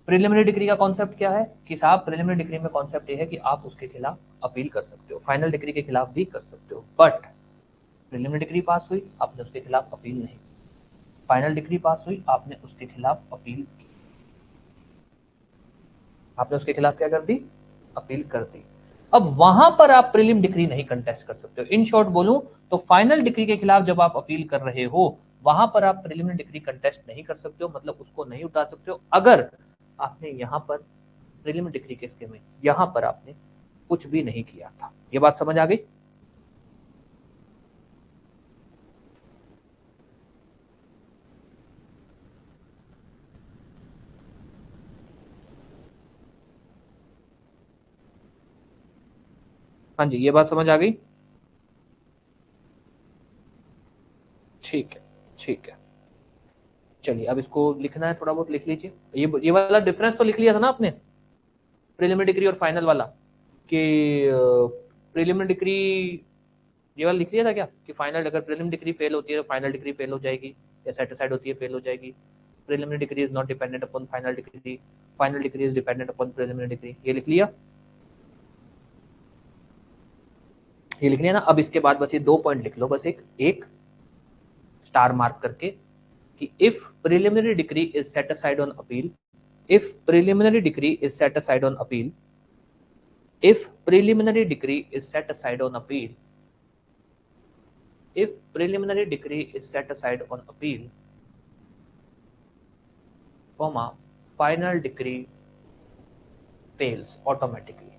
प्रिलिमिनरी डिग्री का कॉन्सेप्ट क्या है कि साहब प्रिलिमिनरी डिग्री में कॉन्सेप्ट ये है कि आप उसके खिलाफ अपील कर सकते हो, फाइनल डिग्री के खिलाफ भी कर सकते हो, बट प्रिलिमिनरी डिग्री पास हुई आपने उसके खिलाफ अपील नहीं की, फाइनल डिग्री पास हुई आपने उसके खिलाफ अपील की, आपने उसके खिलाफ क्या कर दी? अपील कर दी। अब वहां पर आप प्रीलिम डिग्री नहीं कंटेस्ट कर सकते हो। इन शॉर्ट बोलूं तो फाइनल डिग्री के खिलाफ जब आप अपील कर रहे हो वहां पर आप प्रीलिमिनरी डिग्री कंटेस्ट नहीं कर सकते हो, मतलब उसको नहीं उठा सकते हो अगर आपने यहां पर प्रीलिमिनरी डिग्री केस में यहां पर आपने कुछ भी नहीं किया था। ये बात समझ आ गई? हाँ जी, ये बात समझ आ गई? ठीक है, ठीक है। चलिए अब इसको लिखना है, थोड़ा बहुत लिख लीजिए। ये वाला डिफरेंस तो लिख लिया था ना आपने, प्रीलिमिनरी डिग्री और फाइनल वाला, कि प्रीलिमिनरी डिग्री ये वाला लिख लिया था क्या कि फाइनल अगर प्रीलिमिनरी डिग्री फेल होती है तो फाइनल डिग्री फेल हो जाएगी, या सेटिस्फाइड होती है फेल हो जाएगी। Preliminary degree is not dependent upon final decree, final degree is dependent upon preliminary degree. ये लिख लिया? ये लिख लिया ना? अब इसके बाद बस ये 2 पॉइंट लिख लो, बस एक एक स्टार मार्क करके कि if preliminary degree is set aside on appeal, if preliminary degree is set aside on appeal, if preliminary degree is set aside on appeal, if preliminary degree is set aside on appeal, comma, final degree fails automatically.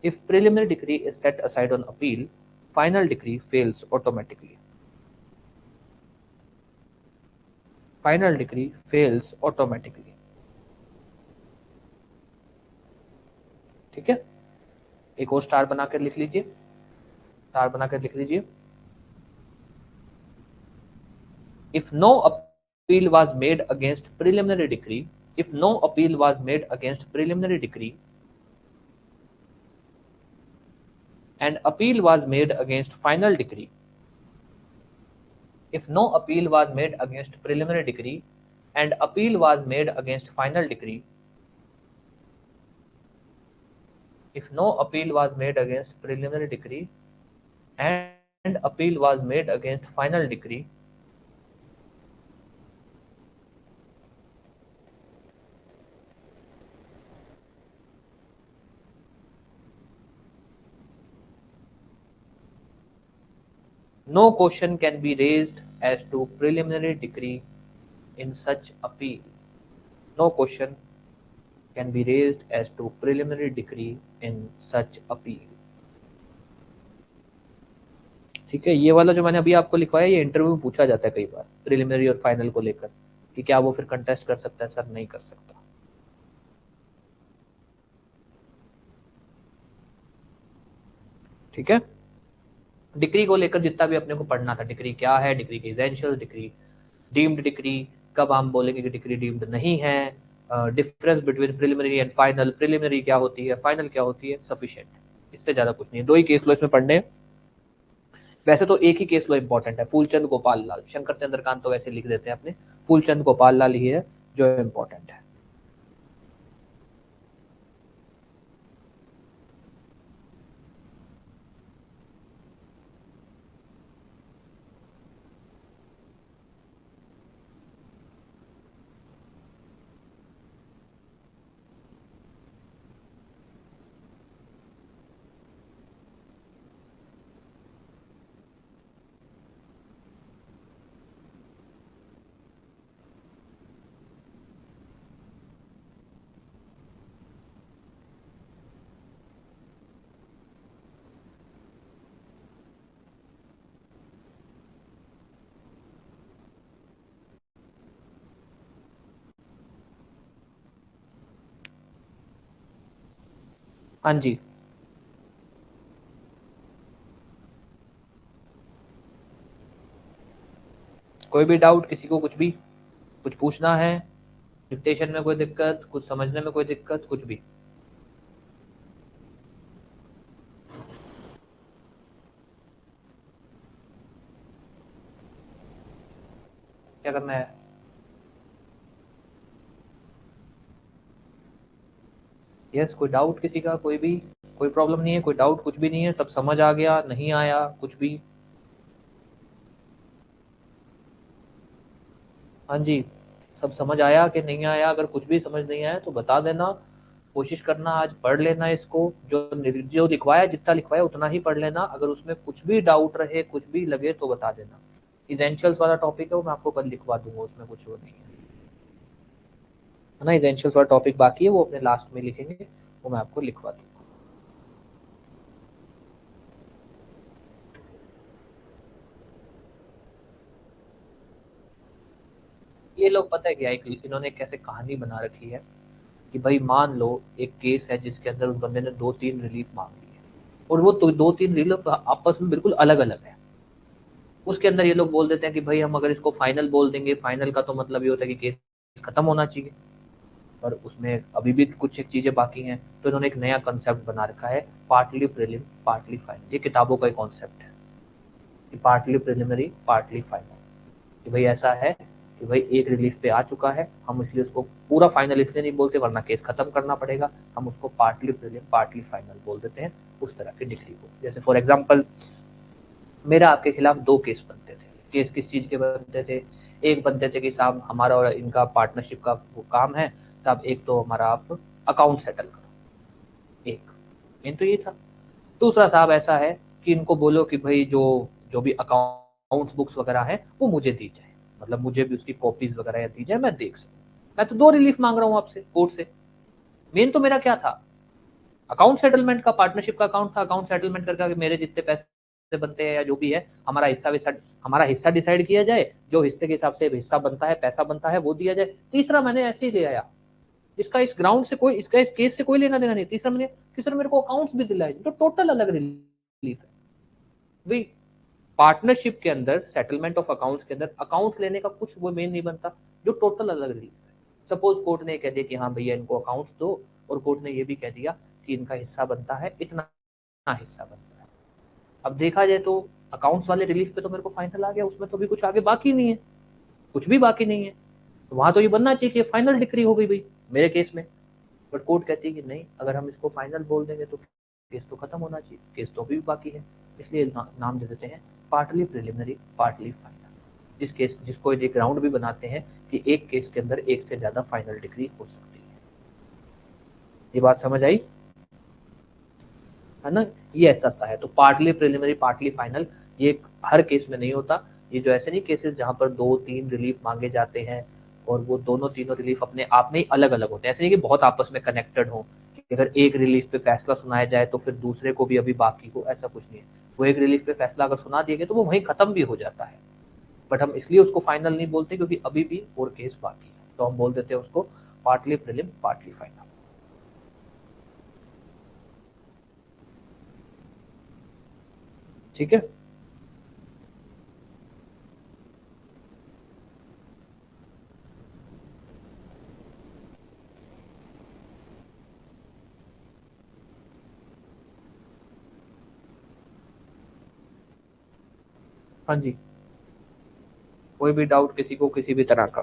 If preliminary degree is set aside on appeal, final degree fails automatically. Final degree fails automatically. ठीक है, एक और स्टार बनाकर लिख लीजिए, स्टार बनाकर लिख लीजिए। If no appeal was made against preliminary decree, if no appeal was made against preliminary decree and appeal was made against final decree, if no appeal was made against preliminary decree and appeal was made against final decree, if no appeal was made against preliminary decree and appeal was made against final decree, no question can be raised as to preliminary decree in such appeal. No question can be raised as to preliminary decree in such appeal. ठीक है, ये वाला जो मैंने अभी आपको लिखवाया ये इंटरव्यू में पूछा जाता है कई बार प्रिलिमिनरी और फाइनल को लेकर कि क्या वो फिर कंटेस्ट कर सकता है? सर नहीं कर सकता। ठीक है, डिग्री को लेकर जितना भी अपने को पढ़ना था, डिग्री क्या है, डिग्री की एसेंशियल, डिग्री डीम्ड डिग्री, कब हम बोलेंगे कि डिग्री डीम्ड नहीं है, difference between preliminary and final, preliminary क्या होती है, फाइनल क्या होती है, सफिशिएंट। इससे ज्यादा कुछ नहीं है, 2 ही केस लो इसमें पढ़ने। वैसे तो एक ही केस लो इंपॉर्टेंट है, फूलचंद गोपाल लाल, शंकर चंद्रकांत तो वैसे लिख देते हैं अपने, फूलचंद गोपाल लाल ही है जो इंपॉर्टेंट है। हाँ जी, कोई भी डाउट, किसी को कुछ भी कुछ पूछना है, डिक्टेशन में कोई दिक्कत, कुछ समझने में कोई दिक्कत, कुछ भी। क्या करना है? यस, कोई डाउट किसी का, कोई भी, कोई प्रॉब्लम नहीं है, कोई डाउट कुछ भी नहीं है, सब समझ आ गया, नहीं आया कुछ भी? हाँ जी, सब समझ आया कि नहीं आया? अगर कुछ भी समझ नहीं आया तो बता देना, कोशिश करना आज पढ़ लेना इसको, जो लिखवाया, जितना लिखवाया उतना ही पढ़ लेना। अगर उसमें कुछ भी डाउट रहे, कुछ भी लगे तो बता देना। इसेंशियल्स वाला टॉपिक है वो मैं आपको कल लिखवा दूंगा, उसमें कुछ वो नहीं है ना। इसेंशियल्स वाला टॉपिक बाकी है, वो अपने लास्ट में लिखेंगे, वो मैं आपको लिखवा दूंगा। ये लोग पता है क्या, एक इन्होंने कैसे कहानी बना रखी है कि भाई मान लो एक केस है जिसके अंदर उस बंदे ने 2-3 रिलीफ मांग ली है, और वो तो 2-3 रिलीफ आपस में बिल्कुल अलग अलग है। उसके अंदर ये लोग बोल देते हैं कि भाई हम अगर इसको फाइनल बोल देंगे, फाइनल का तो मतलब ये होता है कि केस खत्म होना चाहिए, और उसमें अभी भी कुछ एक चीजें बाकी हैं। तो इन्होंने एक नया कंसेप्ट बना रखा है, पार्टली प्रीलिम पार्टली फाइनल। ये किताबों का एक कॉन्सेप्ट है कि पार्टली प्रिलिमिनरी पार्टली फाइनल, कि भाई ऐसा है कि भाई एक रिलीफ पे आ चुका है, हम इसलिए उसको पूरा फाइनल इसलिए नहीं बोलते वरना केस खत्म करना पड़ेगा, हम उसको पार्टली प्रीलिम पार्टली फाइनल बोल देते हैं उस तरह की डिग्री को। जैसे फॉर एग्जांपल, मेरा आपके खिलाफ 2 केस बनते थे। केस किस चीज के बनते थे? एक बनते थे कि साहब हमारा और इनका पार्टनरशिप का वो काम है, साहब एक तो हमारा आप अकाउंट सेटल करो, एक मेन तो ये था। दूसरा साहब ऐसा है कि इनको बोलो कि भाई जो जो भी अकाउंट बुक्स वगैरह है वो मुझे दी जाए, मतलब मुझे भी उसकी कॉपीज वगैरह दी जाए, मैं देख सकूं। मैं तो 2 रिलीफ मांग रहा हूँ आपसे कोर्ट से। मेन तो मेरा क्या था? अकाउंट सेटलमेंट का, पार्टनरशिप का अकाउंट था, अकाउंट सेटलमेंट करके मेरे जितने पैसे बनते हैं या जो भी है, हमारा हिस्सा विस्सा, हमारा हिस्सा डिसाइड किया जाए, जो हिस्से के हिसाब से हिस्सा बनता है, पैसा बनता है, वो दिया जाए। तीसरा मैंने ऐसे ही ले आया, इसका इस ग्राउंड से कोई, इसका इस केस से कोई लेना देना नहीं। तीसरा मैंने कि सर मेरे को अकाउंट्स भी दिलाए, तो टोटल अलग रिलीफ है भाई। पार्टनरशिप के अंदर, सेटलमेंट ऑफ अकाउंट्स के अंदर अकाउंट्स लेने का कुछ वो मेन नहीं बनता, जो टोटल अलग रिलीफ है। सपोज कोर्ट ने कह दिया कि हाँ भैया इनको अकाउंट्स दो, और कोर्ट ने ये भी कह दिया कि इनका हिस्सा बनता है इतना, हिस्सा बनता है। अब देखा जाए तो अकाउंट्स वाले रिलीफ पे तो मेरे को फाइनल आ गया, उसमें तो भी कुछ आगे बाकी नहीं है, कुछ भी बाकी नहीं है। तो वहां तो ये बनना चाहिए कि फाइनल डिक्री हो गई भाई मेरे केस में। बट कोर्ट कहती है कि नहीं, अगर हम इसको फाइनल बोल देंगे तो केस तो खत्म होना चाहिए, केस तो अभी भी बाकी है। इसलिए नाम दे देते हैं पार्टली प्रिलिमिनरी पार्टली फाइनल। जिस केस, जिसको एक राउंड भी बनाते हैं कि एक केस के अंदर एक से ज्यादा फाइनल डिग्री हो सकती है। ये बात समझ आई है ना? ये ऐसा सा है। तो पार्टली प्रिलिमिनरी पार्टली फाइनल ये हर केस में नहीं होता। ये जो ऐसे नहीं केसेस जहां पर 2-3 रिलीफ मांगे जाते हैं और वो दोनों तीनों रिलीफ अपने आप में ही अलग अलग होते हैं, ऐसे नहीं कि बहुत आपस में कनेक्टेड हो, कि अगर एक रिलीफ पे फैसला सुनाया जाए तो फिर दूसरे को भी अभी बाकी हो, ऐसा कुछ नहीं है। वो एक रिलीफ पे फैसला अगर सुना दिया गया तो वो वहीं खत्म भी हो जाता है। बट हम इसलिए उसको फाइनल नहीं बोलते क्योंकि अभी भी और केस बाकी है, तो हम बोल देते हैं उसको पार्टली प्रिलिम पार्टली फाइनल। ठीक है। हाँ जी, कोई भी डाउट किसी को किसी भी तरह का।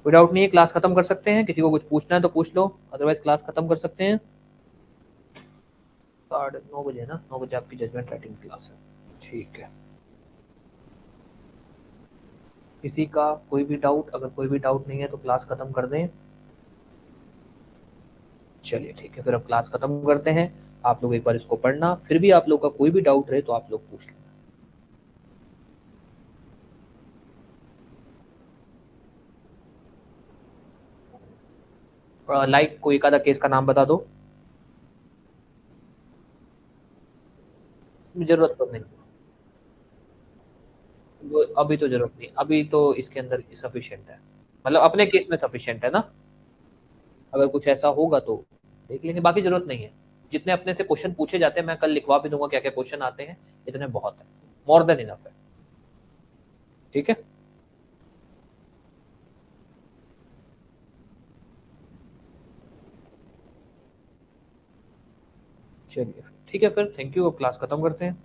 कोई डाउट नहीं है, क्लास खत्म कर सकते हैं, किसी को कुछ पूछना है तो पूछ लो, अदरवाइज क्लास खत्म कर सकते हैं। 9:30 ना, 9 बजे आपकी जजमेंट राइटिंग क्लास है। ठीक है। किसी का कोई भी डाउट, अगर कोई भी डाउट नहीं है तो क्लास खत्म कर दें। चलिए ठीक है, फिर अब क्लास खत्म करते हैं। आप लोग एक बार इसको पढ़ना, फिर भी आप लोग का कोई भी डाउट रहे तो आप लोग पूछ लेना। लाइक कोई एक आधा केस का नाम बता दो। जरूरत तो नहीं। वो अभी तो जरूरत नहीं, अभी तो इसके अंदर सफिशिएंट है, मतलब अपने केस में सफिशिएंट है ना। अगर कुछ ऐसा होगा तो देख लेंगे, बाकी जरूरत नहीं है। जितने अपने से क्वेश्चन पूछे जाते हैं मैं कल लिखवा भी दूंगा क्या क्या क्वेश्चन आते हैं, इतने बहुत है, मोर देन इनफ है। ठीक है। चलिए ठीक है फिर, थैंक यू, अब क्लास खत्म करते हैं।